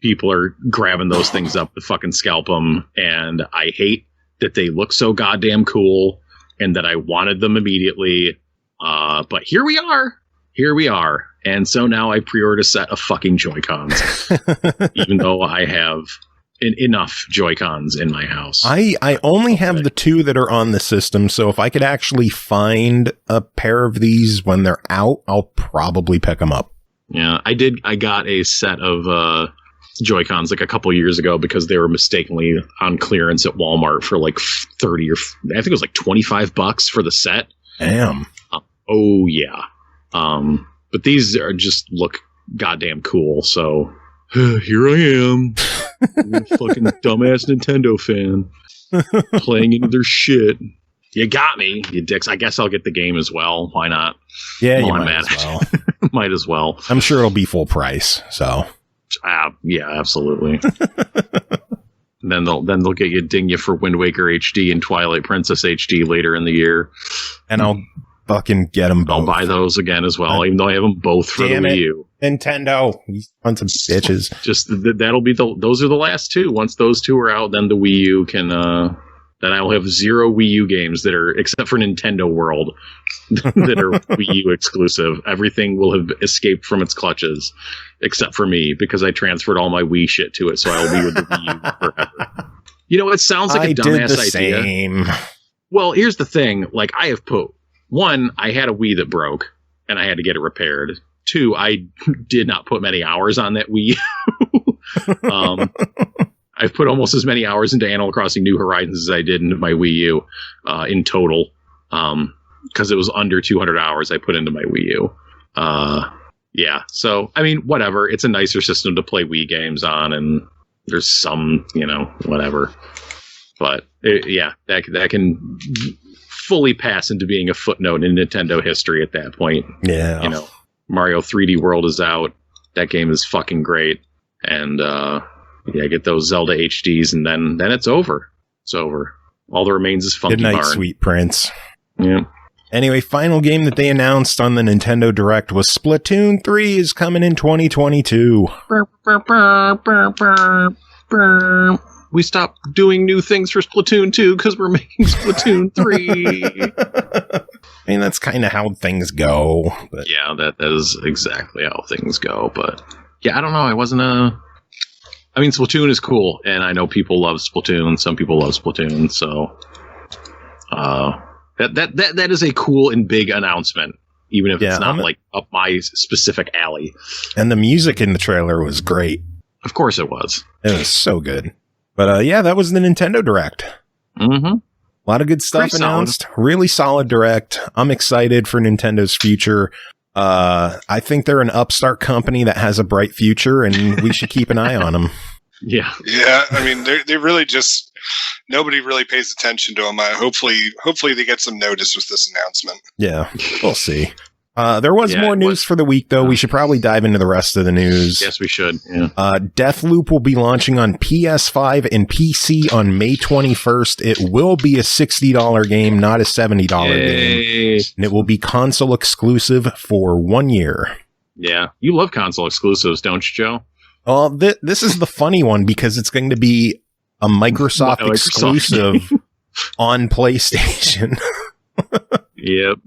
People are grabbing those things up to fucking scalp them. And I hate that they look so goddamn cool and that I wanted them immediately. But here we are. And so now I pre-ordered a set of fucking Joy-Cons, even though I have enough Joy-Cons in my house. I only have the 2 that are on the system, so if I could actually find a pair of these when they're out, I'll probably pick them up. Yeah, I did. I got a set of Joy-Cons like a couple years ago because they were mistakenly on clearance at Walmart for like 30 or I think it was like $25 for the set. Damn. Oh yeah. But these are just look goddamn cool. So here I am, fucking dumbass Nintendo fan, playing into their shit. You got me, you dicks. I guess I'll get the game as well. Why not? Yeah, you might as well. Might as well. I'm sure it'll be full price. So. Yeah, absolutely. Then they'll get you ding you for Wind Waker HD and Twilight Princess HD later in the year, and I'll fucking get them both. I'll buy those again as well, even though I have them both for the Wii U. Nintendo, you bunch of bitches. Just that'll be those are the last 2. Once those 2 are out, then the Wii U can. Then I will have 0 Wii U games that are, except for Nintendo World, that are Wii U exclusive. Everything will have escaped from its clutches, except for me, because I transferred all my Wii shit to it, so I will be with the Wii U forever. You know, it sounds like a dumbass idea. Same. Well, here's the thing. Like, I have put... 1, I had a Wii that broke, and I had to get it repaired. 2, I did not put many hours on that Wii. I've put almost as many hours into Animal Crossing New Horizons as I did into my Wii U in total. Because it was under 200 hours I put into my Wii U. Yeah, so, I mean, whatever. It's a nicer system to play Wii games on, and there's some, whatever. But, that can fully pass into being a footnote in Nintendo history at that point. Yeah. Mario 3D World is out. That game is fucking great. And, get those Zelda HDs, and then it's over. It's over. All that remains is Funky Good night, Barn. sweet prince. Yeah. Anyway, final game that they announced on the Nintendo Direct was Splatoon 3 is coming in 2022. We stopped doing new things for Splatoon 2 because we're making Splatoon 3. I mean, that's kind of how things go. But. Yeah, that is exactly how things go. But, yeah, I don't know. I wasn't I mean, Splatoon is cool, and I know people love Splatoon. Some people love Splatoon, so... That is a cool and big announcement, even if it's not like up my specific alley. And the music in the trailer was great. Of course it was. It was so good. But that was the Nintendo Direct. Mm-hmm. A lot of good stuff Pretty announced. solid. Really solid Direct. I'm excited for Nintendo's future. I think they're an upstart company that has a bright future, and we should keep an eye on them. Yeah. Yeah, I mean, they really just... Nobody really pays attention to them. Hopefully they get some notice with this announcement. Yeah, we'll see. There was more news for the week, though. We should probably dive into the rest of the news. Yes, we should. Yeah. Deathloop will be launching on PS5 and PC on May 21st. It will be a $60 game, not a $70 game. And it will be console exclusive for 1 year. Yeah. You love console exclusives, don't you, Joe? Well, this is the funny one because it's going to be a Microsoft exclusive on PlayStation. Yep.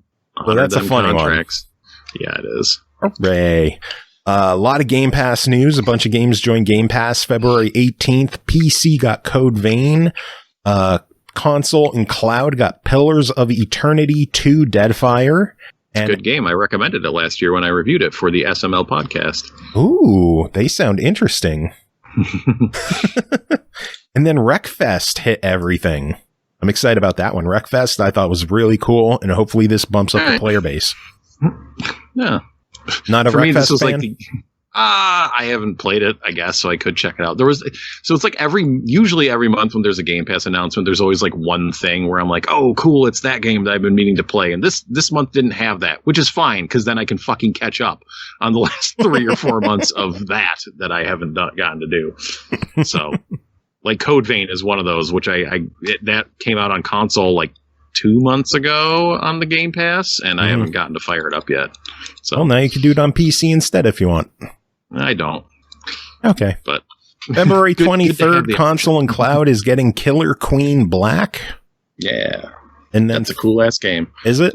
So that's a funny contracts. One. Yeah, it is. Hooray. A lot of Game Pass news. A bunch of games joined Game Pass February 18th. PC got Code Vein. Console and cloud got Pillars of Eternity 2 Deadfire. It's a good game. I recommended it last year when I reviewed it for the SML podcast. Ooh, they sound interesting. And then Wreckfest hit everything. I'm excited about that one. Wreckfest I thought was really cool, and hopefully this bumps up the player base. Yeah. Not a Wreckfest fan? Like I haven't played it, I guess, so I could check it out. So it's like usually every month when there's a Game Pass announcement, there's always like one thing where I'm like, oh, cool, it's that game that I've been meaning to play. And this month didn't have that, which is fine, because then I can fucking catch up on the last 3 or 4 months of that I haven't gotten to do. So, like Code Vein is one of those, which that came out on console like 2 months ago on the Game Pass, and I haven't gotten to fire it up yet. So, well, now you can do it on PC instead if you want. I don't. Okay. But February 23rd, good console and cloud is getting Killer Queen Black. Yeah. And that's a cool ass game. Is it?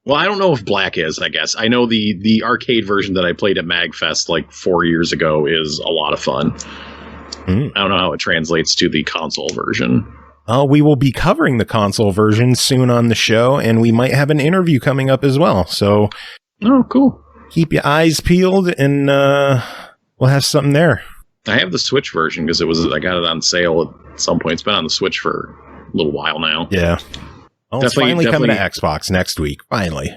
Well, I don't know if Black is, I guess. I know the arcade version that I played at MagFest like 4 years ago is a lot of fun. I don't know how it translates to the console version. We will be covering the console version soon on the show, and we might have an interview coming up as well. So, oh, cool. Keep your eyes peeled, and we'll have something there. I have the Switch version because I got it on sale at some point. It's been on the Switch for a little while now. Yeah. Well, it's finally coming to Xbox next week. Finally.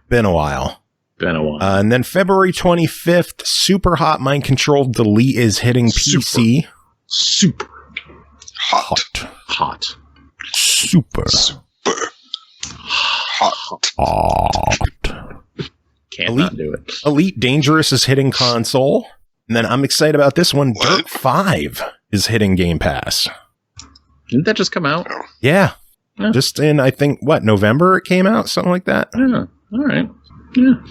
Been a while. And then February 25th, Super Hot Mind Control Delete is hitting PC. Super hot. Super hot. Can't not do it. Elite Dangerous is hitting console. And then I'm excited about this one. What? Dirt 5 is hitting Game Pass. Didn't that just come out? Yeah. Just in, I think, November it came out? Something like that. Yeah. All right.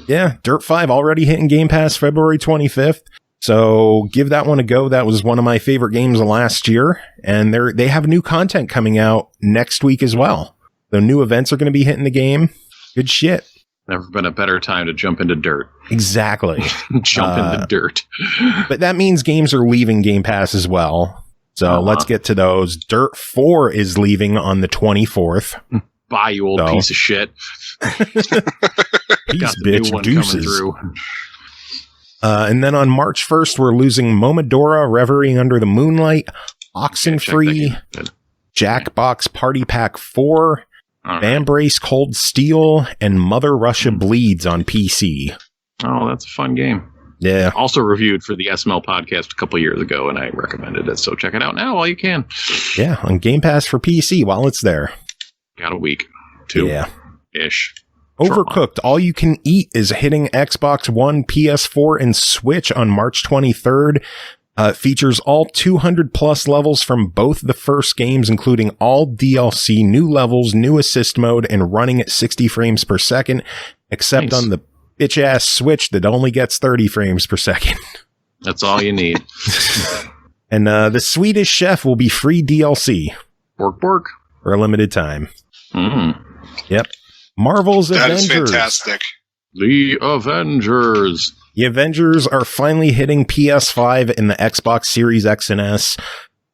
Yeah. Dirt 5 already hitting Game Pass February 25th. So give that one a go. That was one of my favorite games of last year. And they have new content coming out next week as well. The new events are going to be hitting the game. Good shit. Never been a better time to jump into dirt. Exactly. Jump into dirt. But that means games are leaving Game Pass as well. So let's get to those. Dirt 4 is leaving on the 24th. Bye, you old piece of shit. Peace, bitch, deuces. And then on March 1st, we're losing Momodora, Reverie Under the Moonlight, Oxenfree, Jackbox Party Pack 4, Vambrace Cold Steel, and Mother Russia Bleeds on PC. Oh, that's a fun game. Yeah. Also reviewed for the SML podcast a couple years ago, and I recommended it, so check it out now while you can. Yeah, on Game Pass for PC while it's there. Got a week. 2. Yeah. Ish. Overcooked All You Can Eat is hitting Xbox One, PS4, and Switch on March 23rd. Features all 200 plus levels from both the first games, including all DLC, new levels, new assist mode, and running at 60 frames per second, except on the bitch-ass Switch that only gets 30 frames per second. That's all you need. And the Swedish Chef will be free DLC. Bork. For a limited time. Yep. Marvel's Avengers. That is fantastic. The Avengers. The Avengers are finally hitting PS5 and the Xbox Series X and S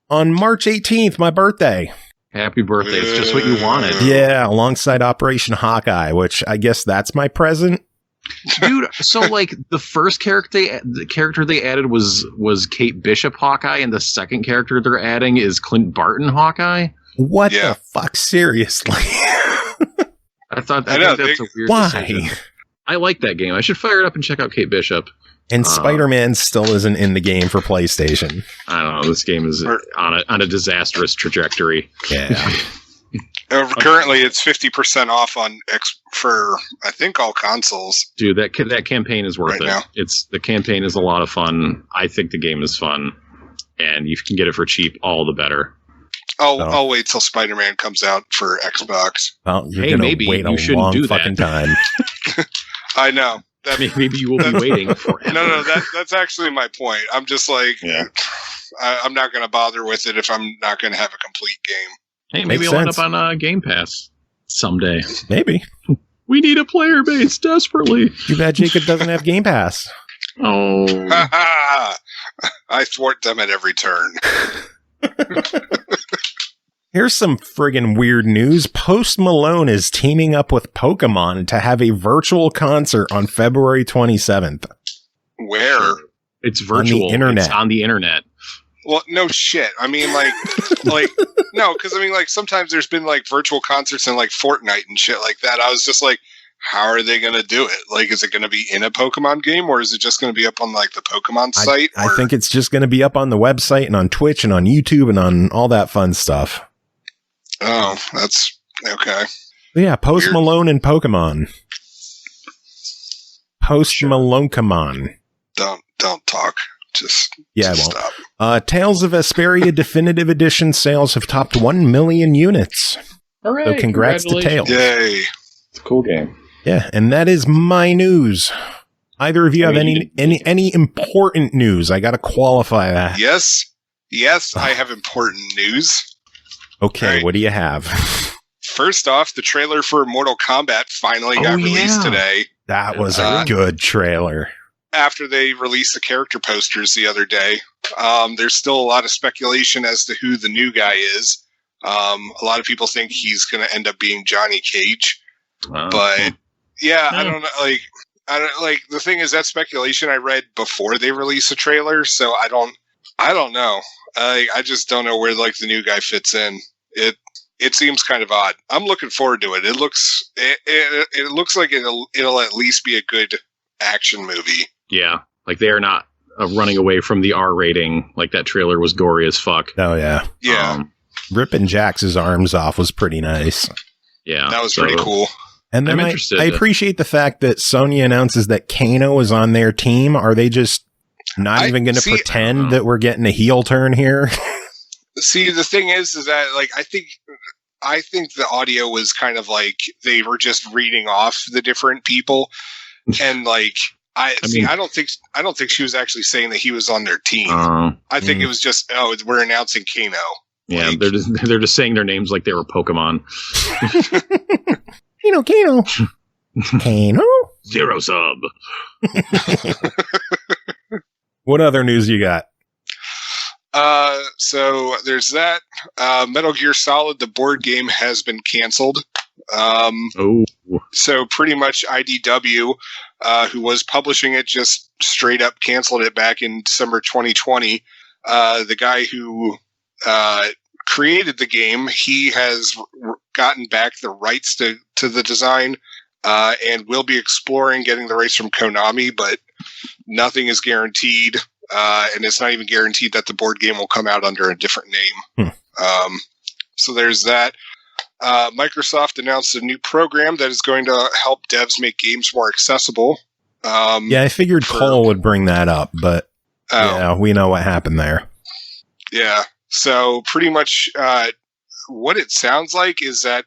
on March 18th, my birthday. Happy birthday. It's just what you wanted. Yeah, alongside Operation Hawkeye, which I guess that's my present. Dude, so like the first character they added was Kate Bishop Hawkeye, and the second character they're adding is Clint Barton Hawkeye? What the fuck? Seriously? I think that's a weird decision. I like that game. I should fire it up and check out Kate Bishop. And Spider-Man still isn't in the game for PlayStation. I don't know. This game is on a disastrous trajectory. Yeah. Currently, it's 50% off on for I think all consoles. Dude, that campaign is worth it. Now. The campaign is a lot of fun. I think the game is fun, and if you can get it for cheap, all the better. I'll wait till Spider-Man comes out for Xbox. Well, you're gonna wait a long fucking time. I know. Maybe you will be waiting for it. No, that's actually my point. I'm just like, I'm not going to bother with it if I'm not going to have a complete game. Hey, maybe it'll end up on Game Pass someday. Maybe. We need a player base desperately. Too bad Jacob doesn't have Game Pass. Oh. I thwart them at every turn. Here's some friggin' weird news. Post Malone is teaming up with Pokémon to have a virtual concert on February 27th. Where? It's virtual. On the internet. It's on the internet. Well, no shit. I mean, no, because I mean, sometimes there's been virtual concerts in Fortnite and shit like that. I was just like, how are they going to do it? Is it going to be in a Pokemon game, or is it just going to be up on the Pokemon site? I think it's just going to be up on the website and on Twitch and on YouTube and on all that fun stuff. Oh, that's okay. Yeah, Post Malone and Pokemon. Post Malone, come on. Don't talk. Just stop. Tales of Asperia Definitive Edition sales have topped 1 million units. Hooray, so congrats to Tales. Yay. It's a cool game. Yeah, and that is my news. Either of you have any important news? I got to qualify that. Yes, I have important news. Okay, right. What do you have? First off, the trailer for Mortal Kombat finally got released today. That was a good trailer. After they released the character posters the other day, there's still a lot of speculation as to who the new guy is. A lot of people think he's going to end up being Johnny Cage. But yeah, I don't know. The thing is that speculation I read before they released the trailer, so I don't know. I just don't know where the new guy fits in. It seems kind of odd. I'm looking forward to it. It looks like it'll at least be a good action movie. Yeah, they are not running away from the R rating. That trailer was gory as fuck. Oh yeah, yeah. Ripping Jax's arms off was pretty nice. Yeah, that was pretty cool. And then I appreciate the fact that Sony announces that Kano is on their team. Are they just not even going to pretend that we're getting a heel turn here? See, the thing is that I think the audio was kind of they were just reading off the different people, and I don't think she was actually saying that he was on their team. I think it was just we're announcing Kano. Yeah, they're just saying their names like they were Pokemon. Kano. Kano? Zero sub. What other news you got? So there's that. Metal Gear Solid, the board game, has been canceled. So pretty much IDW who was publishing it, just straight up canceled it back in December 2020. The guy who created the game, he has gotten back the rights to the design, and will be exploring getting the rights from Konami, but nothing is guaranteed, and it's not even guaranteed that the board game will come out under a different name. So there's that. Microsoft announced a new program that is going to help devs make games more accessible. Yeah, I figured Cole would bring that up, but yeah, we know what happened there. Yeah, so pretty much what it sounds like is that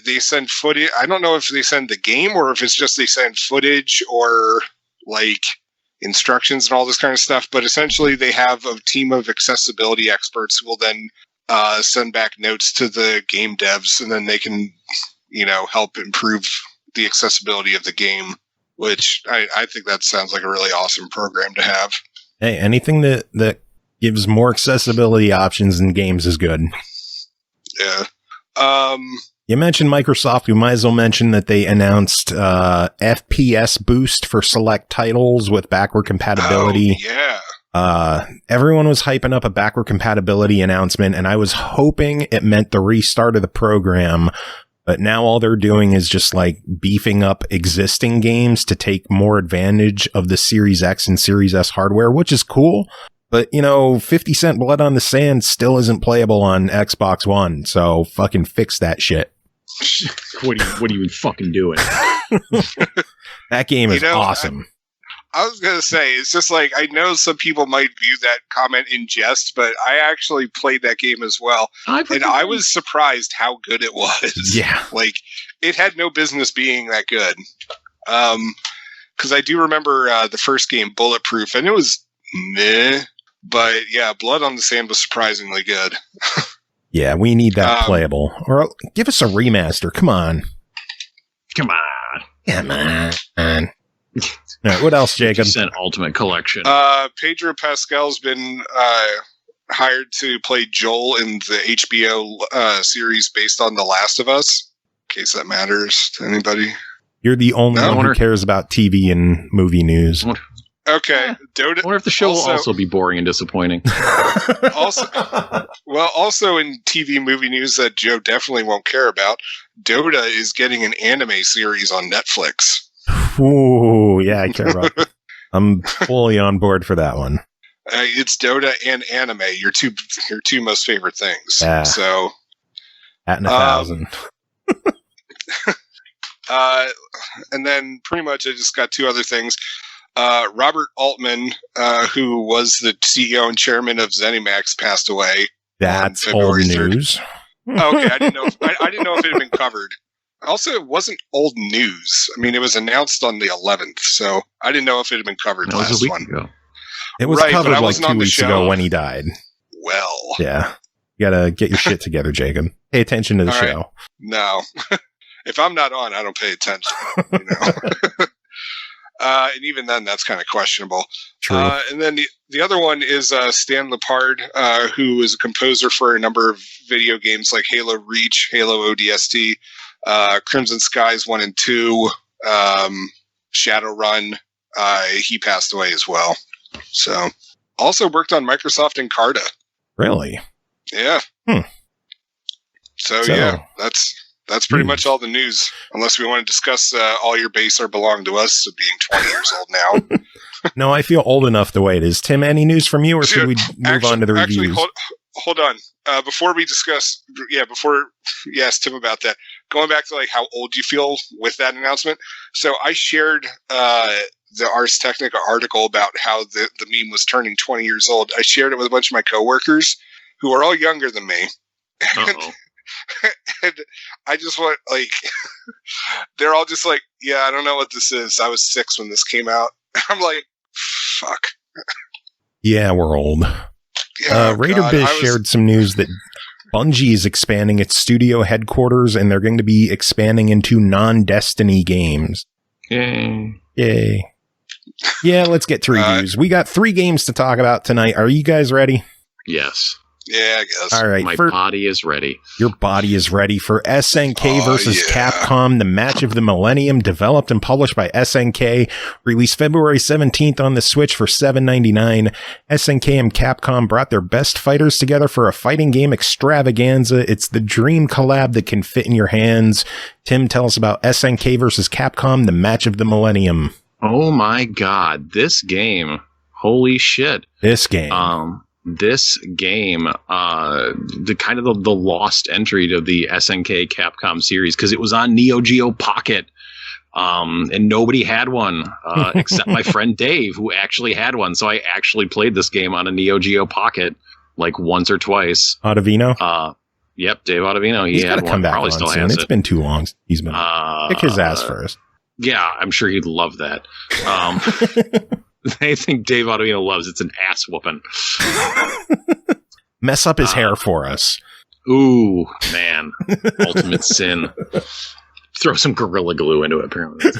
they send footage. I don't know if they send the game or if it's just they send footage or like instructions and all this kind of stuff, but essentially they have a team of accessibility experts who will then send back notes to the game devs, and then they can, help improve the accessibility of the game, which I think that sounds like a really awesome program to have. Hey, anything that gives more accessibility options in games is good. Yeah. You mentioned Microsoft. We might as well mention that they announced FPS boost for select titles with backward compatibility. Oh, yeah. Everyone was hyping up a backward compatibility announcement, and I was hoping it meant the restart of the program, but now all they're doing is just like beefing up existing games to take more advantage of the Series X and Series S hardware, which is cool. But, 50-cent blood on the sand still isn't playable on Xbox One, so fucking fix that shit. What are you fucking doing? That game is awesome. I was going to say, it's just like, I know some people might view that comment in jest, but I actually played that game as well. And I was surprised how good it was. Yeah. Like, it had no business being that good. Because I do remember the first game, Bulletproof, and it was meh. But yeah, Blood on the Sand was surprisingly good. Yeah, we need that playable. Or give us a remaster. Come on. Come on. All right, what else, Jacob? Ultimate Collection. Pedro Pascal's been hired to play Joel in the HBO series based on The Last of Us. In case that matters to anybody. You're the only one who cares about TV and movie news. Okay. Dota. I wonder if the show will also be boring and disappointing. Also in TV movie news that Joe definitely won't care about, Dota is getting an anime series on Netflix. Ooh, yeah, I care about it. I'm fully on board for that one. It's Dota and anime, your two most favorite things. Yeah. So, at 1,000. And then pretty much I just got two other things. Robert Altman, who was the CEO and chairman of ZeniMax, passed away. That's old news. Okay, I didn't know if it had been covered. Also, it wasn't old news. I mean, it was announced on the 11th, so I didn't know if it had been covered last one. Ago. It was covered like 2 weeks ago when he died. Well. Yeah. You gotta get your shit together, Jacob. Pay attention to the show. Right. No. If I'm not on, I don't pay attention. And even then, that's kind of questionable. True. And then the other one is Stan Lepard, who is a composer for a number of video games like Halo Reach, Halo ODST, Crimson Skies 1 and 2, Shadowrun. He passed away as well. So, also worked on Microsoft Encarta. Really? Yeah. So yeah, that's pretty much all the news. Unless we want to discuss All Your Base or Belong to Us, being 20 years old now. No, I feel old enough to wait. Is Tim any news from you, or should we move on to the reviews? Hold on. Before we discuss, ask Tim about that. Going back to like how old you feel with that announcement. So I shared the Ars Technica article about how the meme was turning 20 years old. I shared it with a bunch of my coworkers who are all younger than me. And I just want, like, they're all just like, yeah, I don't know what this is. I was 6 when this came out. I'm like, fuck. Yeah, we're old. Yeah, RaiderBiz shared some news that Bungie is expanding its studio headquarters, and they're going to be expanding into non-Destiny games. Yay. Yeah, let's get to reviews. We got 3 games to talk about tonight. Are you guys ready? Yes. Yeah, I guess. All right. My body is ready. Your body is ready for SNK versus Capcom, the match of the Millennium, developed and published by SNK, released February 17th on the Switch for $7.99. SNK and Capcom brought their best fighters together for a fighting game extravaganza. It's the dream collab that can fit in your hands. Tim, tell us about SNK versus Capcom, the match of the Millennium. Oh my God, this game. Holy shit. This game. The kind of the lost entry to the SNK Capcom series, because it was on Neo Geo Pocket, and nobody had one except my friend Dave, who actually had one. So I actually played this game on a Neo Geo Pocket like once or twice. Ottavino? Yep, Dave Ottavino. He's got to come back on soon. It's been too long. He's been kick his ass first. Yeah, I'm sure he'd love that. I think Dave Ottavino loves it's an ass whooping. Mess up his hair for us. Ooh, man. Ultimate sin. Throw some Gorilla Glue into it, apparently.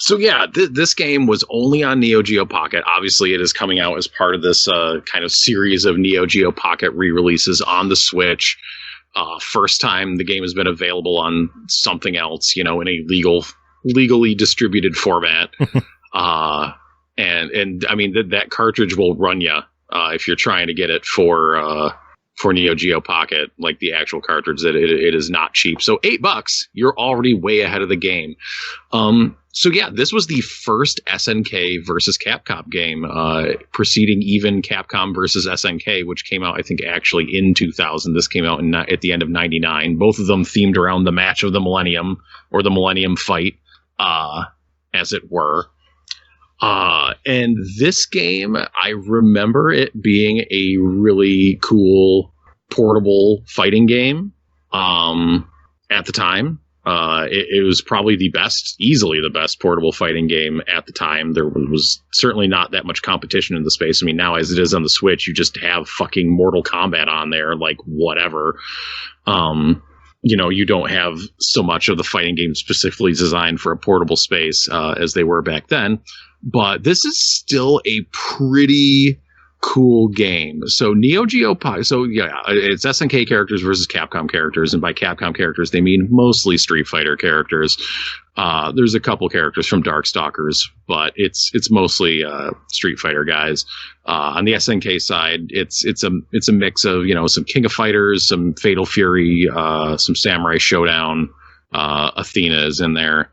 So yeah, this game was only on Neo Geo Pocket. Obviously, it is coming out as part of this kind of series of Neo Geo Pocket re-releases on the Switch. First time the game has been available on something else, in a legally distributed format. And I mean that cartridge will run you if you're trying to get it for Neo Geo Pocket, like the actual cartridge. That it is not cheap. So $8, you're already way ahead of the game. So yeah, this was the first SNK versus Capcom game, preceding even Capcom versus SNK, which came out I think actually in 2000. This came out at the end of '99. Both of them themed around the match of the Millennium, or the Millennium fight, as it were. And this game, I remember it being a really cool portable fighting game, at the time. It was probably easily the best portable fighting game at the time. There was certainly not that much competition in the space. I mean, now as it is on the Switch, you just have fucking Mortal Kombat on there, like whatever. You don't have so much of the fighting game specifically designed for a portable space, as they were back then. But this is still a pretty cool game. So Neo Geo Pocket. So yeah, it's SNK characters versus Capcom characters, and by Capcom characters they mean mostly Street Fighter characters. There's a couple characters from Darkstalkers, but it's mostly Street Fighter guys. On the SNK side, it's a mix of some King of Fighters, some Fatal Fury, some Samurai Showdown. Athena is in there.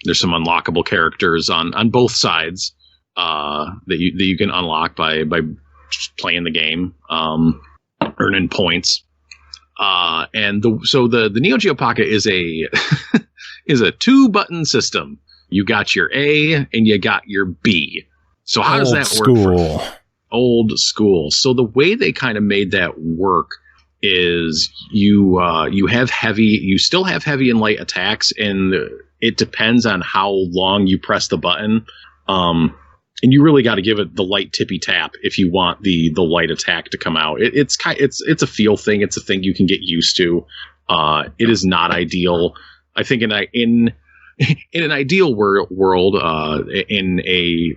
There's some unlockable characters on both sides that you can unlock by just playing the game, earning points. And the Neo Geo Pocket is a is a 2-button system. You got your A and you got your B. So how does that work? Old school. So the way they kind of made that work is you still have heavy and light attacks, and it depends on how long you press the button. And you really got to give it the light tippy tap if you want the light attack to come out. It's a feel thing. It's a thing you can get used to. It is not ideal. I think in an ideal world, in a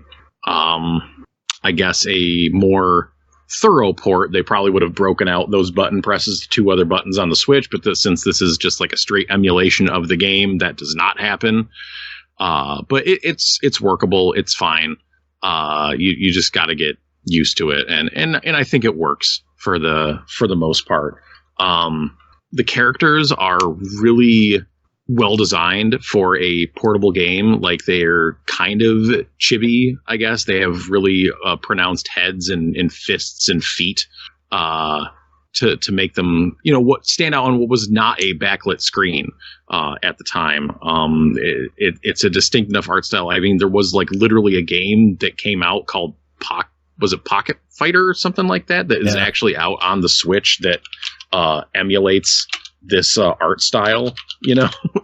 I guess a more thorough port, they probably would have broken out those button presses to 2 other buttons on the Switch. But since this is just like a straight emulation of the game, that does not happen. But it's workable. It's fine. You just got to get used to it, and I think it works for the most part. The characters are really well designed for a portable game. Like, they're kind of chibi, I guess. They have really pronounced heads and fists and feet to make them, what stand out on what was not a backlit screen at the time. It's a distinct enough art style. I mean, there was like literally a game that came out called Pocket Fighter or something like that is actually out on the Switch that emulates this art style,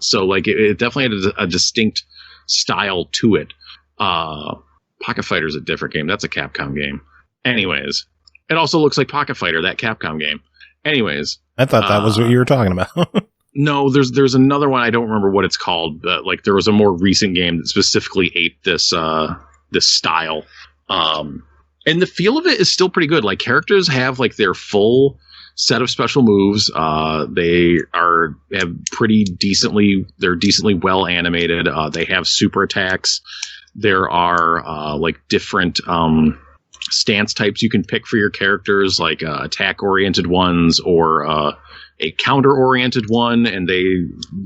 so like it definitely had a distinct style to it. Pocket Fighter is a different game. That's a Capcom game. Anyways, it also looks like Pocket Fighter, that Capcom game. Anyways, I thought that was what you were talking about. No, there's another one. I don't remember what it's called, but like there was a more recent game that specifically ate this style. And the feel of it is still pretty good. Like, characters have like their full set of special moves. They're decently well animated. They have super attacks. There are like different stance types you can pick for your characters, like attack oriented ones or a counter oriented one, and they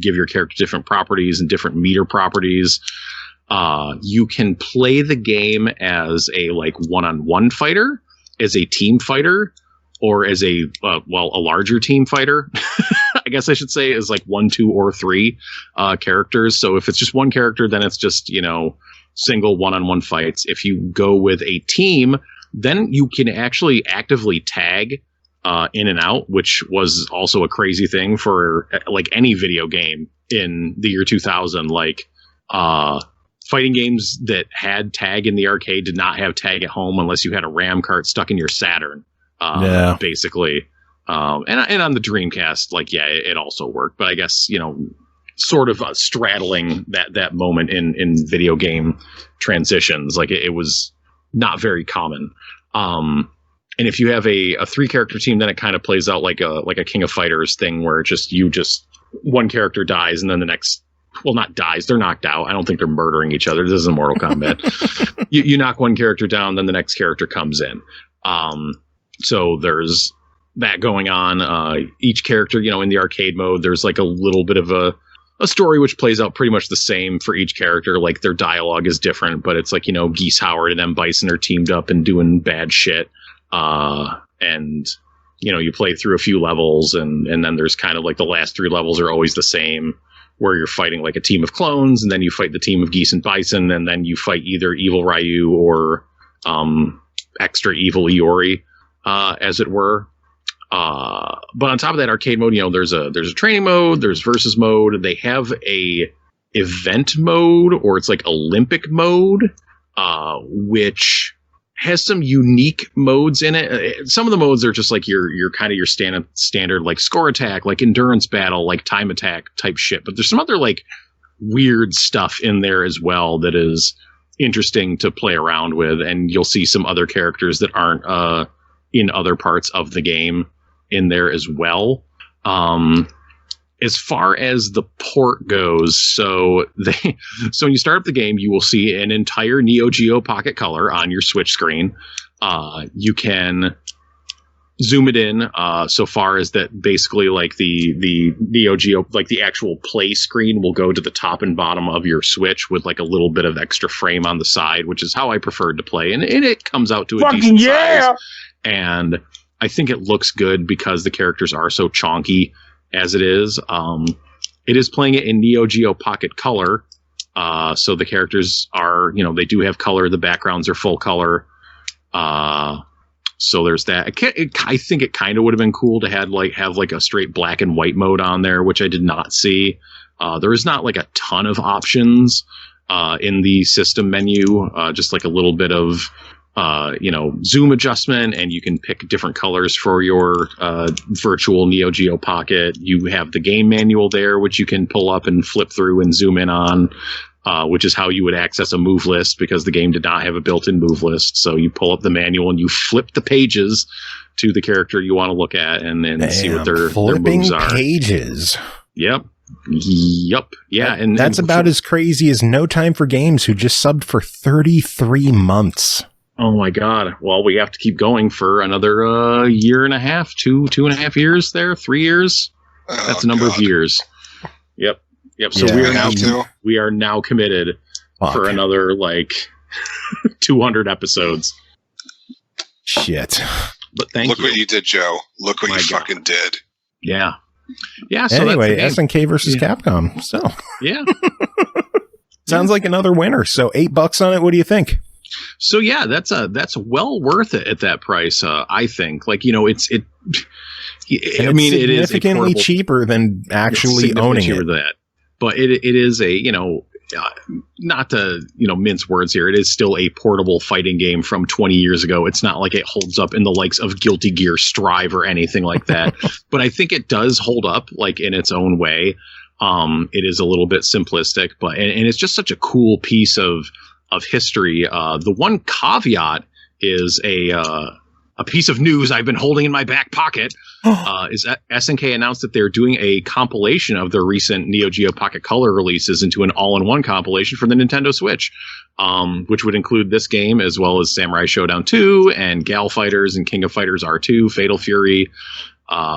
give your character different properties and different meter properties. You can play the game as a like one-on-one fighter, as a team fighter, or as a larger team fighter. I guess I should say, as like 1, 2, or 3 characters. So if it's just one character, then it's just, single one-on-one fights. If you go with a team, then you can actually actively tag in and out, which was also a crazy thing for like any video game in the year 2000. Like fighting games that had tag in the arcade did not have tag at home unless you had a RAM cart stuck in your Saturn, basically. And on the Dreamcast, like, yeah, it also worked. But I guess, sort of straddling that moment in video game transitions, like it was not very common. And if you have a 3-character team, then it kind of plays out like a King of Fighters thing, where just one character dies and then the next, well, not dies, they're knocked out. I don't think they're murdering each other. This isn't Mortal Kombat. You knock one character down, then the next character comes in. So there's that going on. Each character, in the arcade mode, there's like a little bit of a story which plays out pretty much the same for each character. Like, their dialogue is different, but it's like, Geese Howard and M. Bison are teamed up and doing bad shit. And you play through a few levels, and then there's kind of like the last 3 levels are always the same, where you're fighting like a team of clones, and then you fight the team of Geese and Bison, and then you fight either evil Ryu or extra evil Iori, as it were. But on top of that arcade mode, there's a training mode, there's versus mode. They have a event mode, or it's like Olympic mode, which has some unique modes in it. Some of the modes are just like your kind of your standard like score attack, like endurance battle, like time attack type shit. But there's some other like weird stuff in there as well that is interesting to play around with, and you'll see some other characters that aren't in other parts of the game in there as well. As far as the port goes, so when you start up the game, you will see an entire Neo Geo Pocket Color on your Switch screen. You can zoom it in so far as that basically like the Neo Geo, like the actual play screen, will go to the top and bottom of your Switch with like a little bit of extra frame on the side, which is how I preferred to play. And it comes out to a decent size. And I think it looks good because the characters are so chonky as it is. It is playing it in Neo Geo Pocket Color. So the characters are, they do have color. The backgrounds are full color. So there's that. I think it kind of would have been cool to have like a straight black and white mode on there, which I did not see. There is not like a ton of options in the system menu. Just like a little bit of zoom adjustment, and you can pick different colors for your virtual Neo Geo Pocket. You have the game manual there, which you can pull up and flip through and zoom in on, which is how you would access a move list, because the game did not have a built-in move list. So you pull up the manual and you flip the pages to the character you want to look at and see what their moves are. Pages. Yep. Yeah. And that's about as crazy as No Time for Games, who just subbed for 33 months. Oh my God. Well, we have to keep going for another year and a half, 2.5 years there, 3 years. That's a number of years. Yep. So we are now committed for another like 200 episodes. Shit. But thank you. Look what you did, Joe. Look what you fucking did. Yeah. So anyway, SNK versus Capcom. So yeah. Sounds like another winner. So $8 on it. What do you think? So yeah, that's well worth it at that price. I think, like, it's significantly cheaper than actually owning it. That, but it is a not to mince words here. It is still a portable fighting game from 20 years ago. It's not like it holds up in the likes of Guilty Gear Strive or anything like that. But I think it does hold up like in its own way. It is a little bit simplistic, but and it's just such a cool piece of history. The one caveat is a piece of news I've been holding in my back pocket. Is that SNK announced that they're doing a compilation of their recent Neo Geo Pocket Color releases into an all-in-one compilation for the Nintendo Switch, which would include this game as well as Samurai Showdown 2 and Gal Fighters and King of Fighters R2, Fatal Fury,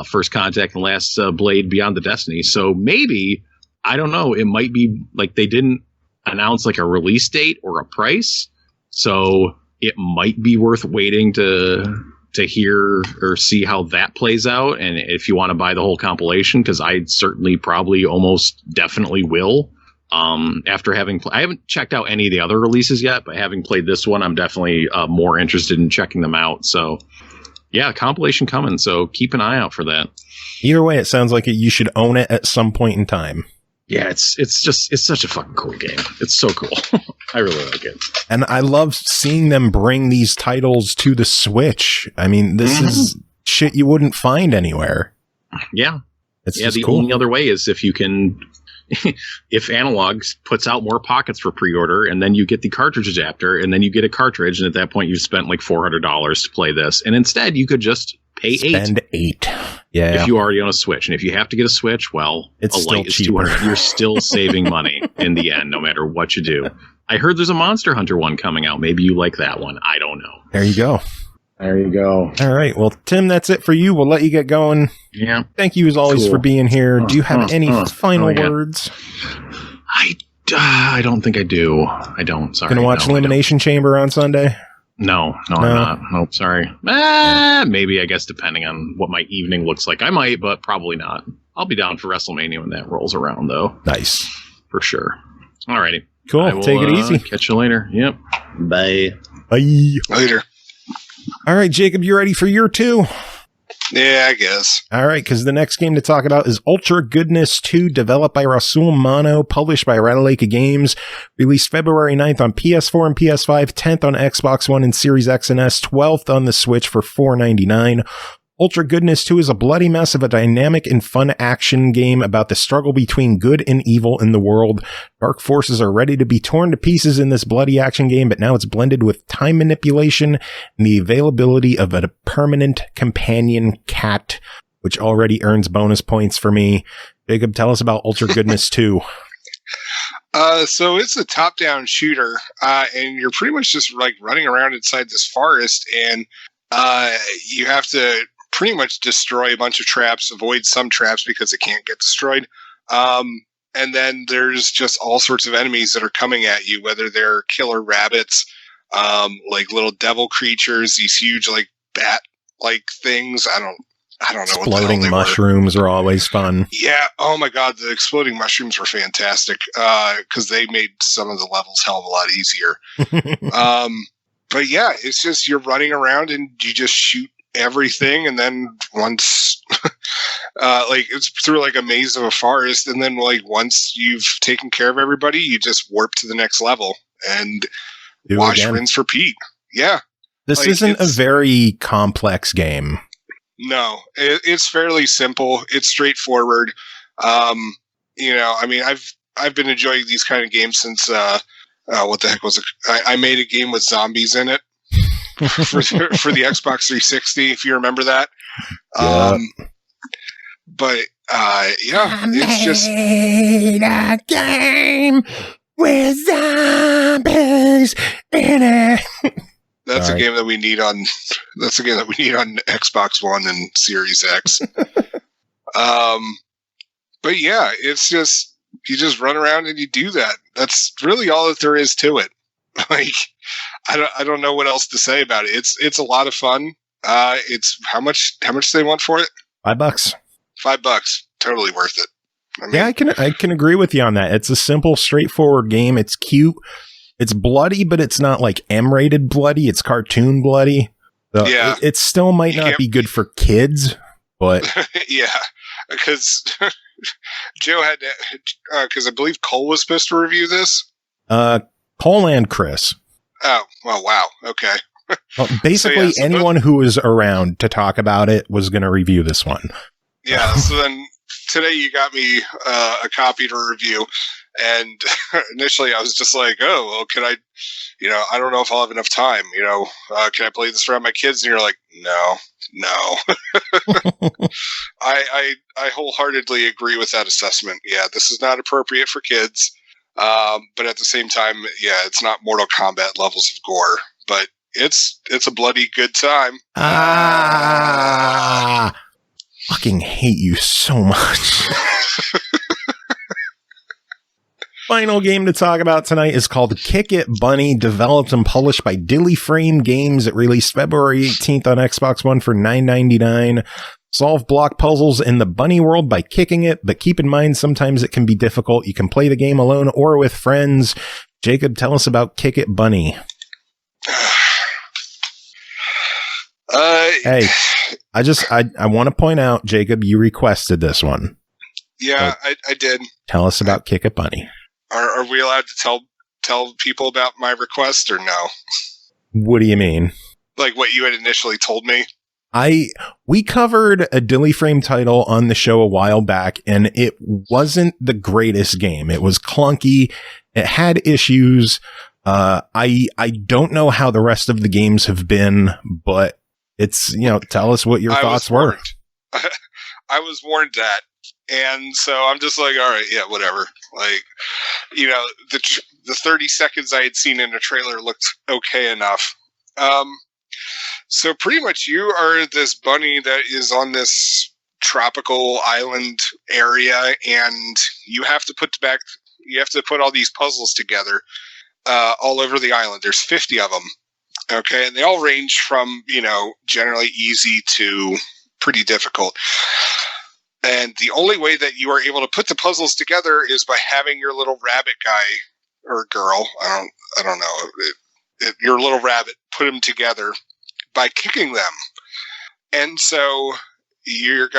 First Contact, and Last Blade Beyond the Destiny. So maybe, I don't know, it might be like they didn't announce like a release date or a price, so it might be worth waiting to hear or see how that plays out. And if you want to buy the whole compilation, because I certainly probably almost definitely will. After having, I haven't checked out any of the other releases yet, but having played this one, I'm definitely more interested in checking them out. So yeah, compilation coming. So keep an eye out for that. Either way, it sounds like you should own it at some point in time. Yeah, it's such a fucking cool game. It's so cool. I really like it. And I love seeing them bring these titles to the Switch. I mean, this is shit you wouldn't find anywhere. Yeah. The cool. only other way is if you can, if Analog puts out more pockets for pre-order, and then you get the cartridge adapter, and then you get a cartridge, and at that point you've spent like $400 to play this. And instead you could just pay Spend $8. Yeah. If you already own a Switch. And if you have to get a Switch, well, it's a still light is cheaper. $200. You're still saving money in the end, no matter what you do. I heard there's a Monster Hunter one coming out. Maybe you like that one. I don't know. There you go. There you go. All right. Well, Tim, that's it for you. We'll let you get going. Yeah. Thank you as always for being here. Do you have any final words? I don't think I do. I don't. Sorry. Gonna watch Elimination Chamber on Sunday? No, I'm not. Nope, sorry. Maybe, I guess, depending on what my evening looks like. I might, but probably not. I'll be down for WrestleMania when that rolls around, though. Nice. For sure. Alrighty. Cool. Take it easy. Catch you later. Yep. Bye. Bye. Later. All right, Jacob, you ready for your 2? Yeah, I guess. All right, because the next game to talk about is UltraGoodness 2, developed by Rasul Mono, published by Ratalaika Games, released February 9th on PS4 and PS5, 10th on Xbox One and Series X and S, 12th on the Switch for $4.99. UltraGoodness 2 is a bloody mess of a dynamic and fun action game about the struggle between good and evil in the world. Dark forces are ready to be torn to pieces in this bloody action game, but now it's blended with time manipulation and the availability of a permanent companion cat, which already earns bonus points for me. Jacob, tell us about UltraGoodness 2. So it's a top-down shooter, and you're pretty much just like running around inside this forest, and you have to pretty much destroy a bunch of traps, avoid some traps because they can't get destroyed. And then there's just all sorts of enemies that are coming at you, whether they're killer rabbits, like little devil creatures, these huge like bat-like things. I don't know. Exploding what the hell mushrooms are always fun. Yeah. Oh my God. The exploding mushrooms were fantastic. Cause they made some of the levels hell of a lot easier. But yeah, it's just, you're running around and you just shoot everything. And then once, like it's through like a maze of a forest. And then like, once you've taken care of everybody, you just warp to the next level and wash, rinse, repeat. Yeah. This like, isn't a very complex game. No, it's fairly simple. It's straightforward. You know, I mean, I've been enjoying these kind of games since, what the heck was it? I made a game with zombies in it for the Xbox 360, if you remember that. Yeah. But, yeah, it's just a game with zombies in it. That's a game that we need on. That's a game that we need on Xbox One and Series X. But yeah, it's just you just run around and you do that. That's really all that there is to it. Like I don't know what else to say about it. It's a lot of fun. It's how much do they want for it? $5. $5, totally worth it. I mean, yeah, I can agree with you on that. It's a simple, straightforward game. It's cute. It's bloody, but it's not like M-rated bloody. It's cartoon bloody. So yeah. It still might not be good for kids, but yeah, because Joe had to, because I believe Cole was supposed to review this. Cole and Chris. Oh, well, wow. Okay. Well, basically, so anyone who was around to talk about it was going to review this one. Yeah. So then today you got me a copy to review. And initially I was just like, oh, well, can I, I don't know if I'll have enough time, can I play this around my kids? And you're like, no. I wholeheartedly agree with that assessment. Yeah, this is not appropriate for kids. But at the same time, yeah, it's not Mortal Kombat levels of gore, but it's a bloody good time. Fucking hate you so much. Final game to talk about tonight is called Kick It Bunny, developed and published by DillyFrameGames. It released February 18th on Xbox One for $9.99. Solve block puzzles in the bunny world by kicking it, but keep in mind sometimes it can be difficult. You can play the game alone or with friends. Jacob, tell us about Kick It Bunny. Hey, I want to point out, Jacob, you requested this one. Yeah, I did. Tell us about Kick It Bunny. Are we allowed to tell people about my request or no? What do you mean? Like what you had initially told me? We covered a DillyFrame title on the show a while back, and it wasn't the greatest game. It was clunky. It had issues. I don't know how the rest of the games have been, but it's, tell us what your thoughts were. I was warned that. And so I'm just like, all right, yeah, whatever. Like, the 30 seconds I had seen in the trailer looked okay enough. So pretty much you are this bunny that is on this tropical island area, and you have to put all these puzzles together all over the island. There's 50 of them. Okay, and they all range from, generally easy to pretty difficult. And the only way that you are able to put the puzzles together is by having your little rabbit guy or girl, I don't know, your little rabbit, put them together by kicking them. And so your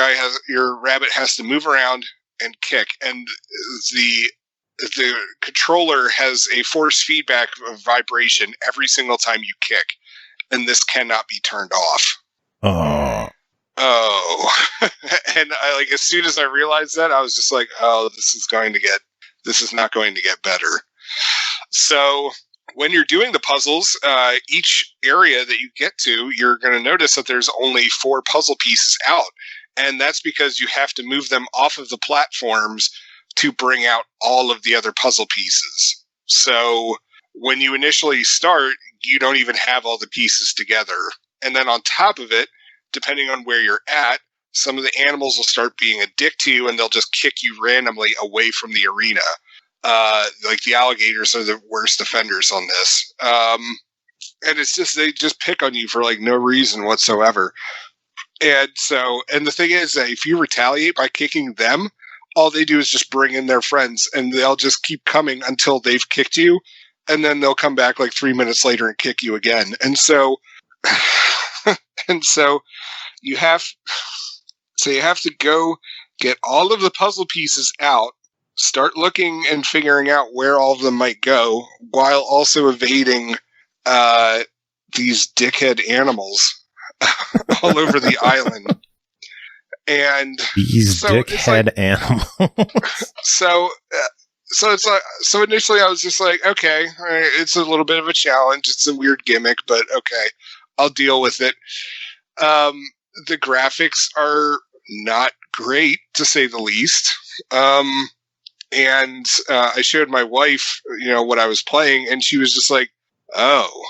rabbit has to move around and kick, and the controller has a force feedback of vibration every single time you kick, and this cannot be turned off. Oh. And as soon as I realized that, I was just like, oh, this is not going to get better. So when you're doing the puzzles, each area that you get to, you're going to notice that there's only 4 puzzle pieces out. And that's because you have to move them off of the platforms to bring out all of the other puzzle pieces. So when you initially start, you don't even have all the pieces together. And then on top of it, depending on where you're at, some of the animals will start being a dick to you, and they'll just kick you randomly away from the arena. Like the alligators are the worst offenders on this. And it's just, they just pick on you for no reason whatsoever. And the thing is that if you retaliate by kicking them, all they do is just bring in their friends, and they'll just keep coming until they've kicked you. And then they'll come back 3 minutes later and kick you again. And so you have to go get all of the puzzle pieces out, start looking and figuring out where all of them might go, while also evading these dickhead animals all over the island. And these dickhead animals. So initially I was just like, okay, it's a little bit of a challenge. It's a weird gimmick, but okay, I'll deal with it. The graphics are not great, to say the least. And I showed my wife, what I was playing, and she was just like, oh,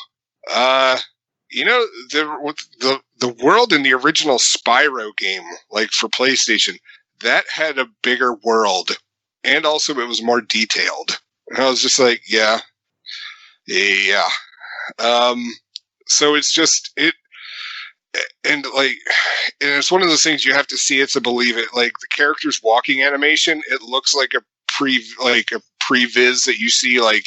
the world in the original Spyro game, for PlayStation, that had a bigger world, and also it was more detailed. And I was just like, yeah. So it's just and it's one of those things you have to see it to believe it. The character's walking animation, it looks like a previs that you see a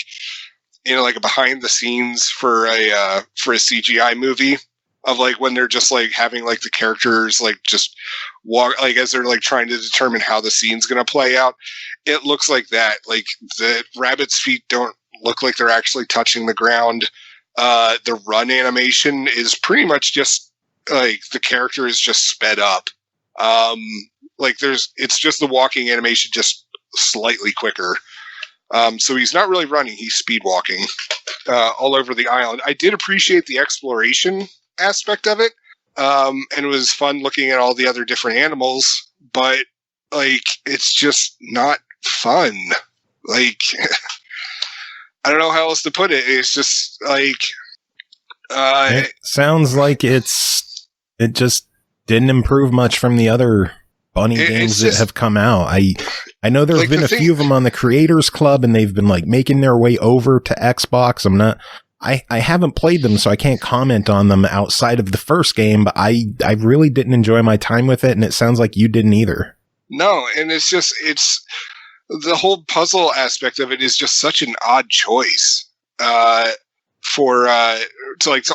behind the scenes for a CGI movie of when they're just having the characters just walk as they're trying to determine how the scene's going to play out. It looks like that. The rabbit's feet don't look like they're actually touching the ground. The run animation is pretty much just the character is just sped up. It's just the walking animation just slightly quicker. So he's not really running; he's speed walking all over the island. I did appreciate the exploration aspect of it, and it was fun looking at all the other different animals. But like, it's just not fun. Like, I don't know how else to put it. It's just like, it sounds like it just didn't improve much from the other bunny games that have come out. I know there's been a few of them on the Creators Club, and they've been like making their way over to Xbox. I haven't played them, so I can't comment on them outside of the first game, but I really didn't enjoy my time with it, and it sounds like you didn't either. No, and it's the whole puzzle aspect of it is just such an odd choice to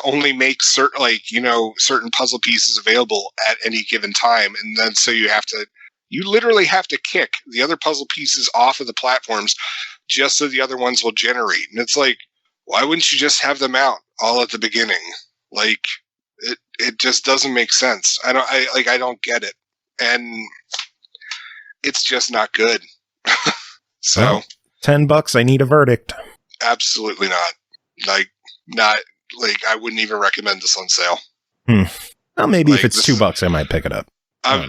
only make certain puzzle pieces available at any given time, and then so you literally have to kick the other puzzle pieces off of the platforms just so the other ones will generate. And it's like, why wouldn't you just have them out all at the beginning? Like, it just doesn't make sense. I don't get it, and it's just not good. So, well, $10, I need a verdict. Absolutely not. I wouldn't even recommend this on sale. Well, maybe if it's $2, I might pick it up. I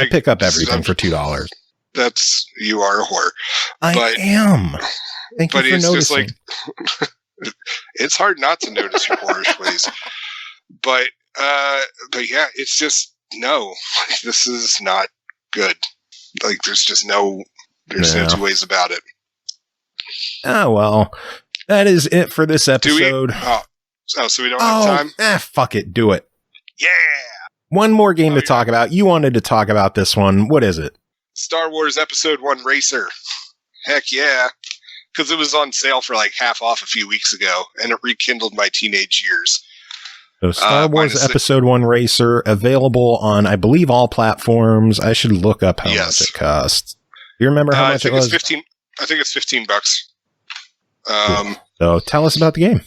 pick up everything for $2. You are a whore. I am. Thank you for noticing. Just like, it's hard not to notice your whorish ways. But yeah, it's just, no, this is not good. Like, there's just no two ways about it. Oh, well, that is it for this episode. So we don't have time? Fuck it. Do it. Yeah. One more game to talk about. You wanted to talk about this one. What is it? Star Wars Episode 1 Racer. Heck yeah. Because it was on sale for like half off a few weeks ago, and it rekindled my teenage years. So Star Wars Episode 1 Racer, available on, I believe, all platforms. I should look up how much it costs. Do you remember how much it was? I think it's $15. Cool. So tell us about the game.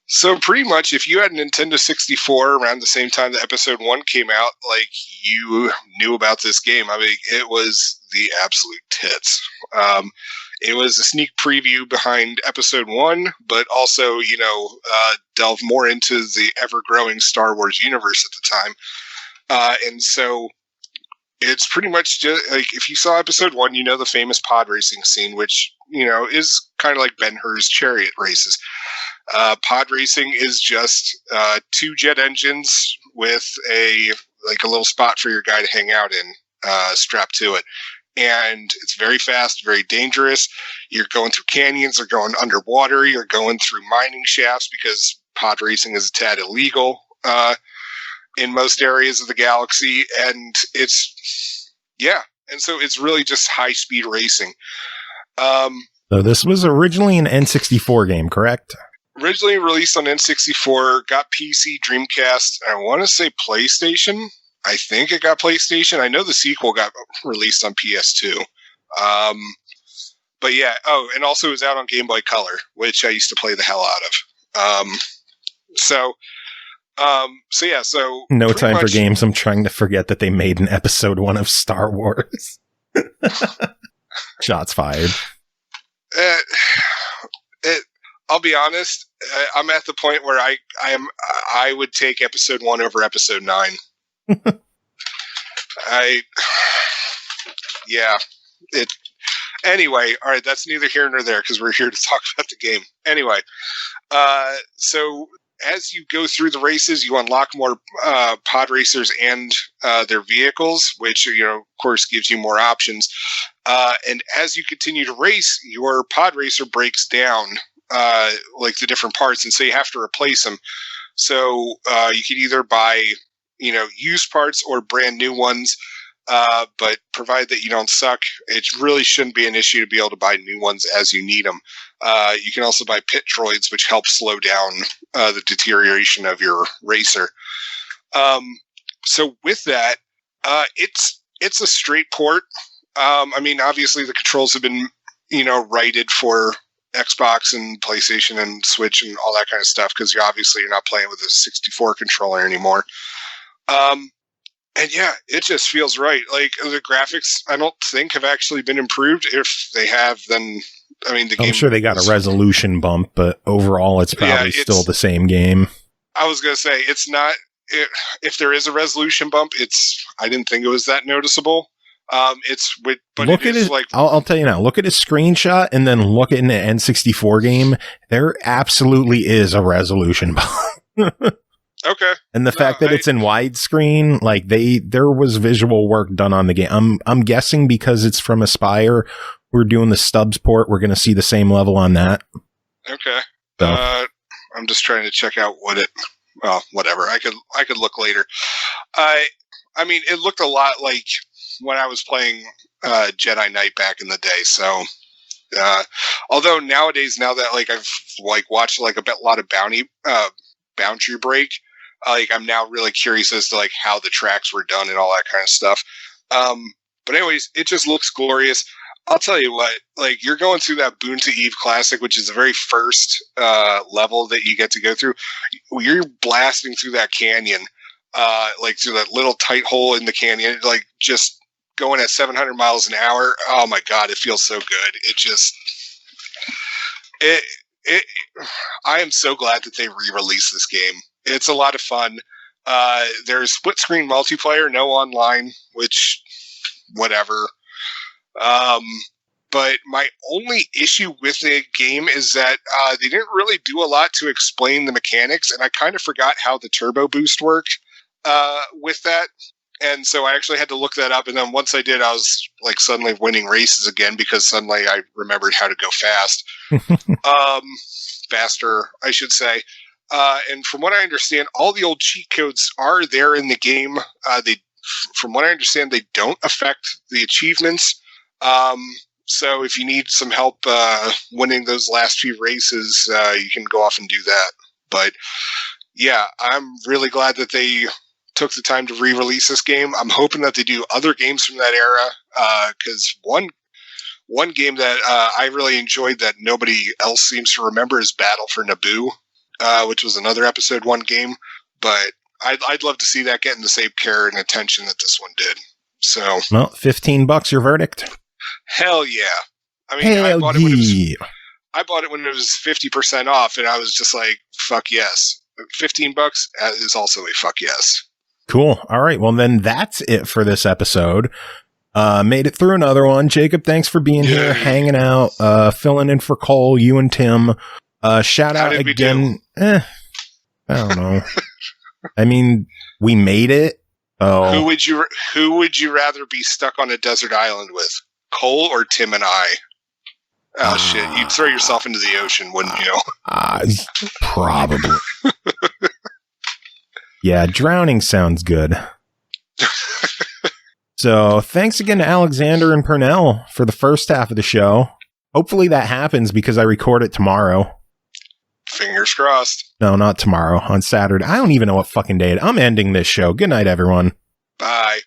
So pretty much, if you had a Nintendo 64 around the same time that Episode 1 came out, like, you knew about this game. I mean, it was the absolute tits. It was a sneak preview behind Episode 1, but also, delve more into the ever-growing Star Wars universe at the time. And so it's pretty much just, like, if you saw Episode 1, the famous pod racing scene, which, is kind of like Ben-Hur's chariot races. Pod racing is just 2 jet engines with a little spot for your guy to hang out in, strapped to it. And it's very fast, very dangerous. You're going through canyons, or going underwater. You're going through mining shafts, because pod racing is a tad illegal in most areas of the galaxy. And so it's really just high-speed racing. So this was originally an N64 game, correct? Originally released on N64, got PC, Dreamcast, and I want to say PlayStation. I think it got PlayStation. I know the sequel got released on PS2. But yeah, and also it was out on Game Boy Color, which I used to play the hell out of. So no time for games. I'm trying to forget that they made an Episode 1 of Star Wars. Shots fired. I'll be honest. I'm at the point where I would take Episode 1 over Episode 9. Anyway, all right, that's neither here nor there, because we're here to talk about the game. Anyway, so as you go through the races, you unlock more pod racers and their vehicles, which, of course, gives you more options. And as you continue to race, your pod racer breaks down, like the different parts, and so you have to replace them. So you can either buy, used parts or brand new ones. But provided that you don't suck, it really shouldn't be an issue to be able to buy new ones as you need them. You can also buy pit droids, which help slow down the deterioration of your racer. So with that, it's a straight port. I mean, obviously the controls have been, righted for Xbox and PlayStation and Switch and all that kind of stuff, because you're not playing with a 64 controller anymore. And yeah, it just feels right. Like, the graphics, I don't think have actually been improved. If they have, then, I mean, the game... I'm sure they got a resolution bump, but overall it's probably still the same game. I was going to say, it's not... if there is a resolution bump, I didn't think it was that noticeable. I'll tell you now, look at his screenshot and then look at an N64 game. There absolutely is a resolution bump. Okay. And the fact that it's in widescreen, like there was visual work done on the game. I'm guessing because it's from Aspyr, we're doing the stubs port. We're going to see the same level on that. Okay. So. I'm just trying to check out whatever. I could look later. I mean, it looked a lot like when I was playing Jedi Knight back in the day. So, although nowadays, now that like I've like watched like a lot of Boundary Break, like I'm now really curious as to like how the tracks were done and all that kind of stuff. But anyways, it just looks glorious. I'll tell you what, like you're going through that Boon to Eve Classic, which is the very first level that you get to go through. You're blasting through that canyon, like through that little tight hole in the canyon, like just going at 700 miles an hour. Oh my God, it feels so good. I am so glad that they re-released this game. It's a lot of fun. There's split screen multiplayer, no online, which whatever. But my only issue with the game is that they didn't really do a lot to explain the mechanics, and I kind of forgot how the turbo boost worked with that. And so I actually had to look that up, and then once I did, I was like suddenly winning races again because suddenly I remembered how to go fast. Faster, I should say. And from what I understand, all the old cheat codes are there in the game. From what I understand, they don't affect the achievements. So if you need some help winning those last few races, you can go off and do that. But yeah, I'm really glad that they took the time to re-release this game. I'm hoping that they do other games from that era, because one game that I really enjoyed that nobody else seems to remember is Battle for Naboo, which was another Episode 1 game. But I'd love to see that getting the same care and attention that this one did. So, well, $15 your verdict. Hell yeah! I mean, I bought it when it was 50% off, and I was just like, "Fuck yes!" $15 is also a fuck yes. Cool. All right. Well, then that's it for this episode. Made it through another one. Jacob, thanks for being here, hanging out, filling in for Cole, you and Tim. Shout out again. I don't know. I mean, we made it. Oh. Who would you rather be stuck on a desert island with? Cole or Tim and I? Oh shit! You'd throw yourself into the ocean, wouldn't you? Probably. Yeah, drowning sounds good. So, thanks again to Alexander and Pernell for the first half of the show. Hopefully that happens because I record it tomorrow. Fingers crossed. No, not tomorrow. On Saturday. I don't even know what fucking day it is. I'm ending this show. Good night, everyone. Bye.